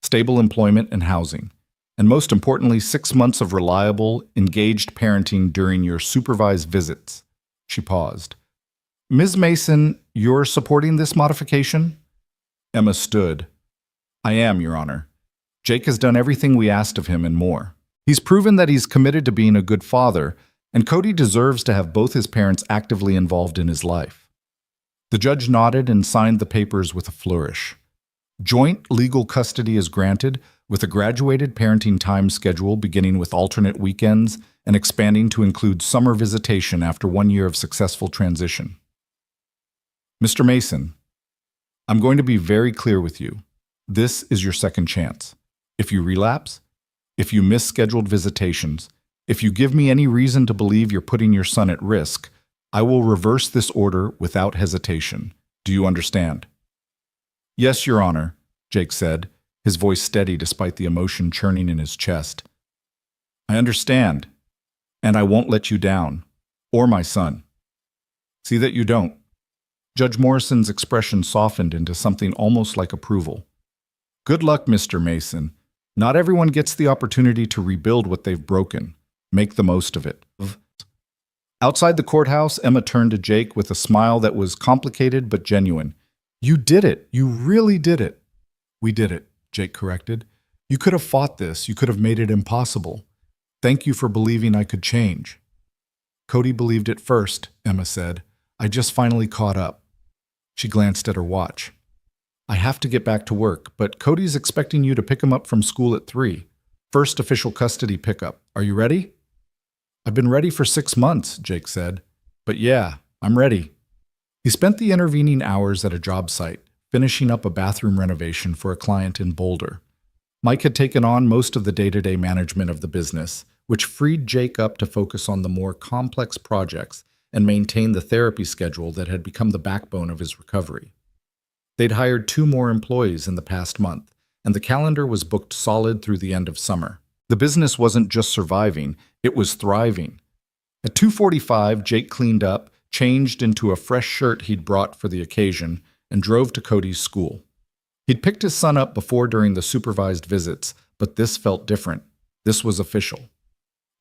stable employment and housing, and most importantly, 6 months of reliable, engaged parenting during your supervised visits." She paused. "Ms. Mason, you're supporting this modification?" Emma stood. "I am, Your Honor. Jake has done everything we asked of him and more. He's proven that he's committed to being a good father, and Cody deserves to have both his parents actively involved in his life." The judge nodded and signed the papers with a flourish. Joint legal custody is granted, with a graduated parenting time schedule beginning with alternate weekends and expanding to include summer visitation after 1 year of successful transition. "Mr. Mason, I'm going to be very clear with you. This is your second chance. If you relapse, if you miss scheduled visitations, if you give me any reason to believe you're putting your son at risk, I will reverse this order without hesitation. Do you understand? Yes, Your Honor, Jake said, his voice steady despite the emotion churning in his chest. I understand, and I won't let you down, or my son. See that you don't. Judge Morrison's expression softened into something almost like approval. Good luck, Mr. Mason. Not everyone gets the opportunity to rebuild what they've broken. Make the most of it. Outside the courthouse, Emma turned to Jake with a smile that was complicated but genuine. You did it. You really did it. We did it, Jake corrected. You could have fought this. You could have made it impossible. Thank you for believing I could change. Cody believed it first, Emma said. I just finally caught up. She glanced at her watch. I have to get back to work, but Cody's expecting you to pick him up from school at 3. First official custody pickup. Are you ready? I've been ready for 6 months, Jake said. But yeah, I'm ready. He spent the intervening hours at a job site, finishing up a bathroom renovation for a client in Boulder. Mike had taken on most of the day-to-day management of the business, which freed Jake up to focus on the more complex projects and maintain the therapy schedule that had become the backbone of his recovery. They'd hired 2 more employees in the past month, and the calendar was booked solid through the end of summer. The business wasn't just surviving, it was thriving. At 2:45, Jake cleaned up, changed into a fresh shirt he'd brought for the occasion, and drove to Cody's school. He'd picked his son up before during the supervised visits, but this felt different. This was official.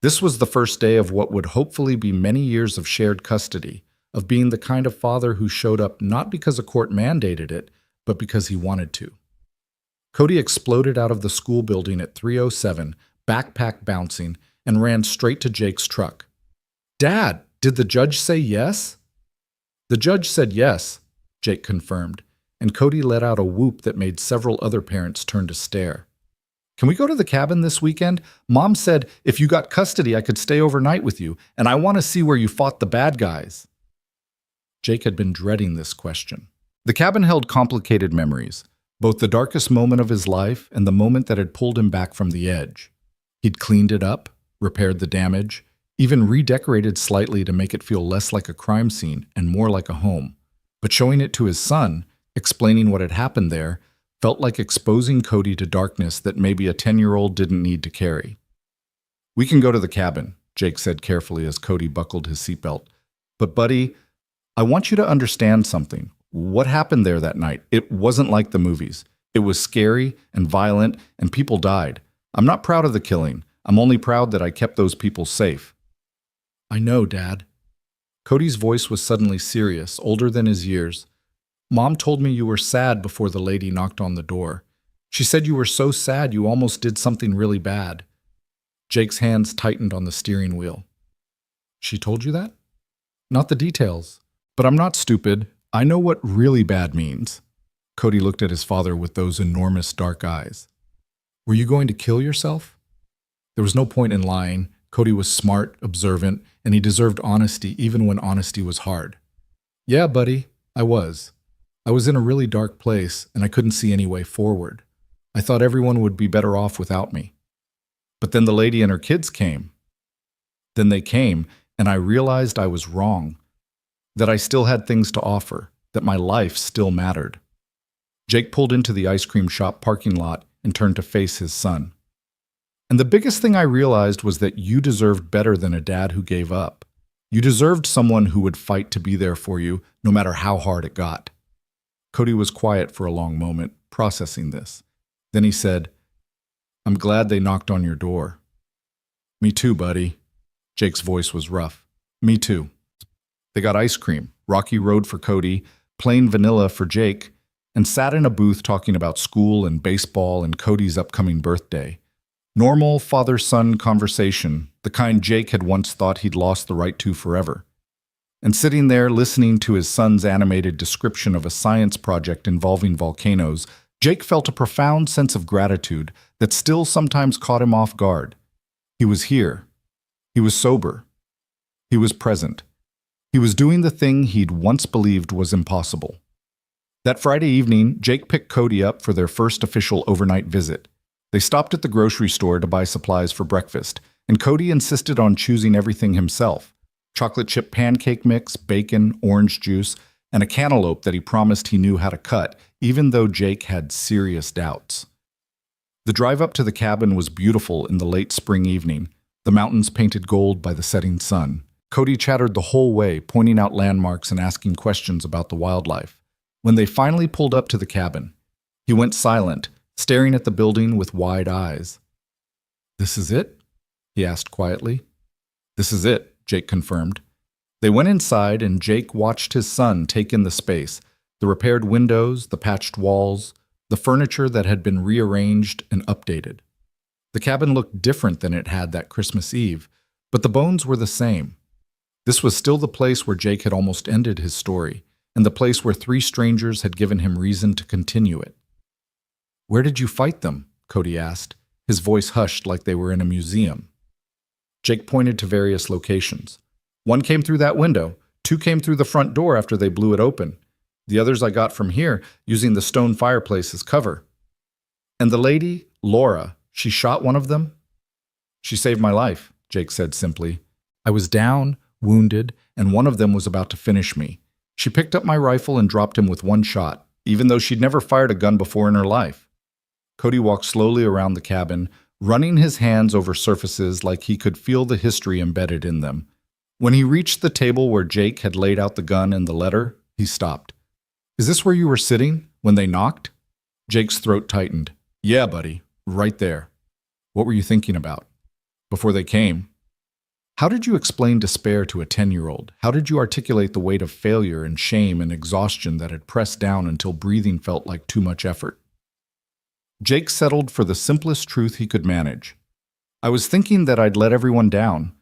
This was the first day of what would hopefully be many years of shared custody, of being the kind of father who showed up not because a court mandated it, but because he wanted to. Cody exploded out of the school building at 3:07, backpack bouncing, and ran straight to Jake's truck. Dad, did the judge say yes? The judge said yes, Jake confirmed, and Cody let out a whoop that made several other parents turn to stare. Can we go to the cabin this weekend? Mom said if you got custody, I could stay overnight with you, and I want to see where you fought the bad guys. Jake had been dreading this question. The cabin held complicated memories, both the darkest moment of his life and the moment that had pulled him back from the edge. He'd cleaned it up, repaired the damage, even redecorated slightly to make it feel less like a crime scene and more like a home. But showing it to his son, explaining what had happened there, felt like exposing Cody to darkness that maybe a 10-year-old didn't need to carry. We can go to the cabin, Jake said carefully as Cody buckled his seatbelt. But buddy, I want you to understand something. What happened there that night? It wasn't like the movies. It was scary and violent, and people died. I'm not proud of the killing. I'm only proud that I kept those people safe. I know, Dad. Cody's voice was suddenly serious, older than his years. Mom told me you were sad before the lady knocked on the door. She said you were so sad you almost did something really bad. Jake's hands tightened on the steering wheel. She told you that? Not the details. But I'm not stupid. I know what really bad means. Cody looked at his father with those enormous dark eyes. Were you going to kill yourself? There was no point in lying. Cody was smart, observant, and he deserved honesty even when honesty was hard. Yeah, buddy, I was. I was in a really dark place, and I couldn't see any way forward. I thought everyone would be better off without me. But then the lady and her kids came. Then they came, and I realized I was wrong. That I still had things to offer, that my life still mattered. Jake pulled into the ice cream shop parking lot and turned to face his son. And the biggest thing I realized was that you deserved better than a dad who gave up. You deserved someone who would fight to be there for you, no matter how hard it got. Cody was quiet for a long moment, processing this. Then he said, I'm glad they knocked on your door. Me too, buddy. Jake's voice was rough. Me too. They got ice cream, Rocky Road for Cody, plain vanilla for Jake, and sat in a booth talking about school and baseball and Cody's upcoming birthday. Normal father-son conversation, the kind Jake had once thought he'd lost the right to forever. And sitting there listening to his son's animated description of a science project involving volcanoes, Jake felt a profound sense of gratitude that still sometimes caught him off guard. He was here. He was sober. He was present. He was doing the thing he'd once believed was impossible. That Friday evening, Jake picked Cody up for their first official overnight visit. They stopped at the grocery store to buy supplies for breakfast, and Cody insisted on choosing everything himself. chocolate chip pancake mix, bacon, orange juice, and a cantaloupe that he promised he knew how to cut, even though Jake had serious doubts. The drive up to the cabin was beautiful in the late spring evening, the mountains painted gold by the setting sun. Cody chattered the whole way, pointing out landmarks and asking questions about the wildlife. When they finally pulled up to the cabin, he went silent, staring at the building with wide eyes. "This is it?" he asked quietly. "This is it," Jake confirmed. They went inside, and Jake watched his son take in the space, the repaired windows, the patched walls, the furniture that had been rearranged and updated. The cabin looked different than it had that Christmas Eve, but the bones were the same. This was still the place where Jake had almost ended his story, and the place where 3 strangers had given him reason to continue it. "Where did you fight them?" Cody asked, his voice hushed like they were in a museum. Jake pointed to various locations. "1 came through that window, 2 came through the front door after they blew it open. The others I got from here, using the stone fireplace as cover." "And the lady, Laura, she shot one of them?" "She saved my life," Jake said simply. "I was down, wounded, and one of them was about to finish me. She picked up my rifle and dropped him with 1 shot, even though she'd never fired a gun before in her life." Cody walked slowly around the cabin, running his hands over surfaces like he could feel the history embedded in them. When he reached the table where Jake had laid out the gun and the letter, he stopped. "Is this where you were sitting when they knocked?" Jake's throat tightened. "Yeah, buddy, right there." "What were you thinking about?" "Before they came." How did you explain despair to a 10-year-old? How did you articulate the weight of failure and shame and exhaustion that had pressed down until breathing felt like too much effort? Jake settled for the simplest truth he could manage. "I was thinking that I'd let everyone down,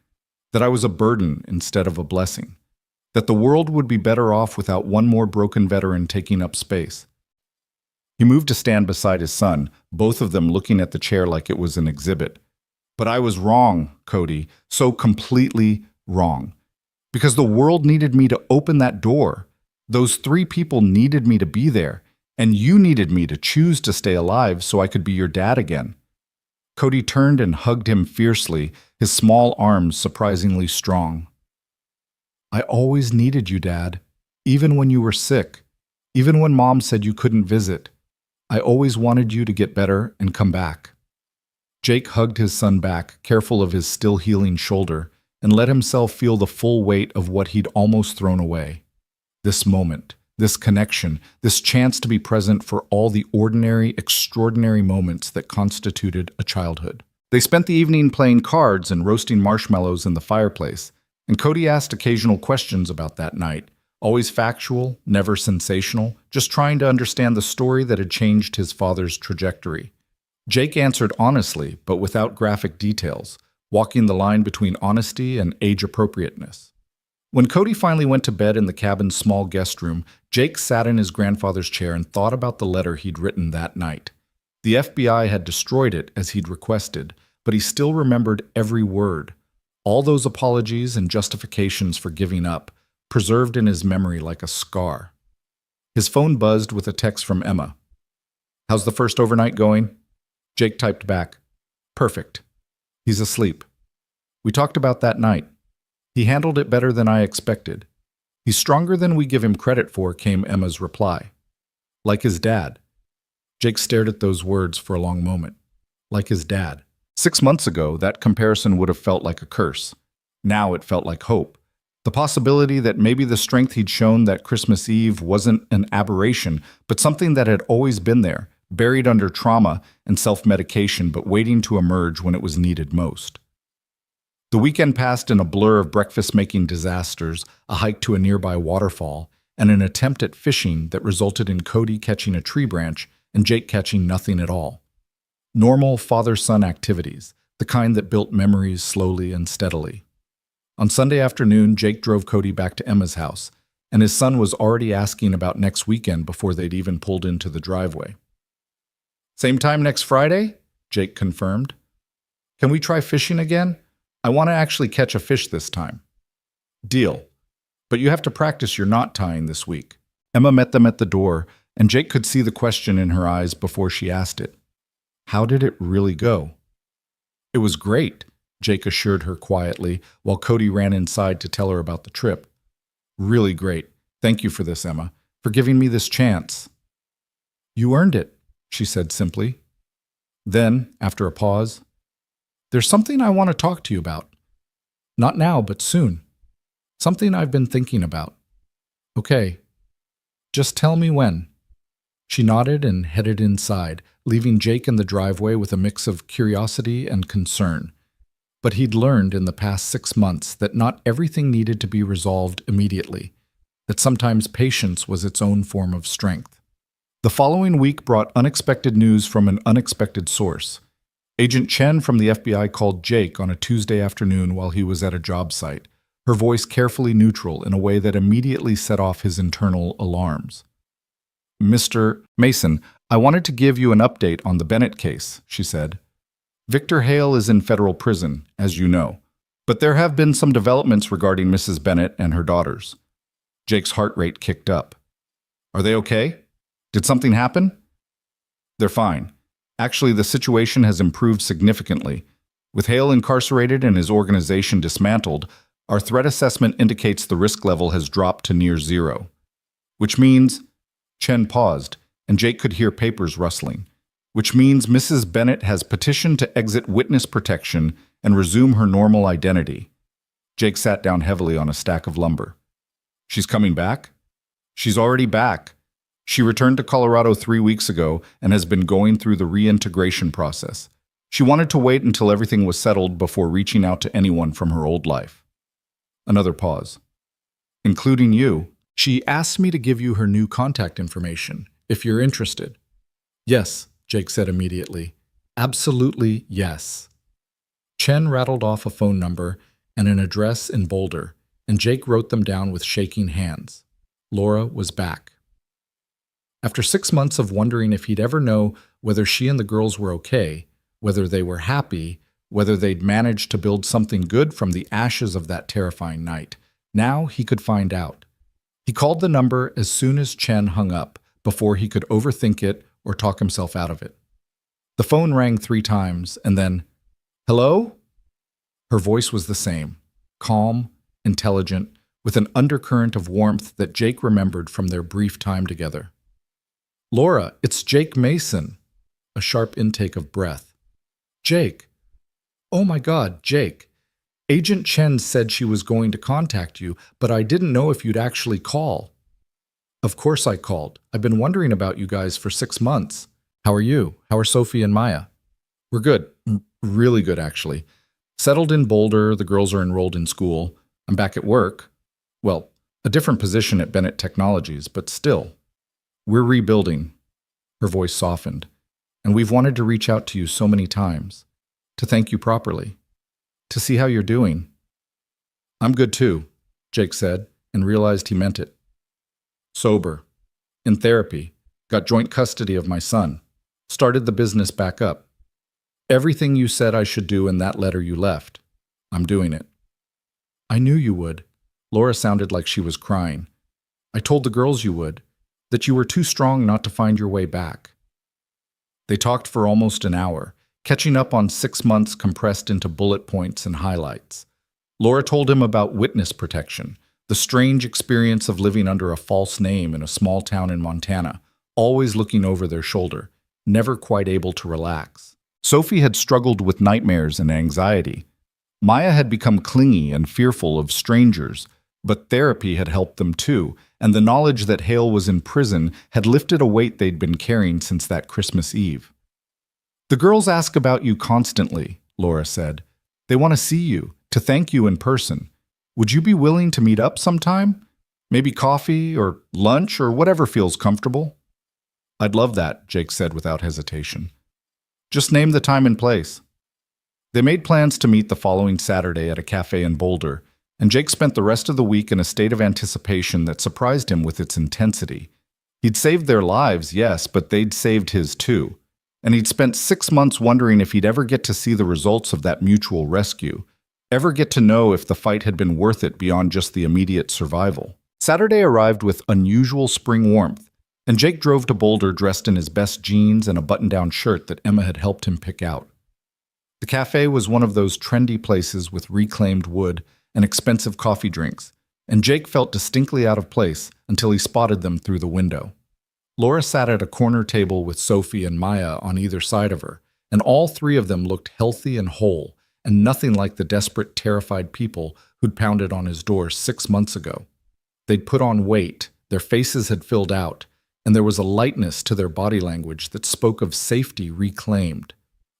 that I was a burden instead of a blessing, that the world would be better off without one more broken veteran taking up space." He moved to stand beside his son, both of them looking at the chair like it was an exhibit. "But I was wrong, Cody, so completely wrong. Because the world needed me to open that door. Those 3 people needed me to be there, and you needed me to choose to stay alive so I could be your dad again." Cody turned and hugged him fiercely, his small arms surprisingly strong. "I always needed you, Dad, even when you were sick, even when Mom said you couldn't visit. I always wanted you to get better and come back." Jake hugged his son back, careful of his still healing shoulder, and let himself feel the full weight of what he'd almost thrown away. This moment, this connection, this chance to be present for all the ordinary, extraordinary moments that constituted a childhood. They spent the evening playing cards and roasting marshmallows in the fireplace, and Cody asked occasional questions about that night, always factual, never sensational, just trying to understand the story that had changed his father's trajectory. Jake answered honestly, but without graphic details, walking the line between honesty and age-appropriateness. When Cody finally went to bed in the cabin's small guest room, Jake sat in his grandfather's chair and thought about the letter he'd written that night. The FBI had destroyed it as he'd requested, but he still remembered every word. All those apologies and justifications for giving up, preserved in his memory like a scar. His phone buzzed with a text from Emma. "How's the first overnight going?" Jake typed back, "Perfect. He's asleep. We talked about that night. He handled it better than I expected. He's stronger than we give him credit for," came Emma's reply. "Like his dad." Jake stared at those words for a long moment. Like his dad. 6 months ago, that comparison would have felt like a curse. Now it felt like hope. The possibility that maybe the strength he'd shown that Christmas Eve wasn't an aberration, but something that had always been there, buried under trauma and self-medication, but waiting to emerge when it was needed most. The weekend passed in a blur of breakfast-making disasters, a hike to a nearby waterfall, and an attempt at fishing that resulted in Cody catching a tree branch and Jake catching nothing at all. Normal father-son activities, the kind that built memories slowly and steadily. On Sunday afternoon, Jake drove Cody back to Emma's house, and his son was already asking about next weekend before they'd even pulled into the driveway. "Same time next Friday?" Jake confirmed. "Can we try fishing again? I want to actually catch a fish this time." "Deal. But you have to practice your knot tying this week." Emma met them at the door, and Jake could see the question in her eyes before she asked it. "How did it really go?" "It was great," Jake assured her quietly, while Cody ran inside to tell her about the trip. Really great. Thank you for this, Emma, for giving me this chance. You earned it, she said simply. Then, after a pause, there's something I want to talk to you about. Not now, but soon. Something I've been thinking about. Okay. Just tell me when. She nodded and headed inside, leaving Jake in the driveway with a mix of curiosity and concern. But he'd learned in the past 6 months that not everything needed to be resolved immediately, that sometimes patience was its own form of strength. The following week brought unexpected news from an unexpected source. Agent Chen from the FBI called Jake on a Tuesday afternoon while he was at a job site, her voice carefully neutral in a way that immediately set off his internal alarms. Mr. Mason, I wanted to give you an update on the Bennett case, she said. Victor Hale is in federal prison, as you know, but there have been some developments regarding Mrs. Bennett and her daughters. Jake's heart rate kicked up. Are they okay? Did something happen? They're fine. Actually, the situation has improved significantly. With Hale incarcerated and his organization dismantled, our threat assessment indicates the risk level has dropped to near zero. Which means, Chen paused, and Jake could hear papers rustling. Which means Mrs. Bennett has petitioned to exit witness protection and resume her normal identity. Jake sat down heavily on a stack of lumber. She's coming back? She's already back. She returned to Colorado 3 weeks ago and has been going through the reintegration process. She wanted to wait until everything was settled before reaching out to anyone from her old life. Another pause. Including you. She asked me to give you her new contact information, if you're interested. Yes, Jake said immediately. Absolutely yes. Chen rattled off a phone number and an address in Boulder, and Jake wrote them down with shaking hands. Laura was back. After 6 months of wondering if he'd ever know whether she and the girls were okay, whether they were happy, whether they'd managed to build something good from the ashes of that terrifying night, now he could find out. He called the number as soon as Chen hung up, before he could overthink it or talk himself out of it. The phone rang 3 times, and then, "Hello?" Her voice was the same, calm, intelligent, with an undercurrent of warmth that Jake remembered from their brief time together. "Laura, it's Jake Mason." A sharp intake of breath. "Jake. Oh my God, Jake. Agent Chen said she was going to contact you, but I didn't know if you'd actually call." "Of course I called. I've been wondering about you guys for 6 months. How are you? How are Sophie and Maya?" "We're good. Really good, actually. Settled in Boulder, the girls are enrolled in school. I'm back at work. Well, a different position at Bennett Technologies, but still. We're rebuilding." Her voice softened. "And we've wanted to reach out to you so many times. To thank you properly. To see how you're doing." "I'm good too," Jake said, and realized he meant it. "Sober. In therapy. Got joint custody of my son. Started the business back up. Everything you said I should do in that letter you left. I'm doing it." "I knew you would." Laura sounded like she was crying. "I told the girls you would. That you were too strong not to find your way back." They talked for almost an hour, catching up on 6 months compressed into bullet points and highlights. Laura told him about witness protection, the strange experience of living under a false name in a small town in Montana, always looking over their shoulder, never quite able to relax. Sophie had struggled with nightmares and anxiety. Maya had become clingy and fearful of strangers, but therapy had helped them too, and the knowledge that Hale was in prison had lifted a weight they'd been carrying since that Christmas Eve. "The girls ask about you constantly," Laura said. "They want to see you, to thank you in person. Would you be willing to meet up sometime? Maybe coffee or lunch or whatever feels comfortable?" "I'd love that," Jake said without hesitation. "Just name the time and place." They made plans to meet the following Saturday at a cafe in Boulder, and Jake spent the rest of the week in a state of anticipation that surprised him with its intensity. He'd saved their lives, yes, but they'd saved his too. And he'd spent 6 months wondering if he'd ever get to see the results of that mutual rescue, ever get to know if the fight had been worth it beyond just the immediate survival. Saturday arrived with unusual spring warmth, and Jake drove to Boulder dressed in his best jeans and a button-down shirt that Emma had helped him pick out. The cafe was one of those trendy places with reclaimed wood and expensive coffee drinks, and Jake felt distinctly out of place until he spotted them through the window. Laura sat at a corner table with Sophie and Maya on either side of her, and all three of them looked healthy and whole, and nothing like the desperate, terrified people who'd pounded on his door 6 months ago. They'd put on weight, their faces had filled out, and there was a lightness to their body language that spoke of safety reclaimed.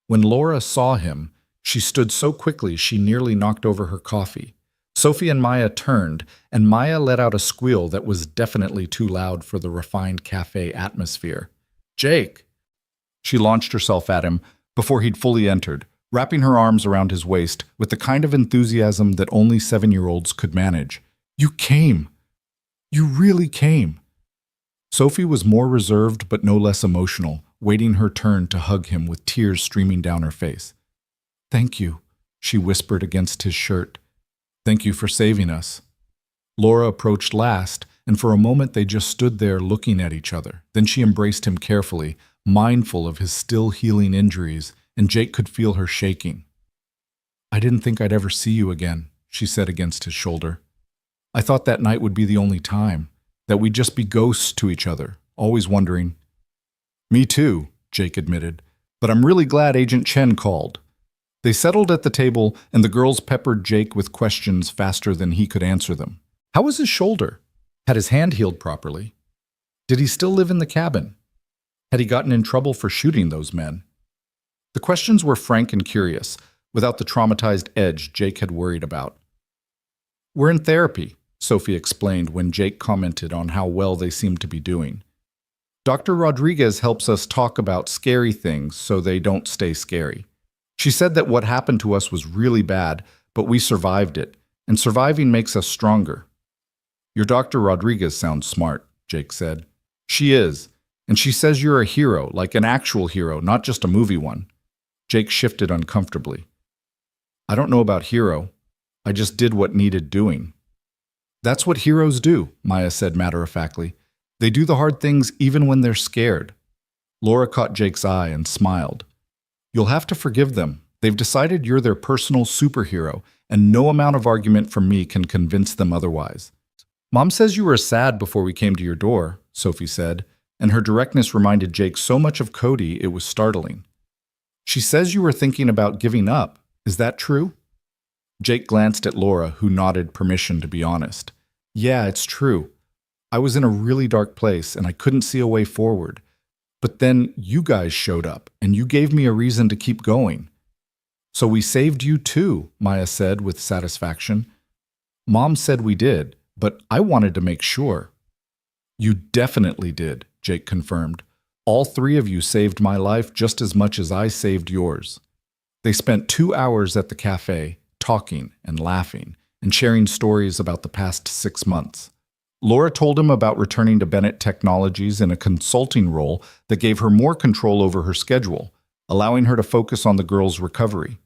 When Laura saw him, she stood so quickly she nearly knocked over her coffee. Sophie and Maya turned, and Maya let out a squeal that was definitely too loud for the refined cafe atmosphere. "Jake!" She launched herself at him before he'd fully entered, wrapping her arms around his waist with the kind of enthusiasm that only 7-year-olds could manage. "You came! You really came!" Sophie was more reserved but no less emotional, waiting her turn to hug him with tears streaming down her face. "Thank you," she whispered against his shirt. "Thank you for saving us." Laura approached last, and for a moment they just stood there looking at each other. Then she embraced him carefully, mindful of his still healing injuries, and Jake could feel her shaking. "I didn't think I'd ever see you again," she said against his shoulder. "I thought that night would be the only time, that we'd just be ghosts to each other, always wondering." "Me too," Jake admitted, "but I'm really glad Agent Chen called." They settled at the table, and the girls peppered Jake with questions faster than he could answer them. How was his shoulder? Had his hand healed properly? Did he still live in the cabin? Had he gotten in trouble for shooting those men? The questions were frank and curious, without the traumatized edge Jake had worried about. "We're in therapy," Sophie explained when Jake commented on how well they seemed to be doing. "Dr. Rodriguez helps us talk about scary things so they don't stay scary. She said that what happened to us was really bad, but we survived it, and surviving makes us stronger." "Your Dr. Rodriguez sounds smart," Jake said. "She is, and she says you're a hero, like an actual hero, not just a movie one." Jake shifted uncomfortably. "I don't know about hero. I just did what needed doing." "That's what heroes do," Maya said matter-of-factly. "They do the hard things even when they're scared." Laura caught Jake's eye and smiled. "You'll have to forgive them. They've decided you're their personal superhero, and no amount of argument from me can convince them otherwise." "Mom says you were sad before we came to your door," Sophie said, and her directness reminded Jake so much of Cody it was startling. "She says you were thinking about giving up. Is that true?" Jake glanced at Laura, who nodded permission to be honest. "Yeah, it's true. I was in a really dark place, and I couldn't see a way forward. But then you guys showed up, and you gave me a reason to keep going." "So we saved you too," Maya said with satisfaction. "Mom said we did, but I wanted to make sure." "You definitely did," Jake confirmed. "All three of you saved my life just as much as I saved yours." They spent 2 hours at the cafe, talking and laughing, and sharing stories about the past 6 months. Laura told him about returning to Bennett Technologies in a consulting role that gave her more control over her schedule, allowing her to focus on the girls' recovery.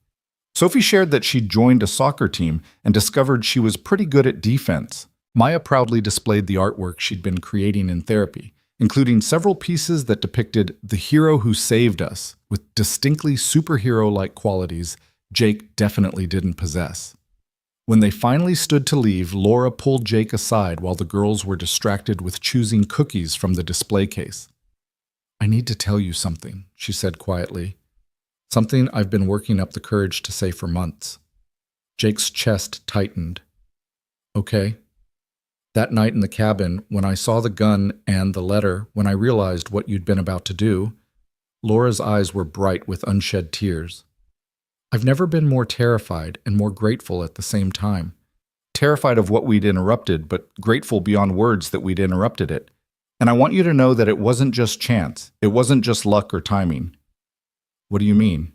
Sophie shared that she'd joined a soccer team and discovered she was pretty good at defense. Maya proudly displayed the artwork she'd been creating in therapy, including several pieces that depicted the hero who saved us, with distinctly superhero-like qualities Jake definitely didn't possess. When they finally stood to leave, Laura pulled Jake aside while the girls were distracted with choosing cookies from the display case. "I need to tell you something," she said quietly. "Something I've been working up the courage to say for months." Jake's chest tightened. "Okay." "That night in the cabin, when I saw the gun and the letter, when I realized what you'd been about to do," Laura's eyes were bright with unshed tears. "I've never been more terrified and more grateful at the same time. Terrified of what we'd interrupted, but grateful beyond words that we'd interrupted it. And I want you to know that it wasn't just chance. It wasn't just luck or timing." "What do you mean?"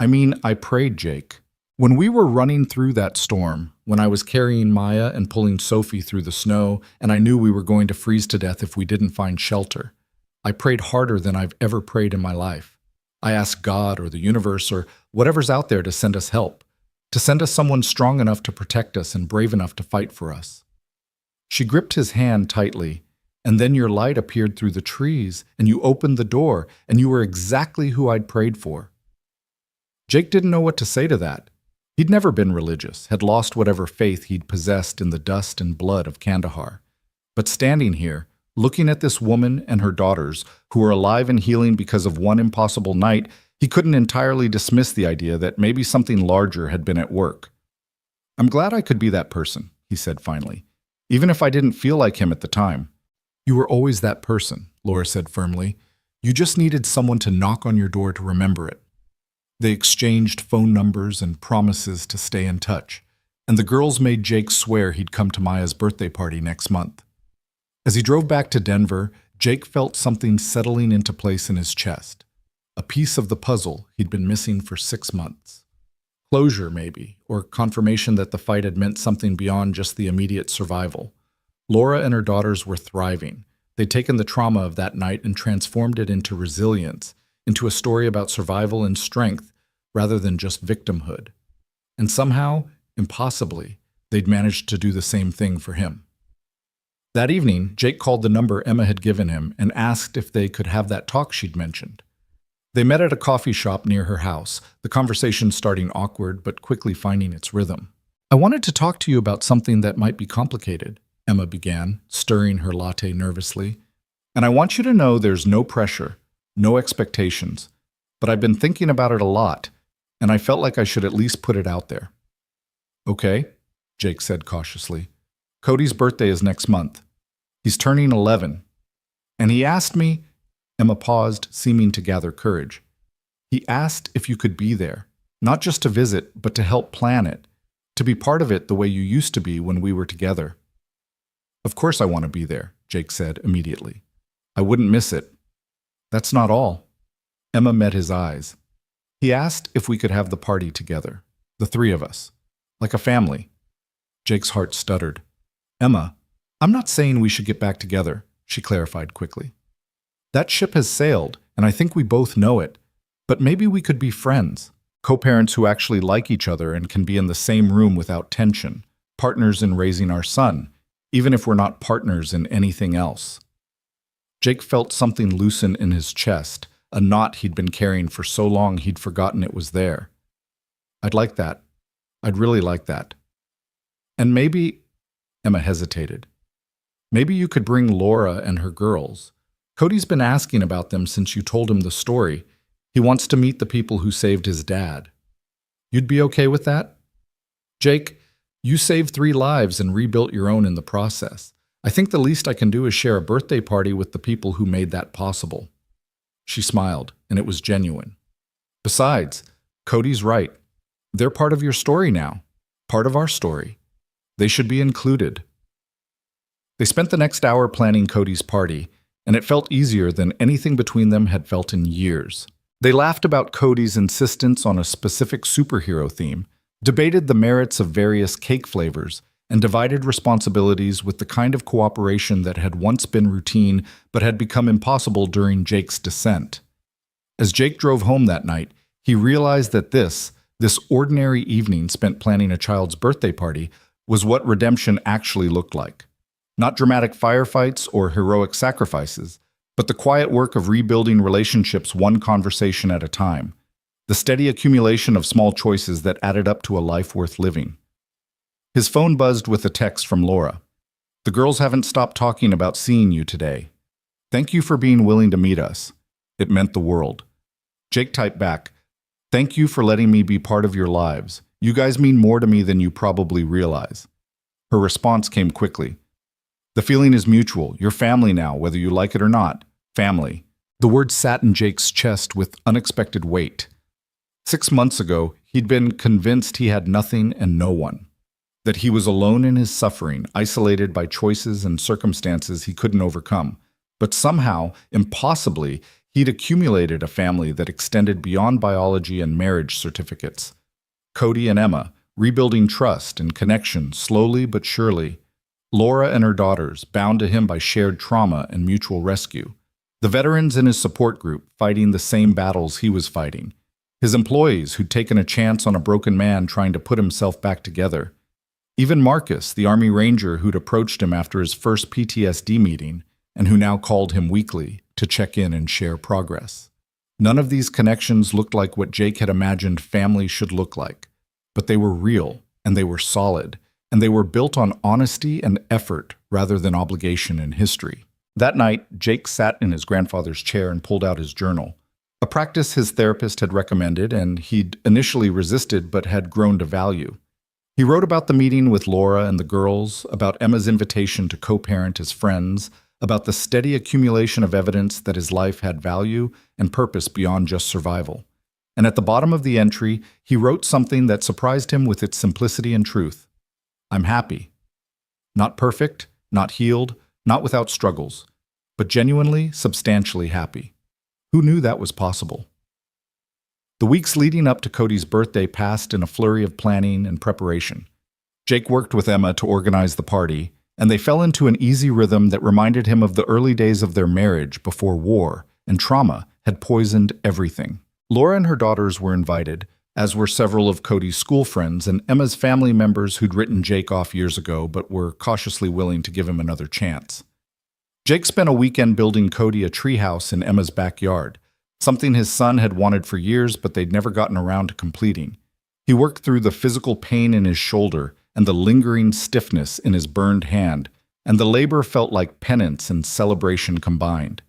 "I mean, I prayed, Jake. When we were running through that storm, when I was carrying Maya and pulling Sophie through the snow, and I knew we were going to freeze to death if we didn't find shelter, I prayed harder than I've ever prayed in my life. I asked God or the universe or whatever's out there to send us help, to send us someone strong enough to protect us and brave enough to fight for us." She gripped his hand tightly, and then your light appeared through the trees, and you opened the door, and you were exactly who I'd prayed for. Jake didn't know what to say to that. He'd never been religious, had lost whatever faith he'd possessed in the dust and blood of Kandahar. But standing here, looking at this woman and her daughters, who were alive and healing because of one impossible night, he couldn't entirely dismiss the idea that maybe something larger had been at work. "I'm glad I could be that person," he said finally, "even if I didn't feel like him at the time." "You were always that person," Laura said firmly. "You just needed someone to knock on your door to remember it." They exchanged phone numbers and promises to stay in touch, and the girls made Jake swear he'd come to Maya's birthday party next month. As he drove back to Denver, Jake felt something settling into place in his chest, a piece of the puzzle he'd been missing for 6 months. Closure, maybe, or confirmation that the fight had meant something beyond just the immediate survival. Laura and her daughters were thriving. They'd taken the trauma of that night and transformed it into resilience, into a story about survival and strength rather than just victimhood. And somehow, impossibly, they'd managed to do the same thing for him. That evening, Jake called the number Emma had given him and asked if they could have that talk she'd mentioned. They met at a coffee shop near her house, the conversation starting awkward but quickly finding its rhythm. "I wanted to talk to you about something that might be complicated," Emma began, stirring her latte nervously. "And I want you to know there's no pressure, no expectations, but I've been thinking about it a lot, and I felt like I should at least put it out there." "Okay," Jake said cautiously. "Cody's birthday is next month. He's turning 11. And he asked me," Emma paused, seeming to gather courage. "He asked if you could be there, not just to visit, but to help plan it, to be part of it the way you used to be when we were together." "Of course I want to be there," Jake said immediately. "I wouldn't miss it." "That's not all." Emma met his eyes. "He asked if we could have the party together, the 3 of us, like a family." Jake's heart stuttered. "Emma, I'm not saying we should get back together," she clarified quickly. "That ship has sailed, and I think we both know it. But maybe we could be friends, co-parents who actually like each other and can be in the same room without tension, partners in raising our son, even if we're not partners in anything else." Jake felt something loosen in his chest, a knot he'd been carrying for so long he'd forgotten it was there. "I'd like that. I'd really like that. And maybe," Emma hesitated, "maybe you could bring Laura and her girls. Cody's been asking about them since you told him the story. He wants to meet the people who saved his dad. You'd be okay with that? Jake, you saved 3 lives and rebuilt your own in the process. I think the least I can do is share a birthday party with the people who made that possible." She smiled, and it was genuine. "Besides, Cody's right. They're part of your story now, part of our story. They should be included." They spent the next hour planning Cody's party, and it felt easier than anything between them had felt in years. They laughed about Cody's insistence on a specific superhero theme, debated the merits of various cake flavors, and divided responsibilities with the kind of cooperation that had once been routine but had become impossible during Jake's descent. As Jake drove home that night, he realized that this ordinary evening spent planning a child's birthday party, was what redemption actually looked like. Not dramatic firefights or heroic sacrifices, but the quiet work of rebuilding relationships one conversation at a time, the steady accumulation of small choices that added up to a life worth living. His phone buzzed with a text from Laura. "The girls haven't stopped talking about seeing you today. Thank you for being willing to meet us. It meant the world." Jake typed back, "Thank you for letting me be part of your lives. You guys mean more to me than you probably realize." Her response came quickly. "The feeling is mutual. You're family now, whether you like it or not. Family." The word sat in Jake's chest with unexpected weight. 6 months ago, he'd been convinced he had nothing and no one, that he was alone in his suffering, isolated by choices and circumstances he couldn't overcome. But somehow, impossibly, he'd accumulated a family that extended beyond biology and marriage certificates. Cody and Emma, rebuilding trust and connection slowly but surely. Laura and her daughters, bound to him by shared trauma and mutual rescue. The veterans in his support group, fighting the same battles he was fighting. His employees, who'd taken a chance on a broken man trying to put himself back together. Even Marcus, the Army Ranger who'd approached him after his first PTSD meeting, and who now called him weekly to check in and share progress. None of these connections looked like what Jake had imagined family should look like, but they were real, and they were solid, and they were built on honesty and effort rather than obligation and history. That night, Jake sat in his grandfather's chair and pulled out his journal, a practice his therapist had recommended and he'd initially resisted but had grown to value. He wrote about the meeting with Laura and the girls, about Emma's invitation to co-parent as friends, about the steady accumulation of evidence that his life had value and purpose beyond just survival. And at the bottom of the entry, he wrote something that surprised him with its simplicity and truth. I'm happy. Not perfect, not healed, not without struggles, but genuinely, substantially happy. Who knew that was possible? The weeks leading up to Cody's birthday passed in a flurry of planning and preparation. Jake worked with Emma to organize the party, and they fell into an easy rhythm that reminded him of the early days of their marriage before war and trauma had poisoned everything. Laura and her daughters were invited, as were several of Cody's school friends and Emma's family members who'd written Jake off years ago but were cautiously willing to give him another chance. Jake spent a weekend building Cody a treehouse in Emma's backyard, something his son had wanted for years but they'd never gotten around to completing. He worked through the physical pain in his shoulder and the lingering stiffness in his burned hand, and the labor felt like penance and celebration combined.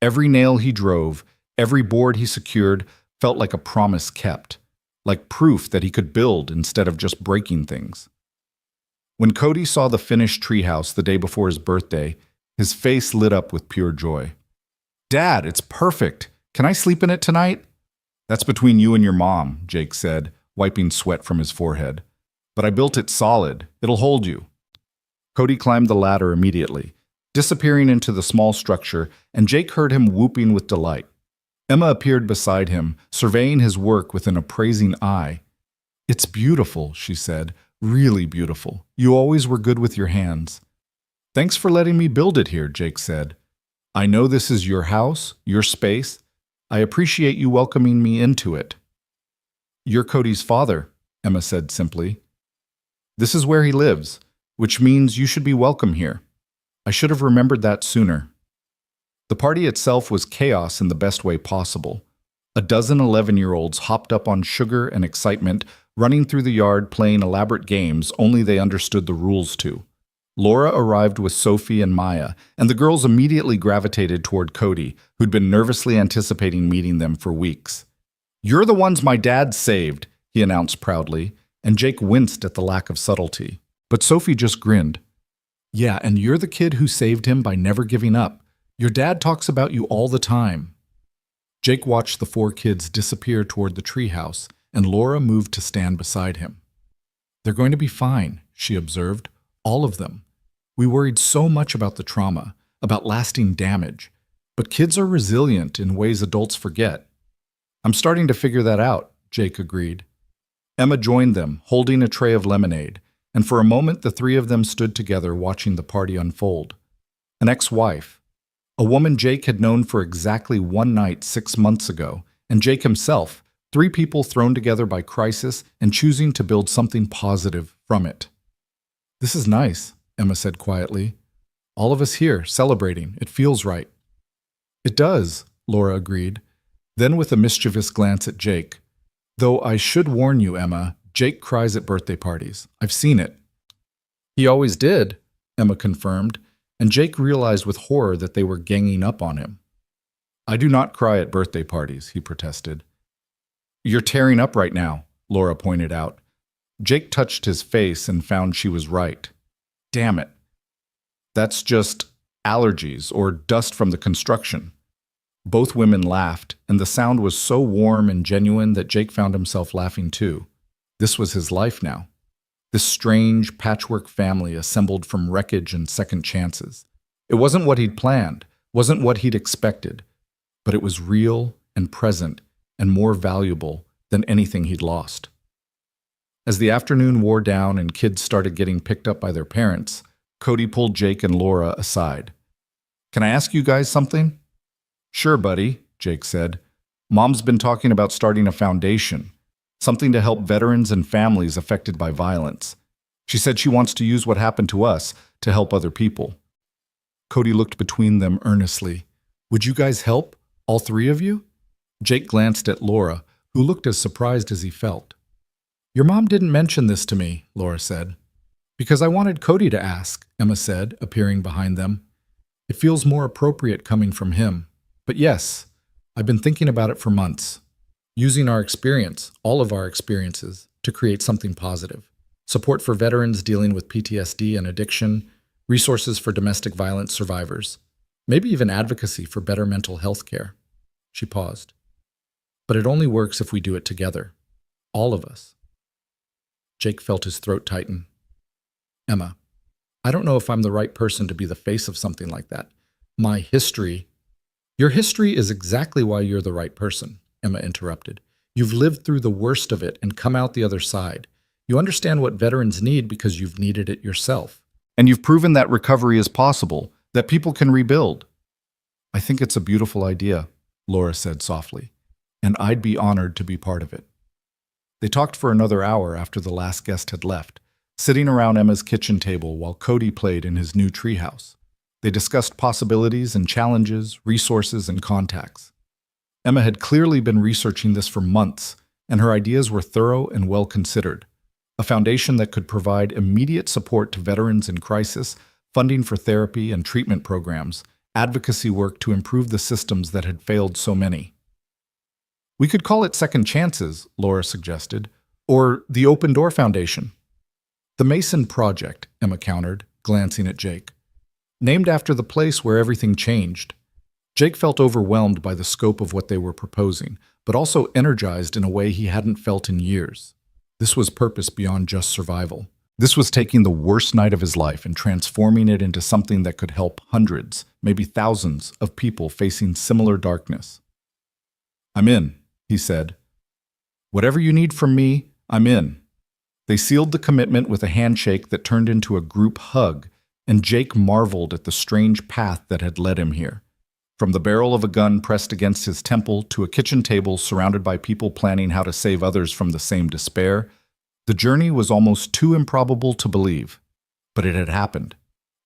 Every nail he drove, every board he secured, felt like a promise kept, like proof that he could build instead of just breaking things. When Cody saw the finished treehouse the day before his birthday, his face lit up with pure joy. "Dad, it's perfect. Can I sleep in it tonight?" "That's between you and your mom," Jake said, wiping sweat from his forehead. "But I built it solid. It'll hold you." Cody climbed the ladder immediately, disappearing into the small structure, and Jake heard him whooping with delight. Emma appeared beside him, surveying his work with an appraising eye. "It's beautiful," she said. "Really beautiful. You always were good with your hands." "Thanks for letting me build it here," Jake said. "I know this is your house, your space. I appreciate you welcoming me into it." "You're Cody's father," Emma said simply. "This is where he lives, which means you should be welcome here. I should have remembered that sooner." The party itself was chaos in the best way possible. A dozen 11-year-olds hopped up on sugar and excitement, running through the yard playing elaborate games only they understood the rules to. Laura arrived with Sophie and Maya, and the girls immediately gravitated toward Cody, who'd been nervously anticipating meeting them for weeks. "You're the ones my dad saved," he announced proudly, and Jake winced at the lack of subtlety. But Sophie just grinned. "Yeah, and you're the kid who saved him by never giving up. Your dad talks about you all the time." Jake watched the 4 kids disappear toward the treehouse, and Laura moved to stand beside him. "They're going to be fine," she observed. "All of them. We worried so much about the trauma, about lasting damage. But kids are resilient in ways adults forget." "I'm starting to figure that out," Jake agreed. Emma joined them, holding a tray of lemonade, and for a moment the 3 of them stood together watching the party unfold. An ex-wife, a woman Jake had known for exactly 1 night 6 months ago, and Jake himself, 3 people thrown together by crisis and choosing to build something positive from it. "This is nice," Emma said quietly. "All of us here, celebrating. It feels right." "It does," Laura agreed. Then with a mischievous glance at Jake, "Though I should warn you, Emma, Jake cries at birthday parties. I've seen it." "He always did," Emma confirmed, and Jake realized with horror that they were ganging up on him. "I do not cry at birthday parties," he protested. "You're tearing up right now," Laura pointed out. Jake touched his face and found she was right. "Damn it. That's just allergies or dust from the construction." Both women laughed, and the sound was so warm and genuine that Jake found himself laughing too. This was his life now. This strange patchwork family assembled from wreckage and second chances. It wasn't what he'd planned, wasn't what he'd expected, but it was real and present and more valuable than anything he'd lost. As the afternoon wore down and kids started getting picked up by their parents, Cody pulled Jake and Laura aside. "Can I ask you guys something?" "Sure, buddy," Jake said. "Mom's been talking about starting a foundation, something to help veterans and families affected by violence. She said she wants to use what happened to us to help other people." Cody looked between them earnestly. "Would you guys help? All 3 of you?" Jake glanced at Laura, who looked as surprised as he felt. "Your mom didn't mention this to me," Laura said. "Because I wanted Cody to ask," Emma said, appearing behind them. "It feels more appropriate coming from him. But yes, I've been thinking about it for months. Using our experience, all of our experiences, to create something positive. Support for veterans dealing with PTSD and addiction, resources for domestic violence survivors, maybe even advocacy for better mental health care." She paused. "But it only works if we do it together. All of us." Jake felt his throat tighten. "Emma, I don't know if I'm the right person to be the face of something like that. My history—" "Your history is exactly why you're the right person," Emma interrupted. "You've lived through the worst of it and come out the other side. You understand what veterans need because you've needed it yourself. And you've proven that recovery is possible, that people can rebuild." "I think it's a beautiful idea," Laura said softly, "and I'd be honored to be part of it." They talked for another hour after the last guest had left, sitting around Emma's kitchen table while Cody played in his new treehouse. They discussed possibilities and challenges, resources and contacts. Emma had clearly been researching this for months, and her ideas were thorough and well considered. A foundation that could provide immediate support to veterans in crisis, funding for therapy and treatment programs, advocacy work to improve the systems that had failed so many. "We could call it Second Chances," Laura suggested, "or the Open Door Foundation." "The Mason Project," Emma countered, glancing at Jake. "Named after the place where everything changed." Jake felt overwhelmed by the scope of what they were proposing, but also energized in a way he hadn't felt in years. This was purpose beyond just survival. This was taking the worst night of his life and transforming it into something that could help hundreds, maybe thousands, of people facing similar darkness. "I'm in," he said. "Whatever you need from me, I'm in." They sealed the commitment with a handshake that turned into a group hug, and Jake marveled at the strange path that had led him here. From the barrel of a gun pressed against his temple to a kitchen table surrounded by people planning how to save others from the same despair, the journey was almost too improbable to believe. But it had happened.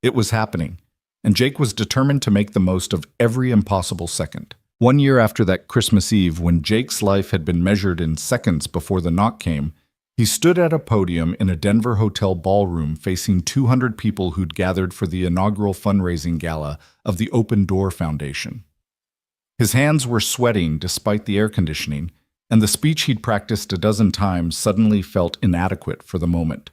It was happening, and Jake was determined to make the most of every impossible second. 1 year after that Christmas Eve, when Jake's life had been measured in seconds before the knock came, he stood at a podium in a Denver hotel ballroom facing 200 people who'd gathered for the inaugural fundraising gala of the Open Door Foundation. His hands were sweating despite the air conditioning, and the speech he'd practiced a dozen times suddenly felt inadequate for the moment.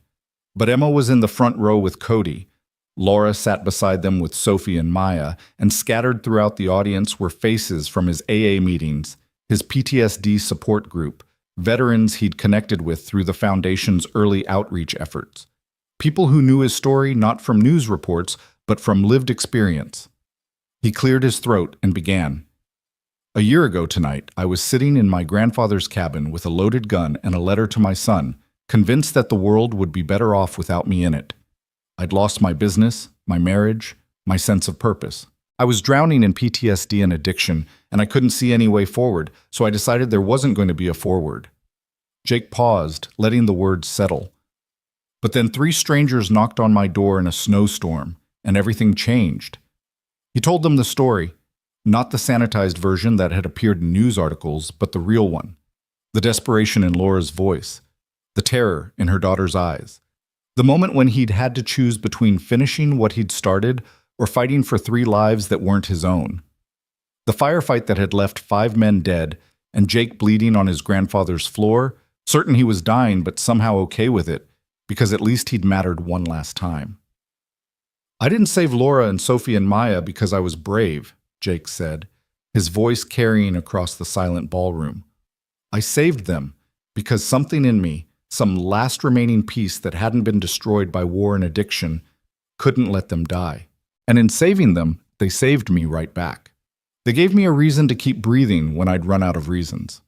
But Emma was in the front row with Cody. Laura sat beside them with Sophie and Maya, and scattered throughout the audience were faces from his AA meetings, his PTSD support group, veterans he'd connected with through the foundation's early outreach efforts. People who knew his story not from news reports, but from lived experience. He cleared his throat and began. "A year ago tonight, I was sitting in my grandfather's cabin with a loaded gun and a letter to my son, convinced that the world would be better off without me in it. I'd lost my business, my marriage, my sense of purpose. I was drowning in PTSD and addiction, and I couldn't see any way forward, so I decided there wasn't going to be a forward." Jake paused, letting the words settle. "But then 3 strangers knocked on my door in a snowstorm, and everything changed." He told them the story, not the sanitized version that had appeared in news articles, but the real one. The desperation in Laura's voice, the terror in her daughter's eyes. The moment when he'd had to choose between finishing what he'd started or fighting for 3 lives that weren't his own. The firefight that had left 5 men dead and Jake bleeding on his grandfather's floor, certain he was dying but somehow okay with it, because at least he'd mattered one last time. "I didn't save Laura and Sophie and Maya because I was brave," Jake said, his voice carrying across the silent ballroom. "I saved them because something in me, some last remaining piece that hadn't been destroyed by war and addiction, couldn't let them die. And in saving them, they saved me right back. They gave me a reason to keep breathing when I'd run out of reasons."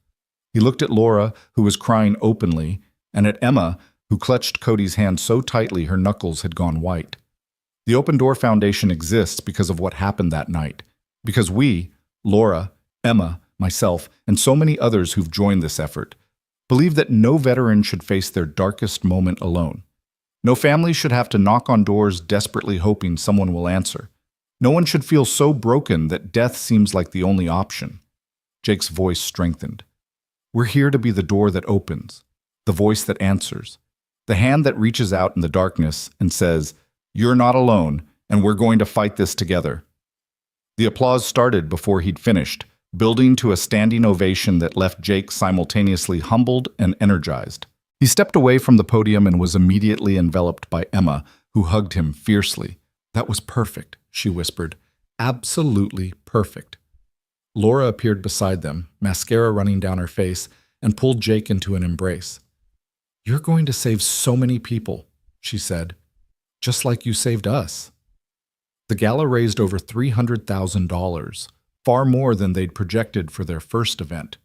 He looked at Laura, who was crying openly, and at Emma, who clutched Cody's hand so tightly her knuckles had gone white. The Open Door Foundation exists because of what happened that night. Because we, Laura, Emma, myself, and so many others who've joined this effort, believe that no veteran should face their darkest moment alone. No family should have to knock on doors desperately hoping someone will answer. No one should feel so broken that death seems like the only option. Jake's voice strengthened. "We're here to be the door that opens, the voice that answers, the hand that reaches out in the darkness and says, 'You're not alone, and we're going to fight this together.'" The applause started before he'd finished, building to a standing ovation that left Jake simultaneously humbled and energized. He stepped away from the podium and was immediately enveloped by Emma, who hugged him fiercely. "That was perfect," she whispered. "Absolutely perfect." Laura appeared beside them, mascara running down her face, and pulled Jake into an embrace. "You're going to save so many people," she said, "just like you saved us." The gala raised over $300,000, far more than they'd projected for their first event.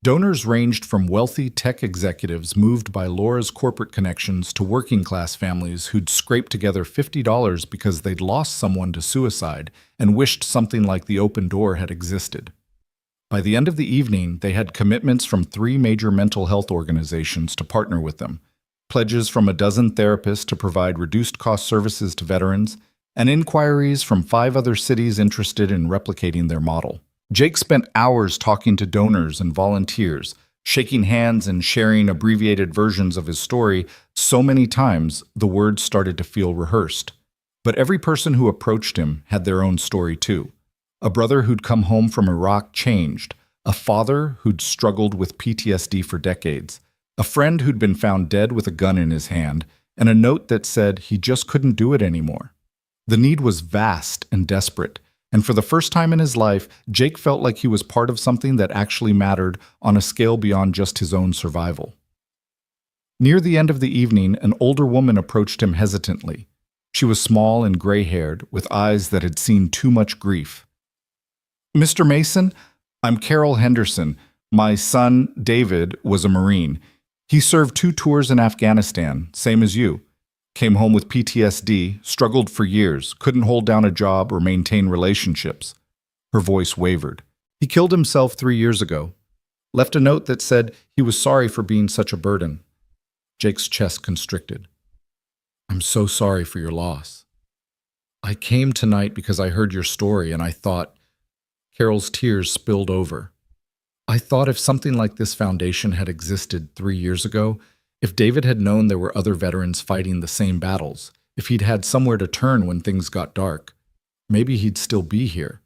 Donors ranged from wealthy tech executives moved by Laura's corporate connections to working-class families who'd scraped together $50 because they'd lost someone to suicide and wished something like the open door had existed. By the end of the evening, they had commitments from 3 major mental health organizations to partner with them, pledges from a dozen therapists to provide reduced-cost services to veterans, and inquiries from 5 other cities interested in replicating their model. Jake spent hours talking to donors and volunteers, shaking hands and sharing abbreviated versions of his story so many times the words started to feel rehearsed. But every person who approached him had their own story too. A brother who'd come home from Iraq changed, a father who'd struggled with PTSD for decades, a friend who'd been found dead with a gun in his hand, and a note that said he just couldn't do it anymore. The need was vast and desperate, and for the first time in his life, Jake felt like he was part of something that actually mattered on a scale beyond just his own survival. Near the end of the evening, an older woman approached him hesitantly. She was small and gray-haired, with eyes that had seen too much grief. "Mr. Mason, I'm Carol Henderson. My son, David, was a Marine. He served 2 tours in Afghanistan, same as you. Came home with PTSD, struggled for years, couldn't hold down a job or maintain relationships." Her voice wavered. "He killed himself 3 years ago. Left a note that said he was sorry for being such a burden." Jake's chest constricted. "I'm so sorry for your loss. I came tonight because I heard your story and I thought..." Carol's tears spilled over. "I thought if something like this foundation had existed 3 years ago, if David had known there were other veterans fighting the same battles, if he'd had somewhere to turn when things got dark, maybe he'd still be here."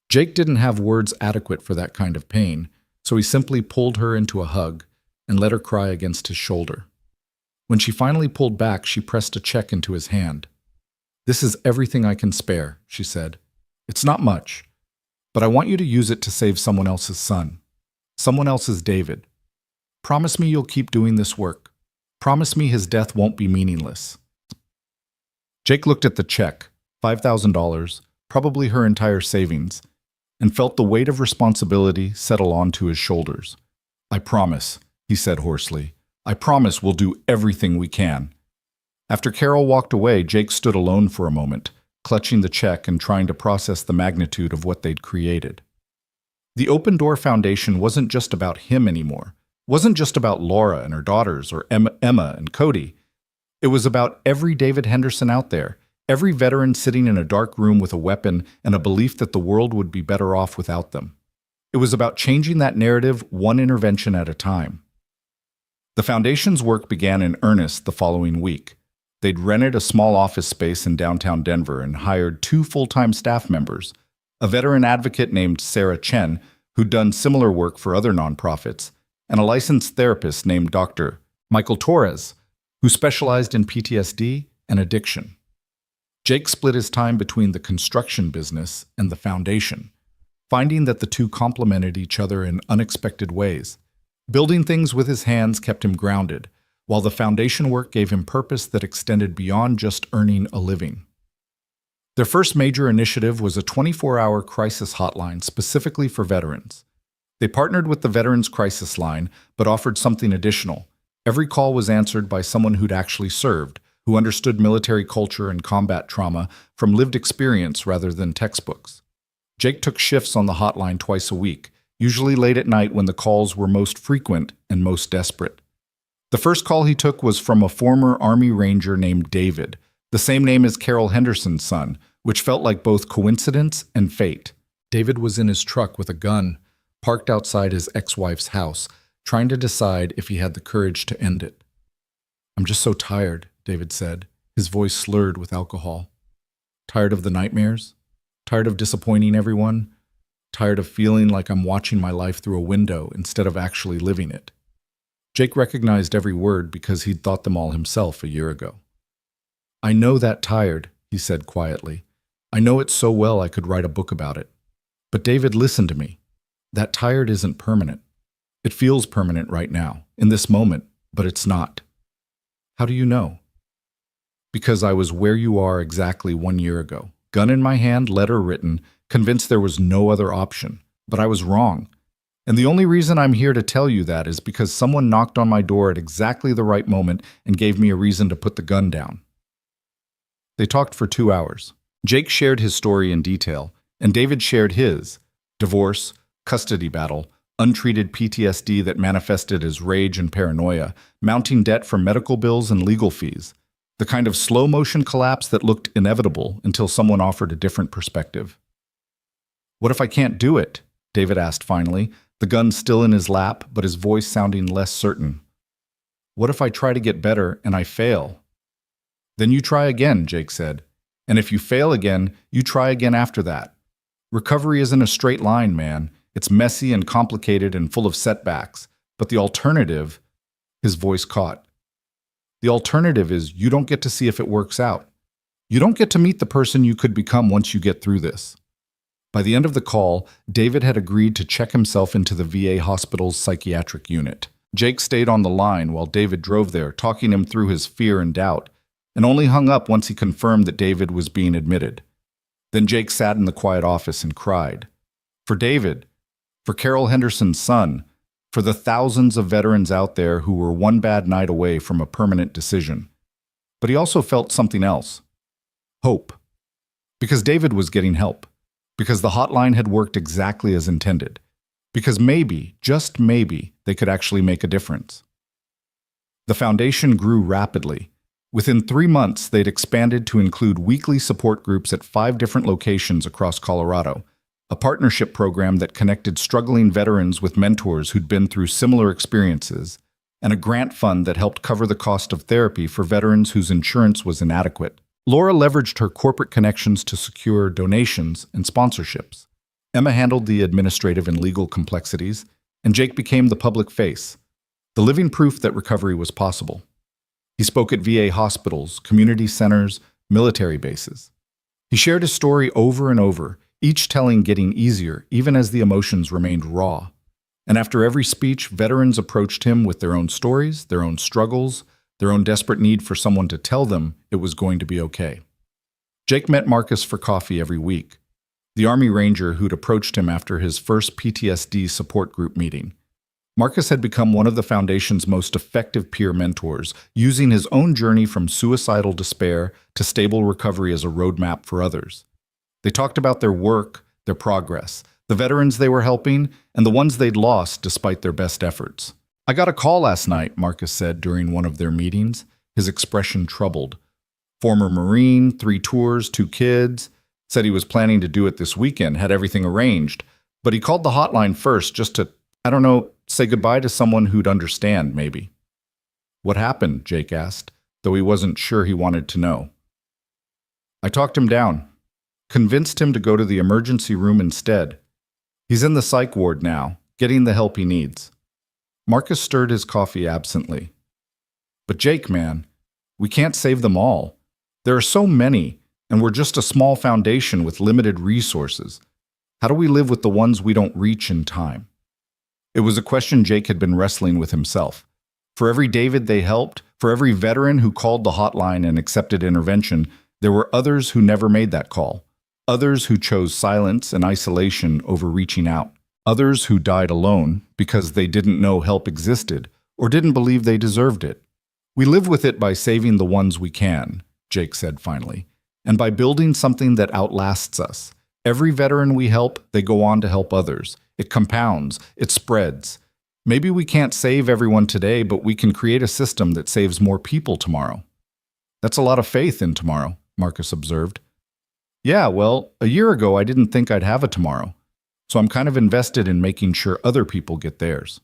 Jake didn't have words adequate for that kind of pain, so he simply pulled her into a hug and let her cry against his shoulder. When she finally pulled back, she pressed a check into his hand. "This is everything I can spare," she said. "It's not much, but I want you to use it to save someone else's son, someone else's David. Promise me you'll keep doing this work. Promise me his death won't be meaningless." Jake looked at the check, $5,000, probably her entire savings, and felt the weight of responsibility settle onto his shoulders. "I promise," he said hoarsely. "I promise we'll do everything we can." After Carol walked away, Jake stood alone for a moment, clutching the check and trying to process the magnitude of what they'd created. The Open Door Foundation wasn't just about him anymore. Wasn't just about Laura and her daughters or Emma and Cody. It was about every David Henderson out there, every veteran sitting in a dark room with a weapon and a belief that the world would be better off without them. It was about changing that narrative one intervention at a time. The foundation's work began in earnest the following week. They'd rented a small office space in downtown Denver and hired 2 full-time staff members, a veteran advocate named Sarah Chen, who'd done similar work for other nonprofits, and a licensed therapist named Dr. Michael Torres, who specialized in PTSD and addiction. Jake split his time between the construction business and the foundation, finding that the 2 complemented each other in unexpected ways. Building things with his hands kept him grounded, while the foundation work gave him purpose that extended beyond just earning a living. Their first major initiative was a 24-hour crisis hotline specifically for veterans. They partnered with the Veterans Crisis Line, but offered something additional. Every call was answered by someone who'd actually served, who understood military culture and combat trauma from lived experience rather than textbooks. Jake took shifts on the hotline twice a week, usually late at night when the calls were most frequent and most desperate. The first call he took was from a former Army Ranger named David, the same name as Carol Henderson's son, which felt like both coincidence and fate. David was in his truck with a gun, parked outside his ex-wife's house, trying to decide if he had the courage to end it. "I'm just so tired," David said, his voice slurred with alcohol. "Tired of the nightmares? Tired of disappointing everyone? Tired of feeling like I'm watching my life through a window instead of actually living it?" Jake recognized every word because he'd thought them all himself a year ago. "I know that tired," he said quietly. "I know it so well I could write a book about it. But David, listen to me. That tired isn't permanent. It feels permanent right now, in this moment, but it's not." "How do you know?" "Because I was where you are exactly 1 year ago. Gun in my hand, letter written, convinced there was no other option. But I was wrong. And the only reason I'm here to tell you that is because someone knocked on my door at exactly the right moment and gave me a reason to put the gun down." They talked for 2 hours. Jake shared his story in detail, and David shared his: divorce, custody battle, untreated PTSD that manifested as rage and paranoia, mounting debt for medical bills and legal fees, the kind of slow-motion collapse that looked inevitable until someone offered a different perspective. "What if I can't do it?" David asked finally, the gun still in his lap, but his voice sounding less certain. "What if I try to get better and I fail?" "Then you try again," Jake said. "And if you fail again, you try again after that. Recovery isn't a straight line, man. It's messy and complicated and full of setbacks. But the alternative," his voice caught, "the alternative is you don't get to see if it works out. You don't get to meet the person you could become once you get through this." By the end of the call, David had agreed to check himself into the VA hospital's psychiatric unit. Jake stayed on the line while David drove there, talking him through his fear and doubt, and only hung up once he confirmed that David was being admitted. Then Jake sat in the quiet office and cried. For David, for Carol Henderson's son, for the thousands of veterans out there who were one bad night away from a permanent decision. But he also felt something else. Hope. Because David was getting help. Because the hotline had worked exactly as intended. Because maybe, just maybe, they could actually make a difference. The foundation grew rapidly. Within 3 months, they'd expanded to include weekly support groups at 5 different locations across Colorado, a partnership program that connected struggling veterans with mentors who'd been through similar experiences, and a grant fund that helped cover the cost of therapy for veterans whose insurance was inadequate. Laura leveraged her corporate connections to secure donations and sponsorships. Emma handled the administrative and legal complexities, and Jake became the public face, the living proof that recovery was possible. He spoke at VA hospitals, community centers, military bases. He shared his story over and over, each telling getting easier, even as the emotions remained raw. And after every speech, veterans approached him with their own stories, their own struggles, their own desperate need for someone to tell them it was going to be okay. Jake met Marcus for coffee every week, the Army Ranger who'd approached him after his first PTSD support group meeting. Marcus had become one of the Foundation's most effective peer mentors, using his own journey from suicidal despair to stable recovery as a roadmap for others. They talked about their work, their progress, the veterans they were helping, and the ones they'd lost despite their best efforts. "I got a call last night," Marcus said during one of their meetings, his expression troubled. "Former Marine, 3 tours, 2 kids. Said he was planning to do it this weekend, had everything arranged. But he called the hotline first just to, say goodbye to someone who'd understand, maybe." "What happened?" Jake asked, though he wasn't sure he wanted to know. "I talked him down. Convinced him to go to the emergency room instead. He's in the psych ward now, getting the help he needs." Marcus stirred his coffee absently. "But Jake, man, we can't save them all. There are so many, and we're just a small foundation with limited resources. How do we live with the ones we don't reach in time?" It was a question Jake had been wrestling with himself. For every David they helped, for every veteran who called the hotline and accepted intervention, there were others who never made that call. Others who chose silence and isolation over reaching out. Others who died alone because they didn't know help existed or didn't believe they deserved it. "We live with it by saving the ones we can," Jake said finally, "and by building something that outlasts us. Every veteran we help, they go on to help others. It compounds, it spreads. Maybe we can't save everyone today, but we can create a system that saves more people tomorrow." "That's a lot of faith in tomorrow," Marcus observed. "Yeah, well, a year ago I didn't think I'd have a tomorrow. so I'm kind of invested in making sure other people get theirs.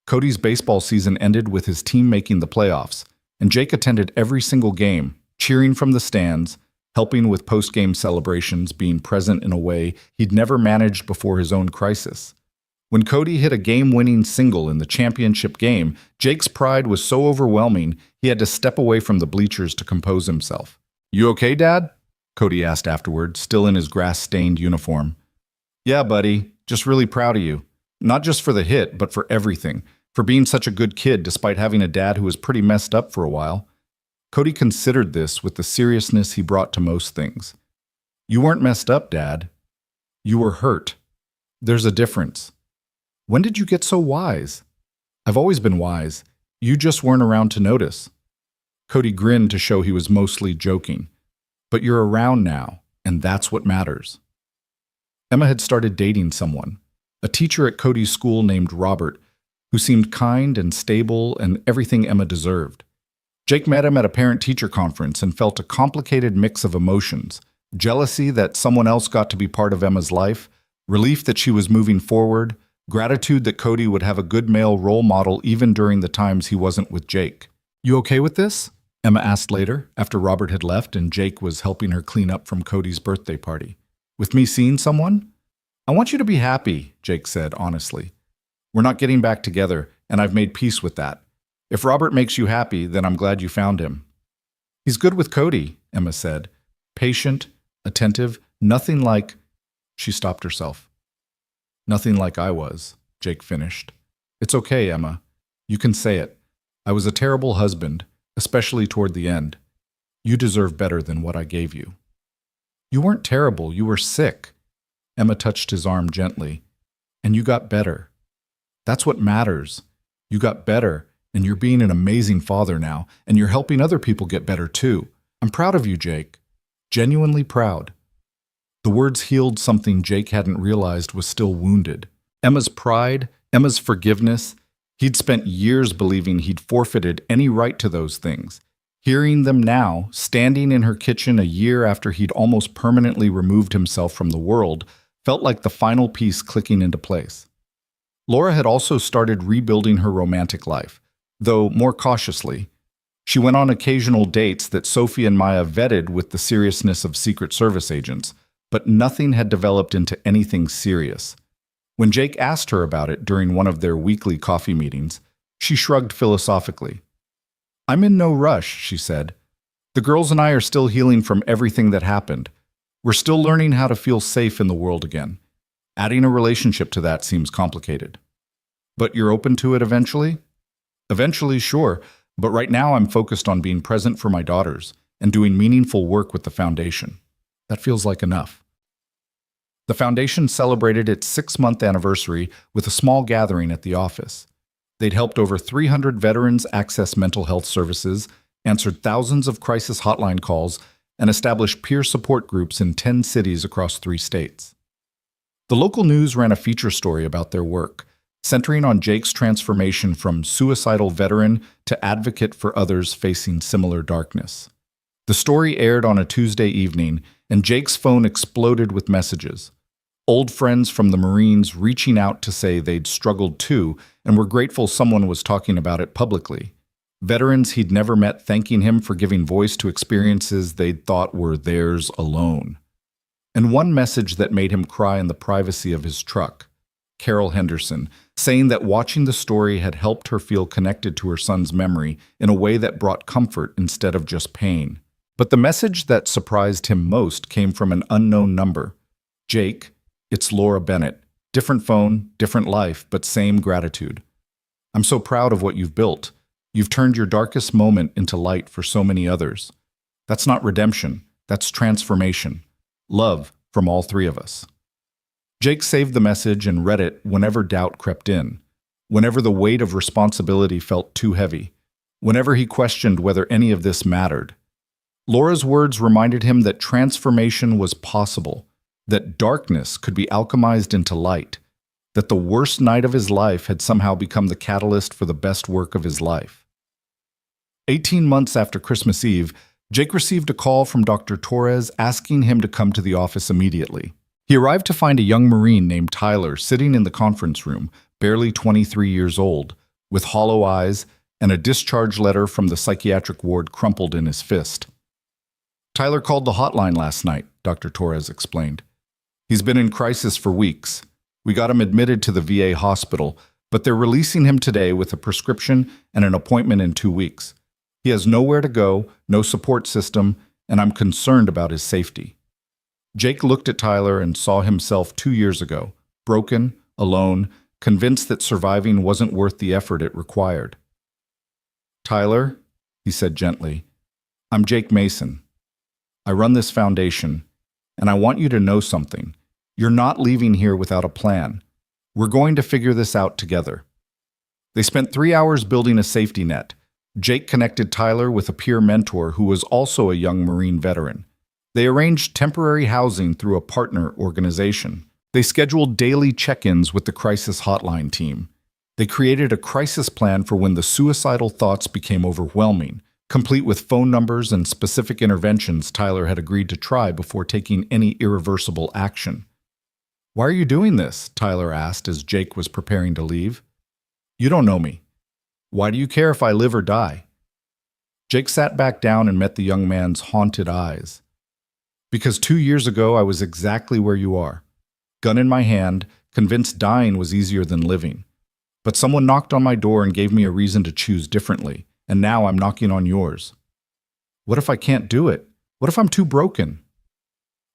Cody's baseball season ended with his team making the playoffs, and Jake attended every single game, cheering from the stands, helping with post-game celebrations, being present in a way he'd never managed before his own crisis. When Cody hit a game-winning single in the championship game, Jake's pride was so overwhelming he had to step away from the bleachers to compose himself. "You okay, Dad?" Cody asked afterward, still in his grass-stained uniform. "Yeah, buddy. Just really proud of you. Not just for the hit, but for everything. For being such a good kid despite having a dad who was pretty messed up for a while." Cody considered this with the seriousness he brought to most things. "You weren't messed up, Dad. You were hurt. There's a difference. When did you get so wise?" "I've always been wise. You just weren't around to notice." Cody grinned to show he was mostly joking. "But you're around now, and that's what matters." Emma had started dating someone, a teacher at Cody's school named Robert, who seemed kind and stable and everything Emma deserved. Jake met him at a parent-teacher conference and felt a complicated mix of emotions: jealousy that someone else got to be part of Emma's life, relief that she was moving forward, gratitude that Cody would have a good male role model even during the times he wasn't with Jake. "You okay with this?" Emma asked later, after Robert had left and Jake was helping her clean up from Cody's birthday party. "With me seeing someone?" "I want you to be happy," Jake said honestly. "We're not getting back together, and I've made peace with that. If Robert makes you happy, then I'm glad you found him." "He's good with Cody," Emma said. "Patient, attentive, nothing like—" She stopped herself. "Nothing like I was," Jake finished. "It's okay, Emma. You can say it. I was a terrible husband, especially toward the end. You deserve better than what I gave you." "You weren't terrible. You were sick." Emma touched his arm gently. "And you got better. That's what matters. You got better, and you're being an amazing father now, and you're helping other people get better too. I'm proud of you, Jake. Genuinely proud." The words healed something Jake hadn't realized was still wounded. Emma's pride, Emma's forgiveness. He'd spent years believing he'd forfeited any right to those things. Hearing them now, standing in her kitchen a year after he'd almost permanently removed himself from the world, felt like the final piece clicking into place. Laura had also started rebuilding her romantic life, though more cautiously. She went on occasional dates that Sophie and Maya vetted with the seriousness of Secret Service agents, but nothing had developed into anything serious. When Jake asked her about it during one of their weekly coffee meetings, she shrugged philosophically. "I'm in no rush," she said. "The girls and I are still healing from everything that happened. We're still learning how to feel safe in the world again. Adding a relationship to that seems complicated." "But you're open to it eventually?" "Eventually, sure, but right now I'm focused on being present for my daughters and doing meaningful work with the foundation. That feels like enough." The foundation celebrated its 6-month anniversary with a small gathering at the office. They'd helped over 300 veterans access mental health services, answered thousands of crisis hotline calls, and established peer support groups in 10 cities across 3 states. The local news ran a feature story about their work, centering on Jake's transformation from suicidal veteran to advocate for others facing similar darkness. The story aired on a Tuesday evening, and Jake's phone exploded with messages. Old friends from the Marines reaching out to say they'd struggled too and were grateful someone was talking about it publicly. Veterans he'd never met thanking him for giving voice to experiences they'd thought were theirs alone. And one message that made him cry in the privacy of his truck. Carol Henderson, saying that watching the story had helped her feel connected to her son's memory in a way that brought comfort instead of just pain. But the message that surprised him most came from an unknown number. "Jake, it's Laura Bennett. Different phone, different life, but same gratitude. I'm so proud of what you've built. You've turned your darkest moment into light for so many others. That's not redemption, that's transformation. Love from all 3 of us." Jake saved the message and read it whenever doubt crept in, whenever the weight of responsibility felt too heavy, whenever he questioned whether any of this mattered. Laura's words reminded him that transformation was possible, that darkness could be alchemized into light, that the worst night of his life had somehow become the catalyst for the best work of his life. 18 months after Christmas Eve, Jake received a call from Dr. Torres asking him to come to the office immediately. He arrived to find a young Marine named Tyler sitting in the conference room, barely 23 years old, with hollow eyes and a discharge letter from the psychiatric ward crumpled in his fist. Tyler called the hotline last night, Dr. Torres explained. He's been in crisis for weeks. We got him admitted to the VA hospital, but they're releasing him today with a prescription and an appointment in 2 weeks. He has nowhere to go, no support system, and I'm concerned about his safety. Jake looked at Tyler and saw himself 2 years ago, broken, alone, convinced that surviving wasn't worth the effort it required. Tyler, he said gently, I'm Jake Mason. I run this foundation, and I want you to know something. You're not leaving here without a plan. We're going to figure this out together. They spent 3 hours building a safety net. Jake connected Tyler with a peer mentor who was also a young Marine veteran. They arranged temporary housing through a partner organization. They scheduled daily check-ins with the crisis hotline team. They created a crisis plan for when the suicidal thoughts became overwhelming, complete with phone numbers and specific interventions Tyler had agreed to try before taking any irreversible action. Why are you doing this? Tyler asked as Jake was preparing to leave. You don't know me. Why do you care if I live or die? Jake sat back down and met the young man's haunted eyes. Because 2 years ago I was exactly where you are. Gun in my hand, convinced dying was easier than living. But someone knocked on my door and gave me a reason to choose differently, and now I'm knocking on yours. What if I can't do it? What if I'm too broken?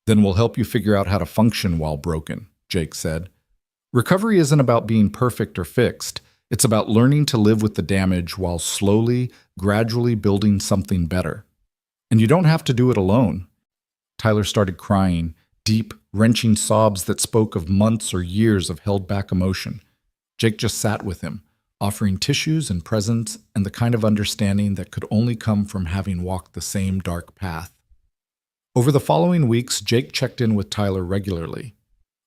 Then we'll help you figure out how to function while broken, Jake said. Recovery isn't about being perfect or fixed. It's about learning to live with the damage while slowly, gradually building something better. And you don't have to do it alone. Tyler started crying, deep, wrenching sobs that spoke of months or years of held-back emotion. Jake just sat with him, offering tissues and presents and the kind of understanding that could only come from having walked the same dark path. Over the following weeks, Jake checked in with Tyler regularly.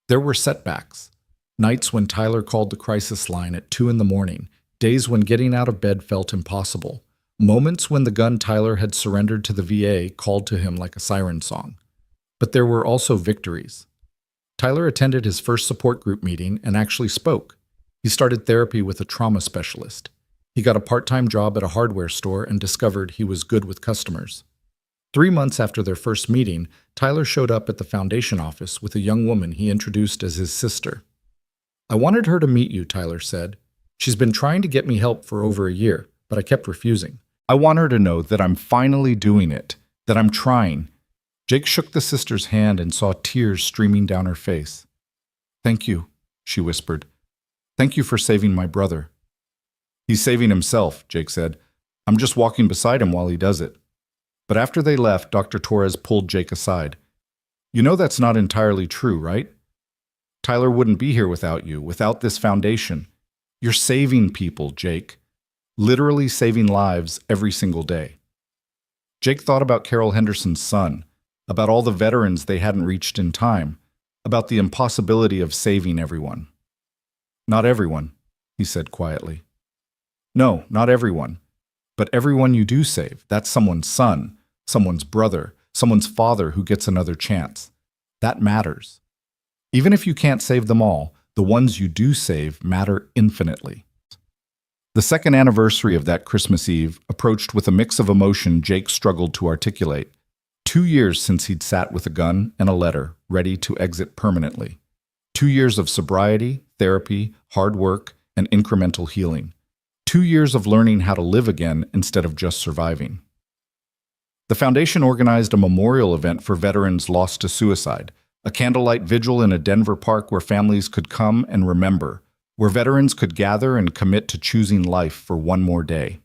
There were setbacks. Nights when Tyler called the crisis line at 2 a.m, days when getting out of bed felt impossible, moments when the gun Tyler had surrendered to the VA called to him like a siren song. But there were also victories. Tyler attended his first support group meeting and actually spoke. He started therapy with a trauma specialist. He got a part-time job at a hardware store and discovered he was good with customers. 3 months after their first meeting, Tyler showed up at the foundation office with a young woman he introduced as his sister. I wanted her to meet you, Tyler said. She's been trying to get me help for over a year, but I kept refusing. I want her to know that I'm finally doing it, that I'm trying. Jake shook the sister's hand and saw tears streaming down her face. Thank you, she whispered. Thank you for saving my brother. He's saving himself, Jake said. I'm just walking beside him while he does it. But after they left, Dr. Torres pulled Jake aside. You know that's not entirely true, right? Tyler wouldn't be here without you, without this foundation. You're saving people, Jake. Literally saving lives every single day. Jake thought about Carol Henderson's son, about all the veterans they hadn't reached in time, about the impossibility of saving everyone. Not everyone, he said quietly. No, not everyone. But everyone you do save, that's someone's son, someone's brother, someone's father who gets another chance. That matters. Even if you can't save them all, the ones you do save matter infinitely. The second anniversary of that Christmas Eve approached with a mix of emotion Jake struggled to articulate. 2 years since he'd sat with a gun and a letter, ready to exit permanently. 2 years of sobriety, therapy, hard work, and incremental healing. 2 years of learning how to live again instead of just surviving. The foundation organized a memorial event for veterans lost to suicide, a candlelight vigil in a Denver park where families could come and remember, where veterans could gather and commit to choosing life for one more day.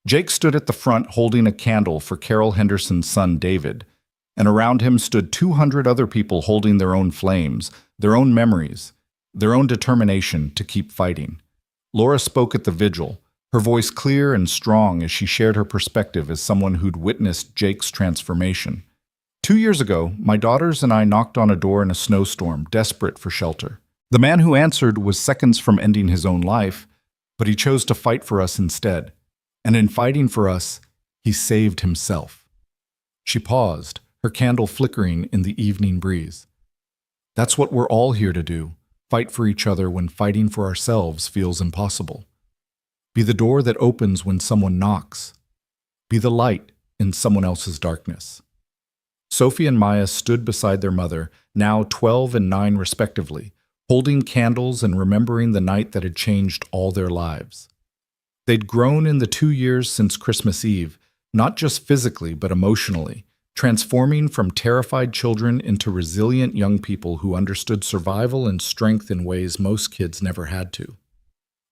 Jake stood at the front holding a candle for Carol Henderson's son David, and around him stood 200 other people holding their own flames, their own memories, their own determination to keep fighting. Laura spoke at the vigil, her voice clear and strong as she shared her perspective as someone who'd witnessed Jake's transformation. 2 years ago, my daughters and I knocked on a door in a snowstorm, desperate for shelter. The man who answered was seconds from ending his own life, but he chose to fight for us instead. And in fighting for us, he saved himself. She paused, her candle flickering in the evening breeze. That's what we're all here to do, fight for each other when fighting for ourselves feels impossible. Be the door that opens when someone knocks. Be the light in someone else's darkness. Sophie and Maya stood beside their mother, now 12 and 9 respectively, holding candles and remembering the night that had changed all their lives. They'd grown in the 2 years since Christmas Eve, not just physically but emotionally, transforming from terrified children into resilient young people who understood survival and strength in ways most kids never had to.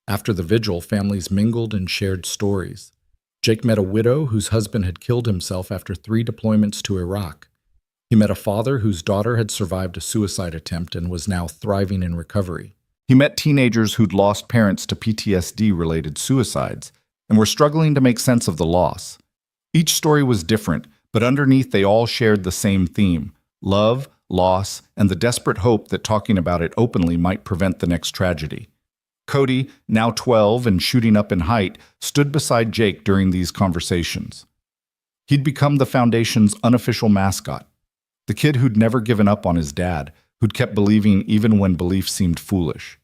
After the vigil, families mingled and shared stories. Jake met a widow whose husband had killed himself after 3 deployments to Iraq. He met a father whose daughter had survived a suicide attempt and was now thriving in recovery. He met teenagers who'd lost parents to PTSD-related suicides and were struggling to make sense of the loss. Each story was different, but underneath they all shared the same theme: love, loss, and the desperate hope that talking about it openly might prevent the next tragedy. Cody, now 12 and shooting up in height, stood beside Jake during these conversations. He'd become the Foundation's unofficial mascot, the kid who'd never given up on his dad, who'd kept believing even when belief seemed foolish.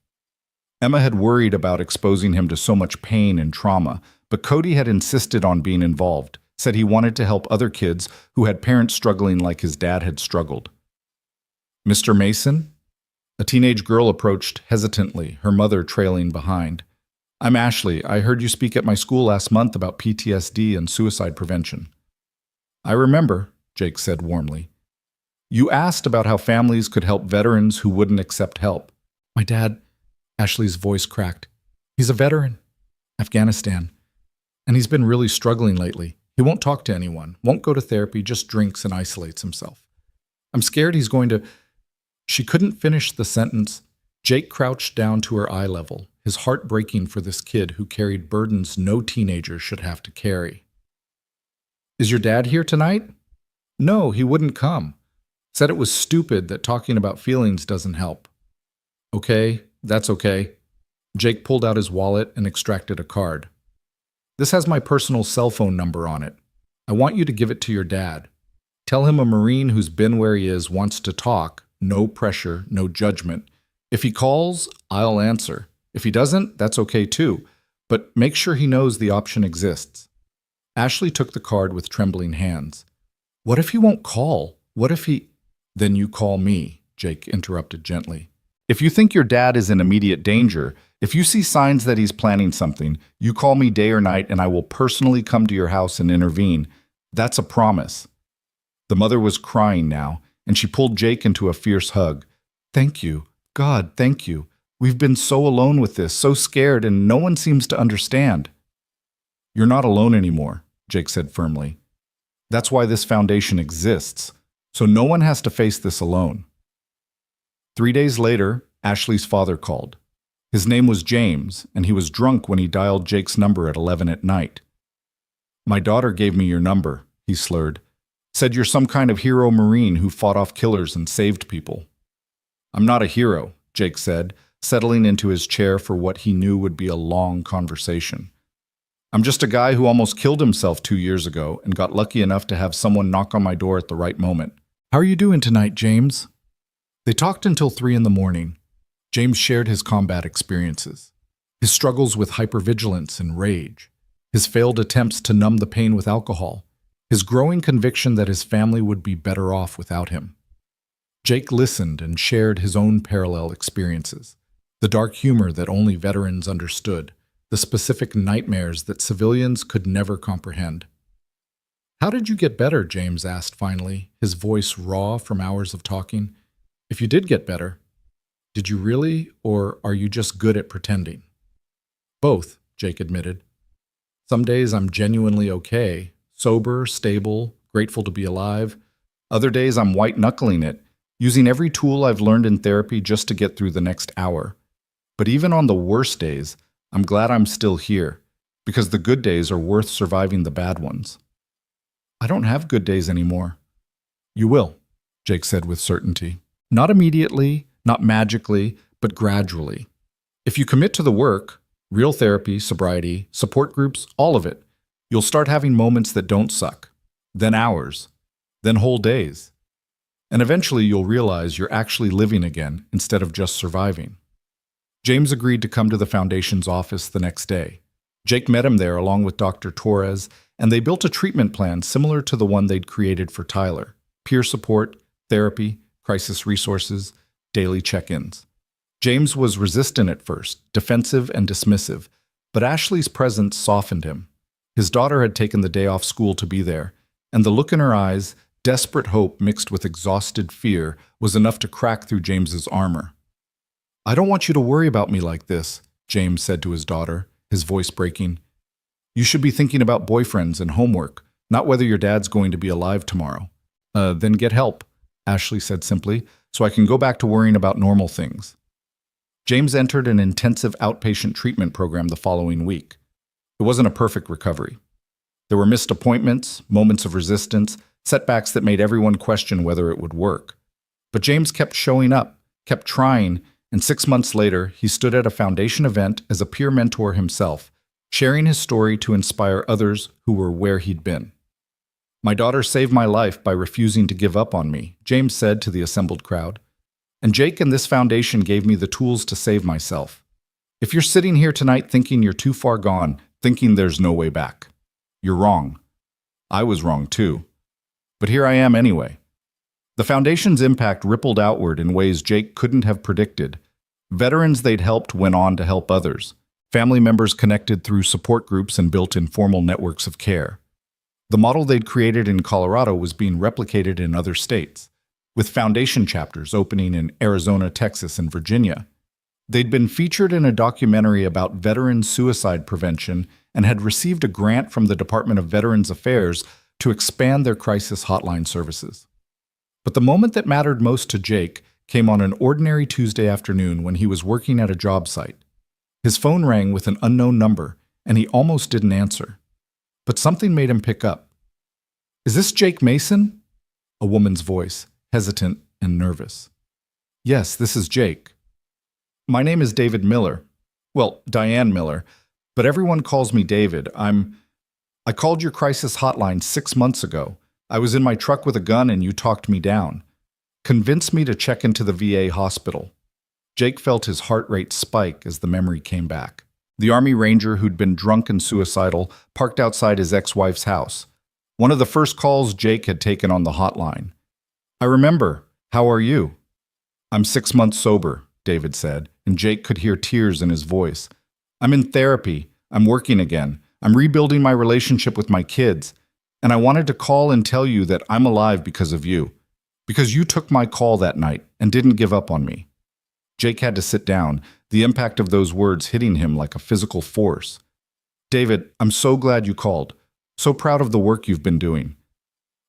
Emma had worried about exposing him to so much pain and trauma, but Cody had insisted on being involved, said he wanted to help other kids who had parents struggling like his dad had struggled. "Mr. Mason?" A teenage girl approached hesitantly, her mother trailing behind. "I'm Ashley. I heard you speak at my school last month about PTSD and suicide prevention." "I remember," Jake said warmly. "You asked about how families could help veterans who wouldn't accept help." "My dad," Ashley's voice cracked. "He's a veteran. Afghanistan. And he's been really struggling lately. He won't talk to anyone, won't go to therapy, just drinks and isolates himself. I'm scared he's going to—" She couldn't finish the sentence. Jake crouched down to her eye level, his heart breaking for this kid who carried burdens no teenager should have to carry. "Is your dad here tonight?" "No, he wouldn't come. Said it was stupid that talking about feelings doesn't help." "Okay, that's okay." Jake pulled out his wallet and extracted a card. "This has my personal cell phone number on it. I want you to give it to your dad. Tell him a Marine who's been where he is wants to talk. No pressure, no judgment. If he calls, I'll answer. If he doesn't, that's okay too. But make sure he knows the option exists." Ashley took the card with trembling hands. "What if he won't call? What if he—" "Then you call me," Jake interrupted gently. "If you think your dad is in immediate danger, if you see signs that he's planning something, you call me day or night and I will personally come to your house and intervene. That's a promise." The mother was crying now, and she pulled Jake into a fierce hug. "Thank you. God, thank you. We've been so alone with this, so scared, and no one seems to understand." "You're not alone anymore," Jake said firmly. "That's why this foundation exists, so no one has to face this alone." 3 days later, Ashley's father called. His name was James, and he was drunk when he dialed Jake's number at 11 at night. "My daughter gave me your number," he slurred. "Said you're some kind of hero Marine who fought off killers and saved people." "I'm not a hero," Jake said, settling into his chair for what he knew would be a long conversation. "I'm just a guy who almost killed himself 2 years ago and got lucky enough to have someone knock on my door at the right moment." "How are you doing tonight, James?" They talked until 3 in the morning. James shared his combat experiences, his struggles with hypervigilance and rage, his failed attempts to numb the pain with alcohol, his growing conviction that his family would be better off without him. Jake listened and shared his own parallel experiences, the dark humor that only veterans understood, the specific nightmares that civilians could never comprehend. "How did you get better?" James asked finally, his voice raw from hours of talking. "If you did get better, did you really, or are you just good at pretending?" "Both," Jake admitted. "Some days I'm genuinely okay, sober, stable, grateful to be alive. Other days I'm white-knuckling it, using every tool I've learned in therapy just to get through the next hour. But even on the worst days, I'm glad I'm still here, because the good days are worth surviving the bad ones." "I don't have good days anymore." "You will," Jake said with certainty. "Not immediately, not magically, but gradually. If you commit to the work, real therapy, sobriety, support groups, all of it, you'll start having moments that don't suck, then hours, then whole days. And eventually you'll realize you're actually living again instead of just surviving. James agreed to come to the foundation's office the next day. Jake met him there along with Dr. Torres, and they built a treatment plan similar to the one they'd created for Tyler: peer support, therapy, crisis resources, daily check-ins. James was resistant at first, defensive and dismissive, but Ashley's presence softened him. His daughter had taken the day off school to be there, and the look in her eyes, desperate hope mixed with exhausted fear, was enough to crack through James's armor. "I don't want you to worry about me like this," James said to his daughter, his voice breaking. "You should be thinking about boyfriends and homework, not whether your dad's going to be alive tomorrow." Then get help," Ashley said simply, "so I can go back to worrying about normal things." James entered an intensive outpatient treatment program the following week. It wasn't a perfect recovery. There were missed appointments, moments of resistance, setbacks that made everyone question whether it would work. But James kept showing up, kept trying, and 6 months later, he stood at a foundation event as a peer mentor himself, sharing his story to inspire others who were where he'd been. "My daughter saved my life by refusing to give up on me," James said to the assembled crowd. "And Jake and this foundation gave me the tools to save myself. If you're sitting here tonight thinking you're too far gone, thinking there's no way back, you're wrong. I was wrong too. But here I am anyway." The foundation's impact rippled outward in ways Jake couldn't have predicted. Veterans they'd helped went on to help others. Family members connected through support groups and built informal networks of care. The model they'd created in Colorado was being replicated in other states, with foundation chapters opening in Arizona, Texas, and Virginia. They'd been featured in a documentary about veteran suicide prevention and had received a grant from the Department of Veterans Affairs to expand their crisis hotline services. But the moment that mattered most to Jake came on an ordinary Tuesday afternoon when he was working at a job site. His phone rang with an unknown number, and he almost didn't answer. But something made him pick up. "Is this Jake Mason?" A woman's voice, hesitant and nervous. "Yes, this is Jake. My name is David Miller. Well, Diane Miller, but everyone calls me David. I called your crisis hotline 6 months ago. I was in my truck with a gun and you talked me down. Convinced me to check into the VA hospital." Jake felt his heart rate spike as the memory came back. The Army Ranger who'd been drunk and suicidal parked outside his ex-wife's house. One of the first calls Jake had taken on the hotline. "I remember. How are you?" "I'm 6 months sober," David said, and Jake could hear tears in his voice. "I'm in therapy. I'm working again. I'm rebuilding my relationship with my kids. And I wanted to call and tell you that I'm alive because of you. Because you took my call that night and didn't give up on me." Jake had to sit down, the impact of those words hitting him like a physical force. "David, I'm so glad you called. So proud of the work you've been doing.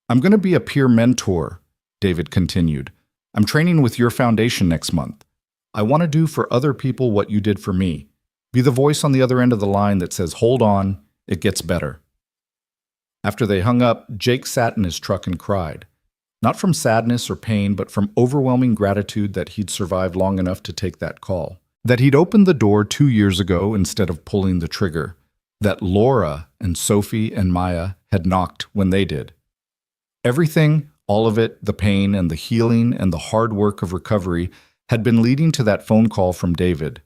I'm going to be a peer mentor," David continued. "I'm training with your foundation next month. I want to do for other people what you did for me. Be the voice on the other end of the line that says, 'Hold on, it gets better.'" After they hung up, Jake sat in his truck and cried. Not from sadness or pain, but from overwhelming gratitude that he'd survived long enough to take that call. That he'd opened the door 2 years ago instead of pulling the trigger. That Laura and Sophie and Maya had knocked when they did. Everything, all of it, the pain and the healing and the hard work of recovery, had been leading to that phone call from David.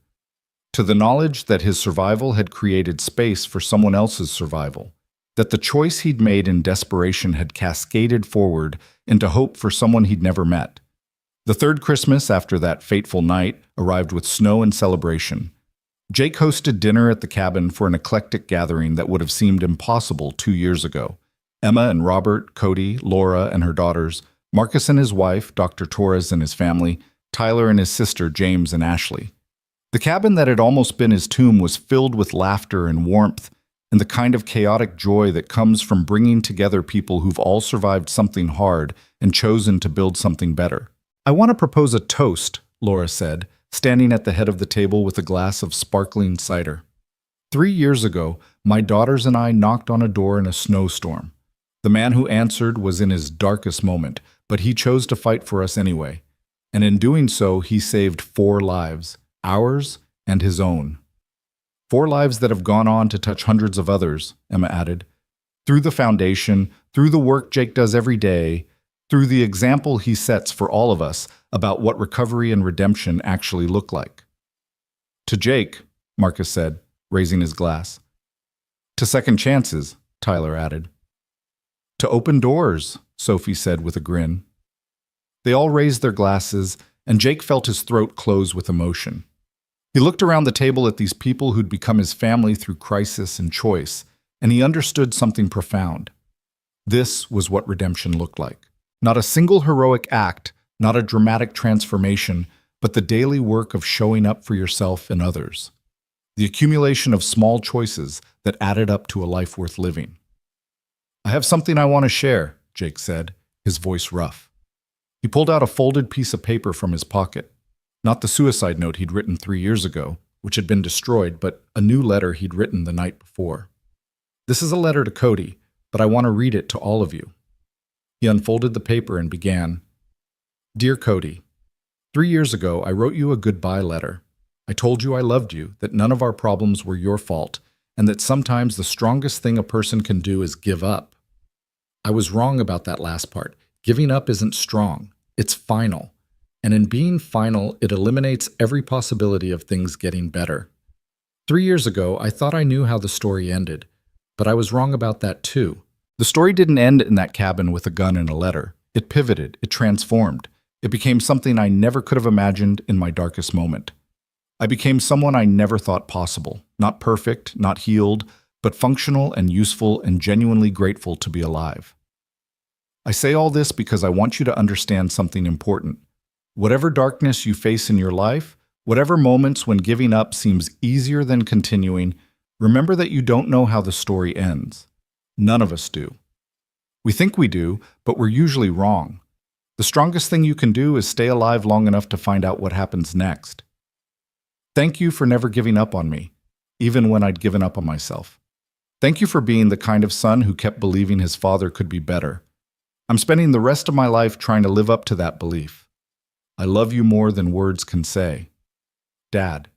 To the knowledge that his survival had created space for someone else's survival. That the choice he'd made in desperation had cascaded forward into hope for someone he'd never met. The third Christmas after that fateful night arrived with snow and celebration. Jake hosted dinner at the cabin for an eclectic gathering that would have seemed impossible 2 years ago. Emma and Robert, Cody, Laura and her daughters, Marcus and his wife, Dr. Torres and his family, Tyler and his sister, James and Ashley. The cabin that had almost been his tomb was filled with laughter and warmth, and the kind of chaotic joy that comes from bringing together people who've all survived something hard and chosen to build something better. "I want to propose a toast," Laura said, standing at the head of the table with a glass of sparkling cider. 3 years ago, my daughters and I knocked on a door in a snowstorm. The man who answered was in his darkest moment, but he chose to fight for us anyway. And in doing so, he saved 4 lives, ours and his own. 4 lives that have gone on to touch hundreds of others, Emma added. Through the foundation, through the work Jake does every day, through the example he sets for all of us about what recovery and redemption actually look like. To Jake, Marcus said, raising his glass. To second chances, Tyler added. To open doors, Sophie said with a grin. They all raised their glasses, and Jake felt his throat close with emotion. He looked around the table at these people who'd become his family through crisis and choice, and he understood something profound. This was what redemption looked like. Not a single heroic act, not a dramatic transformation, but the daily work of showing up for yourself and others. The accumulation of small choices that added up to a life worth living. I have something I want to share, Jake said, his voice rough. He pulled out a folded piece of paper from his pocket. Not the suicide note he'd written 3 years ago, which had been destroyed, but a new letter he'd written the night before. This is a letter to Cody, but I want to read it to all of you. He unfolded the paper and began, Dear Cody, 3 years ago I wrote you a goodbye letter. I told you I loved you, that none of our problems were your fault, and that sometimes the strongest thing a person can do is give up. I was wrong about that last part. Giving up isn't strong. It's final. And in being final, it eliminates every possibility of things getting better. 3 years ago, I thought I knew how the story ended, but I was wrong about that too. The story didn't end in that cabin with a gun and a letter. It pivoted, it transformed. It became something I never could have imagined in my darkest moment. I became someone I never thought possible. Not perfect, not healed, but functional and useful and genuinely grateful to be alive. I say all this because I want you to understand something important. Whatever darkness you face in your life, whatever moments when giving up seems easier than continuing, remember that you don't know how the story ends. None of us do. We think we do, but we're usually wrong. The strongest thing you can do is stay alive long enough to find out what happens next. Thank you for never giving up on me, even when I'd given up on myself. Thank you for being the kind of son who kept believing his father could be better. I'm spending the rest of my life trying to live up to that belief. I love you more than words can say. Dad.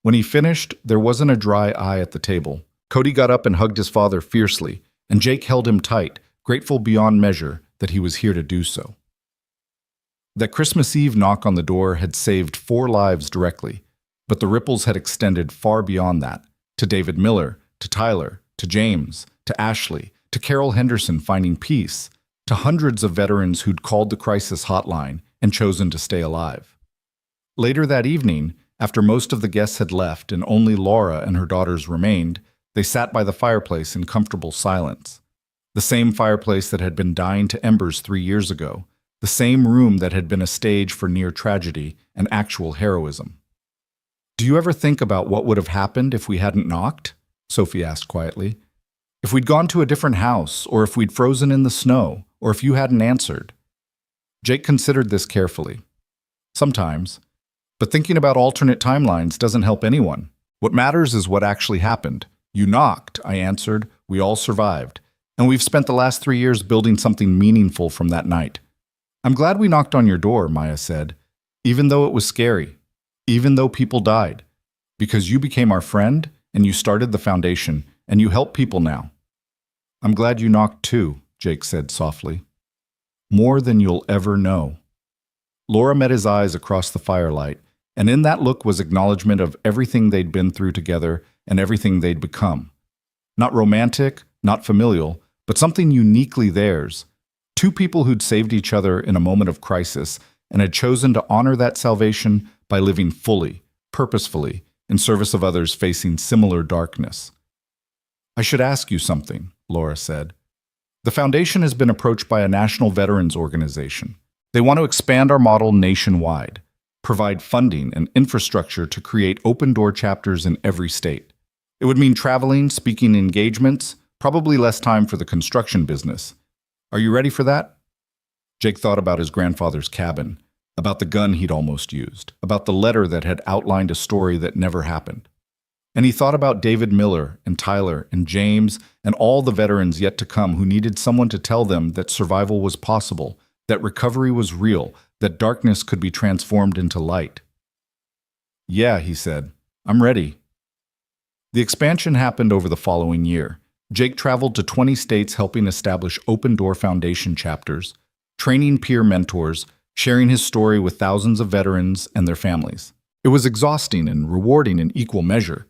When he finished, there wasn't a dry eye at the table. Cody got up and hugged his father fiercely, and Jake held him tight, grateful beyond measure that he was here to do so. That Christmas Eve knock on the door had saved 4 lives directly, but the ripples had extended far beyond that, to David Miller, to Tyler, to James, to Ashley, to Carol Henderson finding peace, to hundreds of veterans who'd called the crisis hotline and chosen to stay alive. Later that evening, after most of the guests had left and only Laura and her daughters remained, they sat by the fireplace in comfortable silence. The same fireplace that had been dying to embers 3 years ago, the same room that had been a stage for near tragedy and actual heroism. Do you ever think about what would have happened if we hadn't knocked? Sophie asked quietly. If we'd gone to a different house, or if we'd frozen in the snow, or if you hadn't answered. Jake considered this carefully. Sometimes. But thinking about alternate timelines doesn't help anyone. What matters is what actually happened. You knocked, I answered. We all survived. And we've spent the last 3 years building something meaningful from that night. I'm glad we knocked on your door, Maya said. Even though it was scary. Even though people died. Because you became our friend, and you started the foundation, and you help people now. I'm glad you knocked too, Jake said softly. More than you'll ever know. Laura met his eyes across the firelight, and in that look was acknowledgement of everything they'd been through together and everything they'd become. Not romantic, not familial, but something uniquely theirs. 2 people who'd saved each other in a moment of crisis and had chosen to honor that salvation by living fully, purposefully, in service of others facing similar darkness. I should ask you something, Laura said. The foundation has been approached by a national veterans organization. They want to expand our model nationwide, provide funding and infrastructure to create open-door chapters in every state. It would mean traveling, speaking engagements, probably less time for the construction business. Are you ready for that? Jake thought about his grandfather's cabin, about the gun he'd almost used, about the letter that had outlined a story that never happened. And he thought about David Miller and Tyler and James and all the veterans yet to come who needed someone to tell them that survival was possible, that recovery was real, that darkness could be transformed into light. Yeah, he said, I'm ready. The expansion happened over the following year. Jake traveled to 20 states helping establish open-door foundation chapters, training peer mentors, sharing his story with thousands of veterans and their families. It was exhausting and rewarding in equal measure,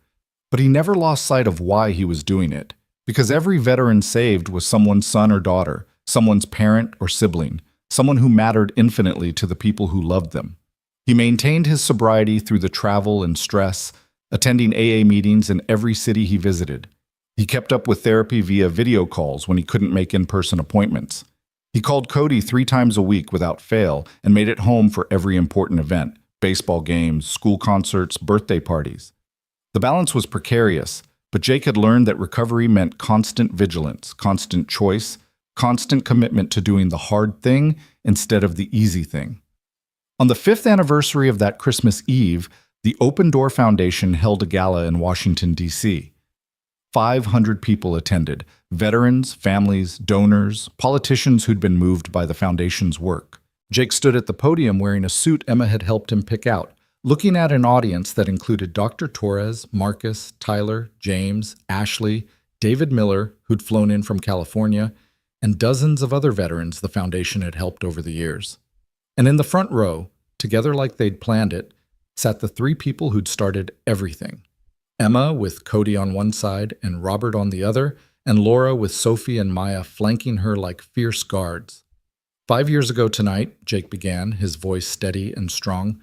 but he never lost sight of why he was doing it, because every veteran saved was someone's son or daughter, someone's parent or sibling, someone who mattered infinitely to the people who loved them. He maintained his sobriety through the travel and stress, attending AA meetings in every city he visited. He kept up with therapy via video calls when he couldn't make in-person appointments. He called Cody 3 times a week without fail and made it home for every important event, baseball games, school concerts, birthday parties. The balance was precarious, but Jake had learned that recovery meant constant vigilance, constant choice, constant commitment to doing the hard thing instead of the easy thing. On the 5th anniversary of that Christmas Eve, the Open Door Foundation held a gala in Washington, D.C. 500 people attended, veterans, families, donors, politicians who'd been moved by the foundation's work. Jake stood at the podium wearing a suit Emma had helped him pick out, looking at an audience that included Dr. Torres, Marcus, Tyler, James, Ashley, David Miller, who'd flown in from California, and dozens of other veterans the foundation had helped over the years. And in the front row, together like they'd planned it, sat the 3 people who'd started everything. Emma with Cody on one side and Robert on the other, and Laura with Sophie and Maya flanking her like fierce guards. 5 years ago tonight, Jake began, his voice steady and strong,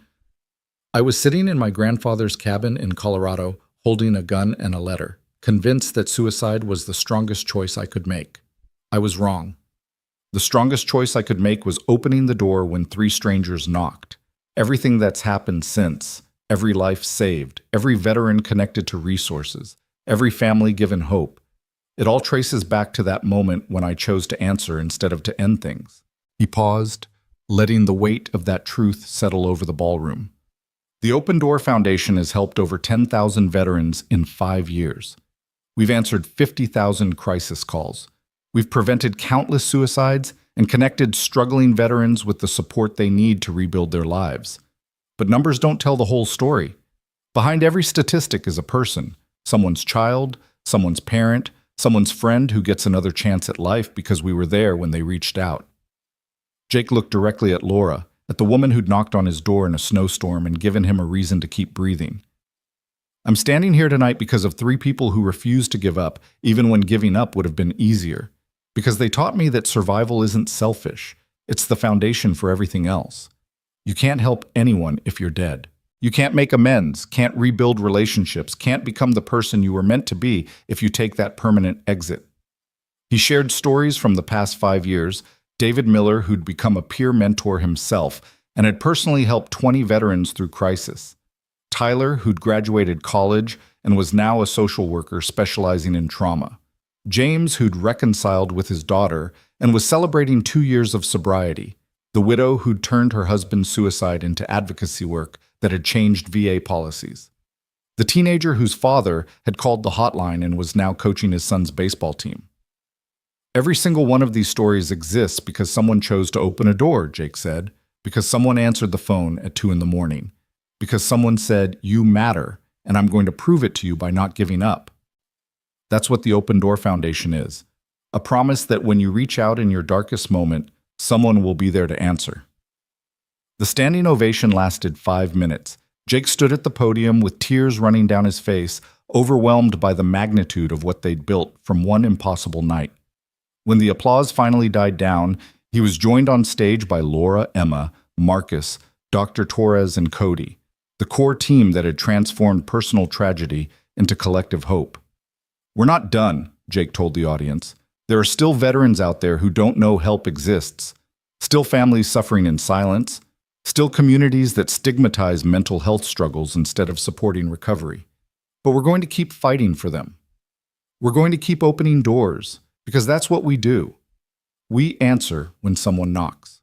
I was sitting in my grandfather's cabin in Colorado, holding a gun and a letter, convinced that suicide was the strongest choice I could make. I was wrong. The strongest choice I could make was opening the door when 3 strangers knocked. Everything that's happened since, every life saved, every veteran connected to resources, every family given hope, it all traces back to that moment when I chose to answer instead of to end things. He paused, letting the weight of that truth settle over the ballroom. The Open Door Foundation has helped over 10,000 veterans in 5 years. We've answered 50,000 crisis calls. We've prevented countless suicides and connected struggling veterans with the support they need to rebuild their lives. But numbers don't tell the whole story. Behind every statistic is a person, someone's child, someone's parent, someone's friend who gets another chance at life because we were there when they reached out. Jake looked directly at Laura, at the woman who'd knocked on his door in a snowstorm and given him a reason to keep breathing. I'm standing here tonight because of 3 people who refused to give up, even when giving up would have been easier. Because they taught me that survival isn't selfish. It's the foundation for everything else. You can't help anyone if you're dead. You can't make amends, can't rebuild relationships, can't become the person you were meant to be if you take that permanent exit. He shared stories from the past 5 years, David Miller, who'd become a peer mentor himself and had personally helped 20 veterans through crisis. Tyler, who'd graduated college and was now a social worker specializing in trauma. James, who'd reconciled with his daughter and was celebrating 2 years of sobriety. The widow who'd turned her husband's suicide into advocacy work that had changed VA policies. The teenager whose father had called the hotline and was now coaching his son's baseball team. Every single one of these stories exists because someone chose to open a door, Jake said, because someone answered the phone at 2 a.m, because someone said, you matter, and I'm going to prove it to you by not giving up. That's what the Open Door Foundation is, a promise that when you reach out in your darkest moment, someone will be there to answer. The standing ovation lasted 5 minutes. Jake stood at the podium with tears running down his face, overwhelmed by the magnitude of what they'd built from one impossible night. When the applause finally died down, he was joined on stage by Laura, Emma, Marcus, Dr. Torres, and Cody, the core team that had transformed personal tragedy into collective hope. We're not done, Jake told the audience. There are still veterans out there who don't know help exists, still families suffering in silence, still communities that stigmatize mental health struggles instead of supporting recovery. But we're going to keep fighting for them. We're going to keep opening doors, because that's what we do. We answer when someone knocks.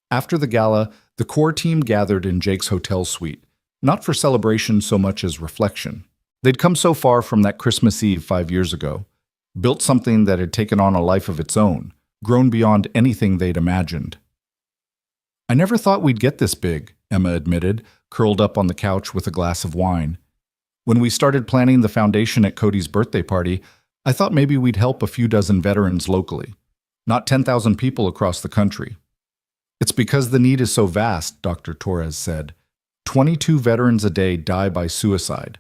After the gala, the core team gathered in Jake's hotel suite, not for celebration so much as reflection. They'd come so far from that Christmas Eve 5 years ago, built something that had taken on a life of its own, grown beyond anything they'd imagined. I never thought we'd get this big, Emma admitted, curled up on the couch with a glass of wine. When we started planning the foundation at Cody's birthday party, I thought maybe we'd help a few dozen veterans locally, not 10,000 people across the country. It's because the need is so vast, Dr. Torres said. 22 veterans a day die by suicide.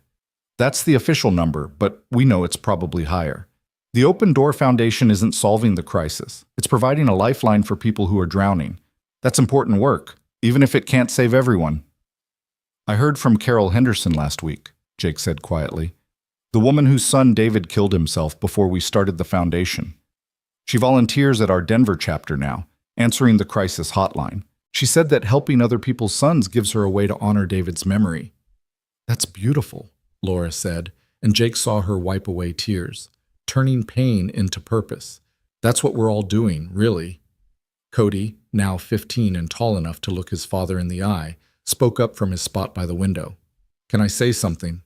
That's the official number, but we know it's probably higher. The Open Door Foundation isn't solving the crisis. It's providing a lifeline for people who are drowning. That's important work, even if it can't save everyone. I heard from Carol Henderson last week, Jake said quietly. The woman whose son David killed himself before we started the foundation. She volunteers at our Denver chapter now, answering the crisis hotline. She said that helping other people's sons gives her a way to honor David's memory. That's beautiful, Laura said, and Jake saw her wipe away tears, turning pain into purpose. That's what we're all doing, really. Cody, now 15 and tall enough to look his father in the eye, spoke up from his spot by the window. Can I say something?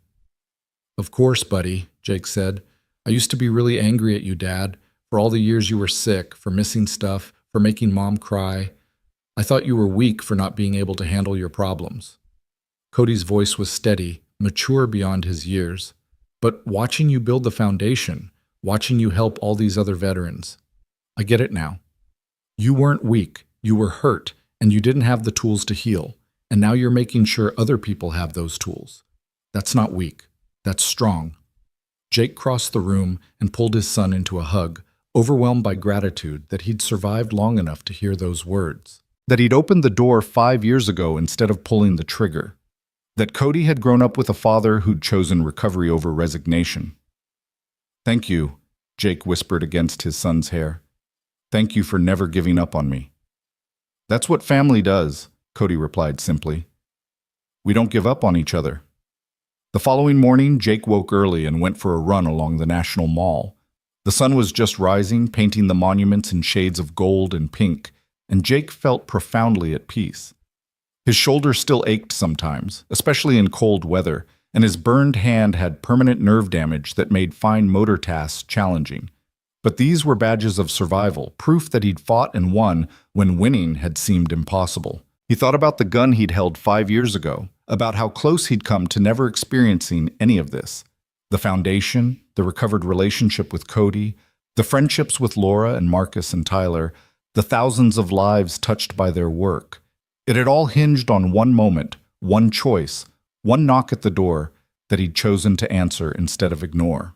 Of course, buddy, Jake said. I used to be really angry at you, Dad, for all the years you were sick, for missing stuff, for making Mom cry. I thought you were weak for not being able to handle your problems. Cody's voice was steady, mature beyond his years. But watching you build the foundation, watching you help all these other veterans, I get it now. You weren't weak, you were hurt, and you didn't have the tools to heal, and now you're making sure other people have those tools. That's not weak, that's strong. Jake crossed the room and pulled his son into a hug, overwhelmed by gratitude that he'd survived long enough to hear those words. That he'd opened the door 5 years ago instead of pulling the trigger. That Cody had grown up with a father who'd chosen recovery over resignation. Thank you, Jake whispered against his son's hair. Thank you for never giving up on me. That's what family does, Cody replied simply. We don't give up on each other. The following morning, Jake woke early and went for a run along the National Mall. The sun was just rising, painting the monuments in shades of gold and pink, and Jake felt profoundly at peace. His shoulder still ached sometimes, especially in cold weather, and his burned hand had permanent nerve damage that made fine motor tasks challenging. But these were badges of survival, proof that he'd fought and won when winning had seemed impossible. He thought about the gun he'd held 5 years ago, about how close he'd come to never experiencing any of this. The foundation, the recovered relationship with Cody, the friendships with Laura and Marcus and Tyler, the thousands of lives touched by their work. It had all hinged on one moment, one choice, one knock at the door that he'd chosen to answer instead of ignore.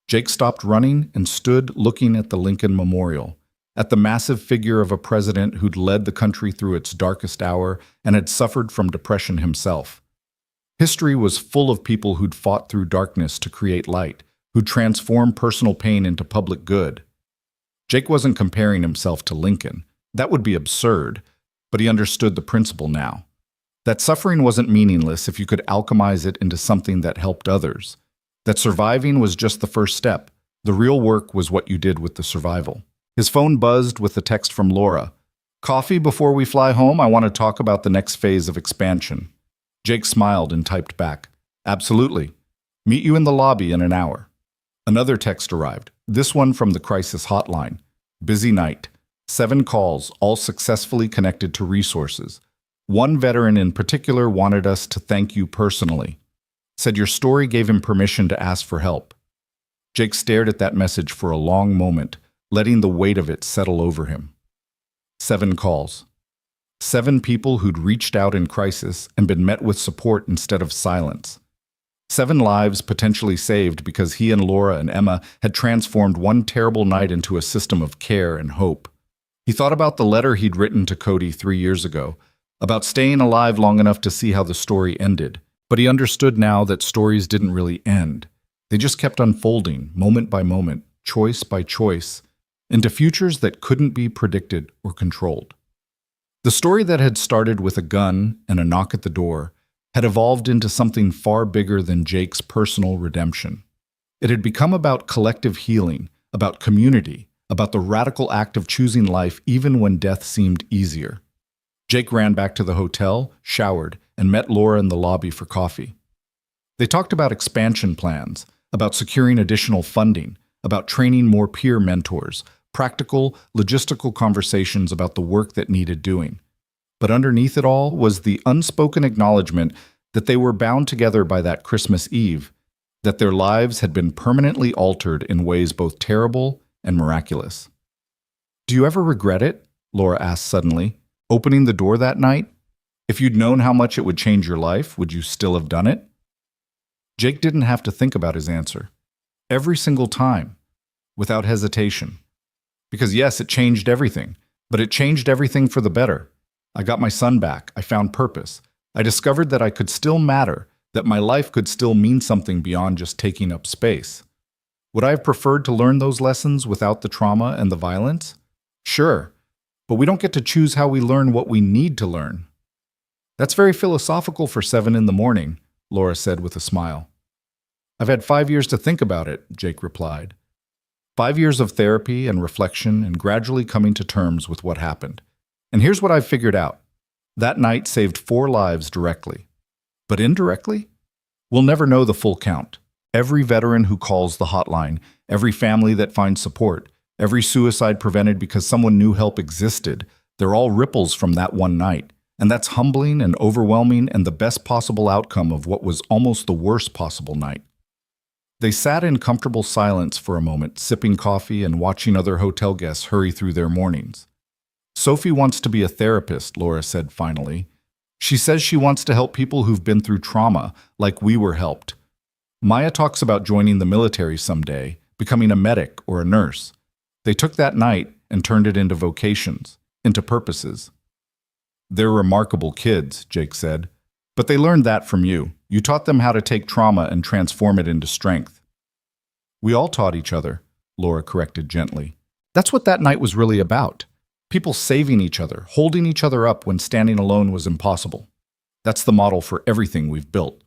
Jake stopped running and stood looking at the Lincoln Memorial, at the massive figure of a president who'd led the country through its darkest hour and had suffered from depression himself. History was full of people who'd fought through darkness to create light, who'd transformed personal pain into public good. Jake wasn't comparing himself to Lincoln. That would be absurd, but he understood the principle now. That suffering wasn't meaningless if you could alchemize it into something that helped others. That surviving was just the first step. The real work was what you did with the survival. His phone buzzed with a text from Laura. Coffee before we fly home? I want to talk about the next phase of expansion. Jake smiled and typed back. Absolutely. Meet you in the lobby in an hour. Another text arrived, this one from the crisis hotline. Busy night. 7 calls, all successfully connected to resources. One veteran in particular wanted us to thank you personally. Said your story gave him permission to ask for help. Jake stared at that message for a long moment, letting the weight of it settle over him. 7 calls. 7 people who'd reached out in crisis and been met with support instead of silence. 7 lives potentially saved because he and Laura and Emma had transformed one terrible night into a system of care and hope. He thought about the letter he'd written to Cody 3 years ago, about staying alive long enough to see how the story ended. But he understood now that stories didn't really end. They just kept unfolding, moment by moment, choice by choice, into futures that couldn't be predicted or controlled. The story that had started with a gun and a knock at the door had evolved into something far bigger than Jake's personal redemption. It had become about collective healing, about community, about the radical act of choosing life even when death seemed easier. Jake ran back to the hotel, showered, and met Laura in the lobby for coffee. They talked about expansion plans, about securing additional funding, about training more peer mentors, practical, logistical conversations about the work that needed doing. But underneath it all was the unspoken acknowledgement that they were bound together by that Christmas Eve, that their lives had been permanently altered in ways both terrible and miraculous. Do you ever regret it? Laura asked suddenly. Opening the door that night? If you'd known how much it would change your life, would you still have done it? Jake didn't have to think about his answer. Every single time, without hesitation. Because yes, it changed everything, but it changed everything for the better. I got my son back. I found purpose. I discovered that I could still matter, that my life could still mean something beyond just taking up space. Would I have preferred to learn those lessons without the trauma and the violence? Sure, but we don't get to choose how we learn what we need to learn. That's very philosophical for 7 in the morning, Laura said with a smile. I've had 5 years to think about it, Jake replied. 5 years of therapy and reflection and gradually coming to terms with what happened. And here's what I've figured out. That night saved 4 lives directly. But indirectly? We'll never know the full count. Every veteran who calls the hotline, every family that finds support, every suicide prevented because someone knew help existed, they're all ripples from that one night. And that's humbling and overwhelming and the best possible outcome of what was almost the worst possible night. They sat in comfortable silence for a moment, sipping coffee and watching other hotel guests hurry through their mornings. Sophie wants to be a therapist, Laura said finally. She says she wants to help people who've been through trauma, like we were helped. Maya talks about joining the military someday, becoming a medic or a nurse. They took that night and turned it into vocations, into purposes. They're remarkable kids, Jake said. But they learned that from you. You taught them how to take trauma and transform it into strength. We all taught each other, Laura corrected gently. That's what that night was really about. People saving each other, holding each other up when standing alone was impossible. That's the model for everything we've built.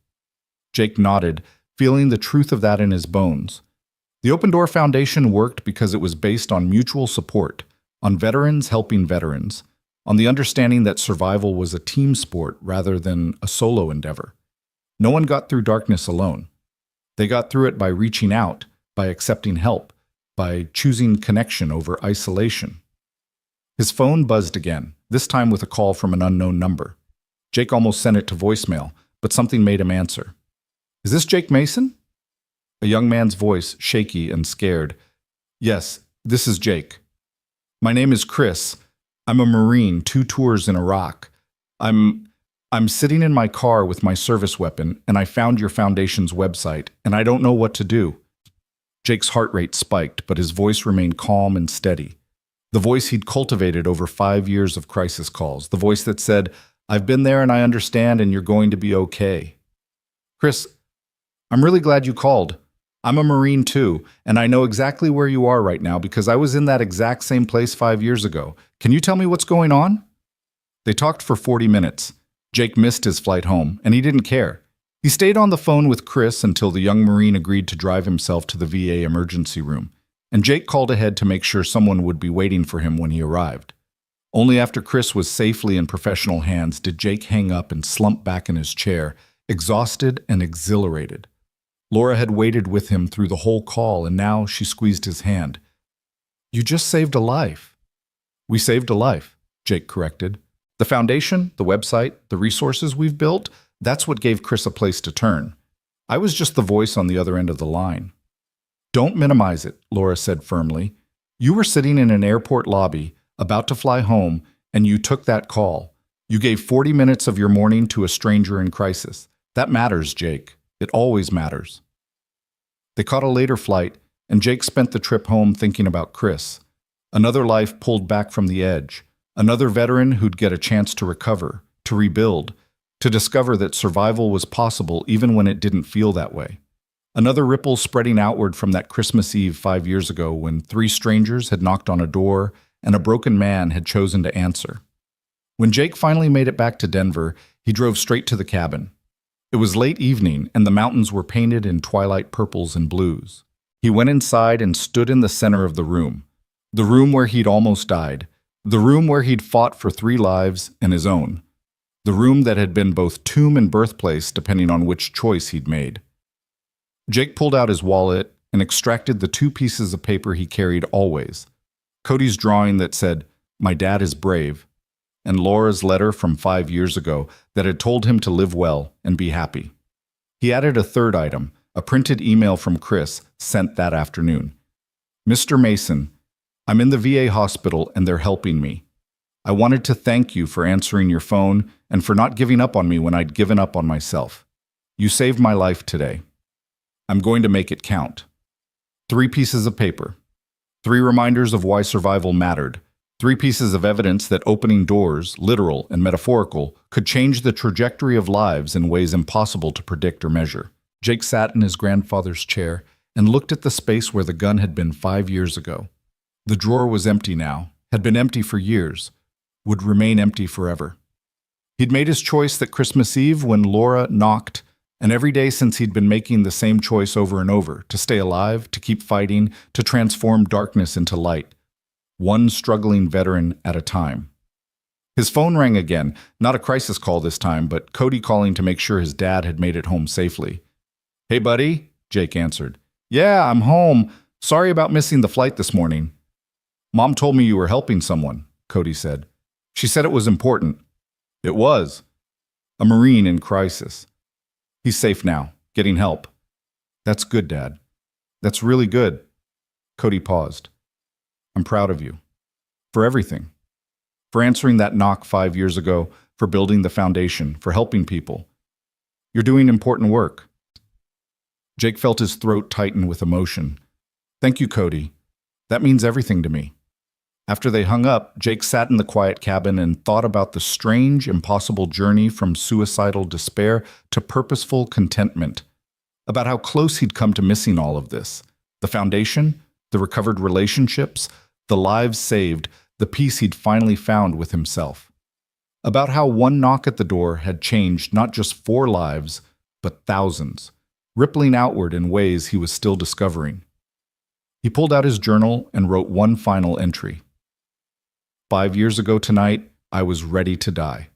Jake nodded, feeling the truth of that in his bones. The Open Door Foundation worked because it was based on mutual support, on veterans helping veterans, on the understanding that survival was a team sport rather than a solo endeavor. No one got through darkness alone. They got through it by reaching out, by accepting help, by choosing connection over isolation. His phone buzzed again, this time with a call from an unknown number. Jake almost sent it to voicemail, but something made him answer. Is this Jake Mason? A young man's voice, shaky and scared. Yes, this is Jake. My name is Chris. I'm a Marine, 2 tours in Iraq. I'm sitting in my car with my service weapon, and I found your foundation's website, and I don't know what to do. Jake's heart rate spiked, but his voice remained calm and steady. The voice he'd cultivated over 5 years of crisis calls, the voice that said, I've been there and I understand and you're going to be okay. Chris, I'm really glad you called. I'm a Marine too, and I know exactly where you are right now because I was in that exact same place 5 years ago. Can you tell me what's going on? They talked for 40 minutes. Jake missed his flight home, and he didn't care. He stayed on the phone with Chris until the young Marine agreed to drive himself to the VA emergency room, and Jake called ahead to make sure someone would be waiting for him when he arrived. Only after Chris was safely in professional hands did Jake hang up and slump back in his chair, exhausted and exhilarated. Laura had waited with him through the whole call, and now she squeezed his hand. You just saved a life. We saved a life, Jake corrected. The foundation, the website, the resources we've built, that's what gave Chris a place to turn. I was just the voice on the other end of the line. Don't minimize it, Laura said firmly. You were sitting in an airport lobby, about to fly home, and you took that call. You gave 40 minutes of your morning to a stranger in crisis. That matters, Jake. It always matters. They caught a later flight, and Jake spent the trip home thinking about Chris. Another life pulled back from the edge. Another veteran who'd get a chance to recover, to rebuild, to discover that survival was possible even when it didn't feel that way. Another ripple spreading outward from that Christmas Eve 5 years ago when 3 strangers had knocked on a door and a broken man had chosen to answer. When Jake finally made it back to Denver, he drove straight to the cabin. It was late evening, and the mountains were painted in twilight purples and blues. He went inside and stood in the center of the room where he'd almost died, the room where he'd fought for 3 lives and his own, the room that had been both tomb and birthplace depending on which choice he'd made. Jake pulled out his wallet and extracted the 2 pieces of paper he carried always, Cody's drawing that said, "My dad is brave," and Laura's letter from 5 years ago that had told him to live well and be happy. He added a 3rd item, a printed email from Chris sent that afternoon. Mr. Mason, I'm in the VA hospital and they're helping me. I wanted to thank you for answering your phone and for not giving up on me when I'd given up on myself. You saved my life today. I'm going to make it count. 3 pieces of paper. 3 reminders of why survival mattered. 3 pieces of evidence that opening doors, literal and metaphorical, could change the trajectory of lives in ways impossible to predict or measure. Jake sat in his grandfather's chair and looked at the space where the gun had been 5 years ago. The drawer was empty now, had been empty for years, would remain empty forever. He'd made his choice that Christmas Eve when Laura knocked, and every day since he'd been making the same choice over and over, to stay alive, to keep fighting, to transform darkness into light, one struggling veteran at a time. His phone rang again, not a crisis call this time, but Cody calling to make sure his dad had made it home safely. "Hey, buddy," Jake answered. "Yeah, I'm home. Sorry about missing the flight this morning." "Mom told me you were helping someone," Cody said. "She said it was important." "It was. A Marine in crisis. He's safe now, getting help." "That's good, Dad. That's really good." Cody paused. "I'm proud of you. For everything. For answering that knock 5 years ago, for building the foundation, for helping people. You're doing important work." Jake felt his throat tighten with emotion. "Thank you, Cody. That means everything to me." After they hung up, Jake sat in the quiet cabin and thought about the strange, impossible journey from suicidal despair to purposeful contentment, about how close he'd come to missing all of this. The foundation, the recovered relationships, the lives saved, the peace he'd finally found with himself. About how one knock at the door had changed not just 4 lives, but thousands, rippling outward in ways he was still discovering. He pulled out his journal and wrote one final entry. 5 years ago tonight, I was ready to die.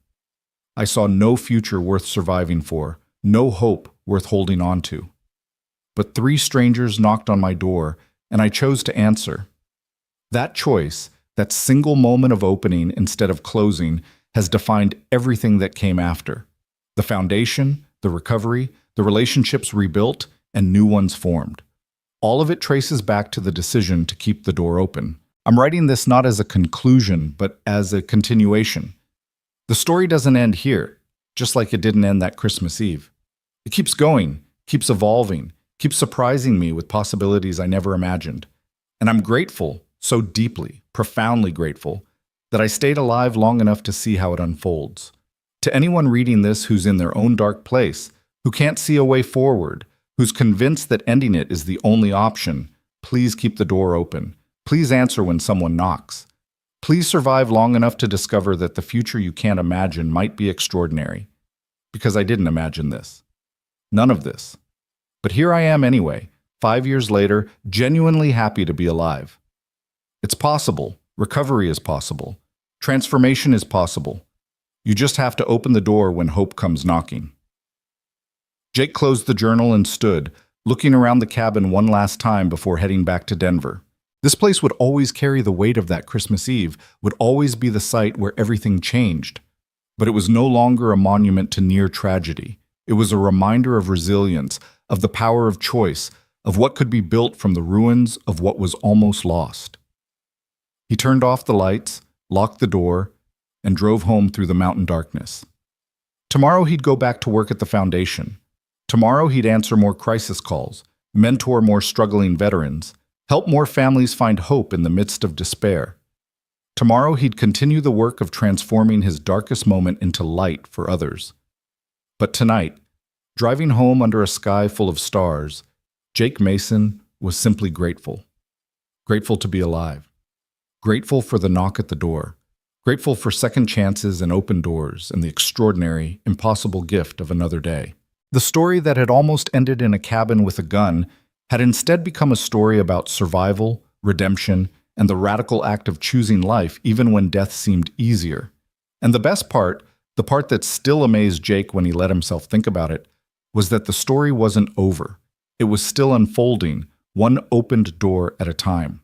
I saw no future worth surviving for, no hope worth holding on to. But 3 strangers knocked on my door, and I chose to answer. That choice, that single moment of opening instead of closing, has defined everything that came after. The foundation, the recovery, the relationships rebuilt, and new ones formed. All of it traces back to the decision to keep the door open. I'm writing this not as a conclusion, but as a continuation. The story doesn't end here, just like it didn't end that Christmas Eve. It keeps going, keeps evolving, keeps surprising me with possibilities I never imagined. And I'm grateful, so deeply, profoundly grateful, that I stayed alive long enough to see how it unfolds. To anyone reading this who's in their own dark place, who can't see a way forward, who's convinced that ending it is the only option, please keep the door open. Please answer when someone knocks. Please survive long enough to discover that the future you can't imagine might be extraordinary. Because I didn't imagine this. None of this. But here I am anyway, 5 years later, genuinely happy to be alive. It's possible. Recovery is possible. Transformation is possible. You just have to open the door when hope comes knocking. Jake closed the journal and stood, looking around the cabin one last time before heading back to Denver. This place would always carry the weight of that Christmas Eve, would always be the site where everything changed. But it was no longer a monument to near tragedy. It was a reminder of resilience, of the power of choice, of what could be built from the ruins of what was almost lost. He turned off the lights, locked the door, and drove home through the mountain darkness. Tomorrow he'd go back to work at the foundation. Tomorrow he'd answer more crisis calls, mentor more struggling veterans, help more families find hope in the midst of despair. Tomorrow he'd continue the work of transforming his darkest moment into light for others. But tonight, driving home under a sky full of stars, Jake Mason was simply grateful. Grateful to be alive. Grateful for the knock at the door. Grateful for second chances and open doors and the extraordinary, impossible gift of another day. The story that had almost ended in a cabin with a gun had instead become a story about survival, redemption, and the radical act of choosing life even when death seemed easier. And the best part, the part that still amazed Jake when he let himself think about it, was that the story wasn't over. It was still unfolding, one opened door at a time.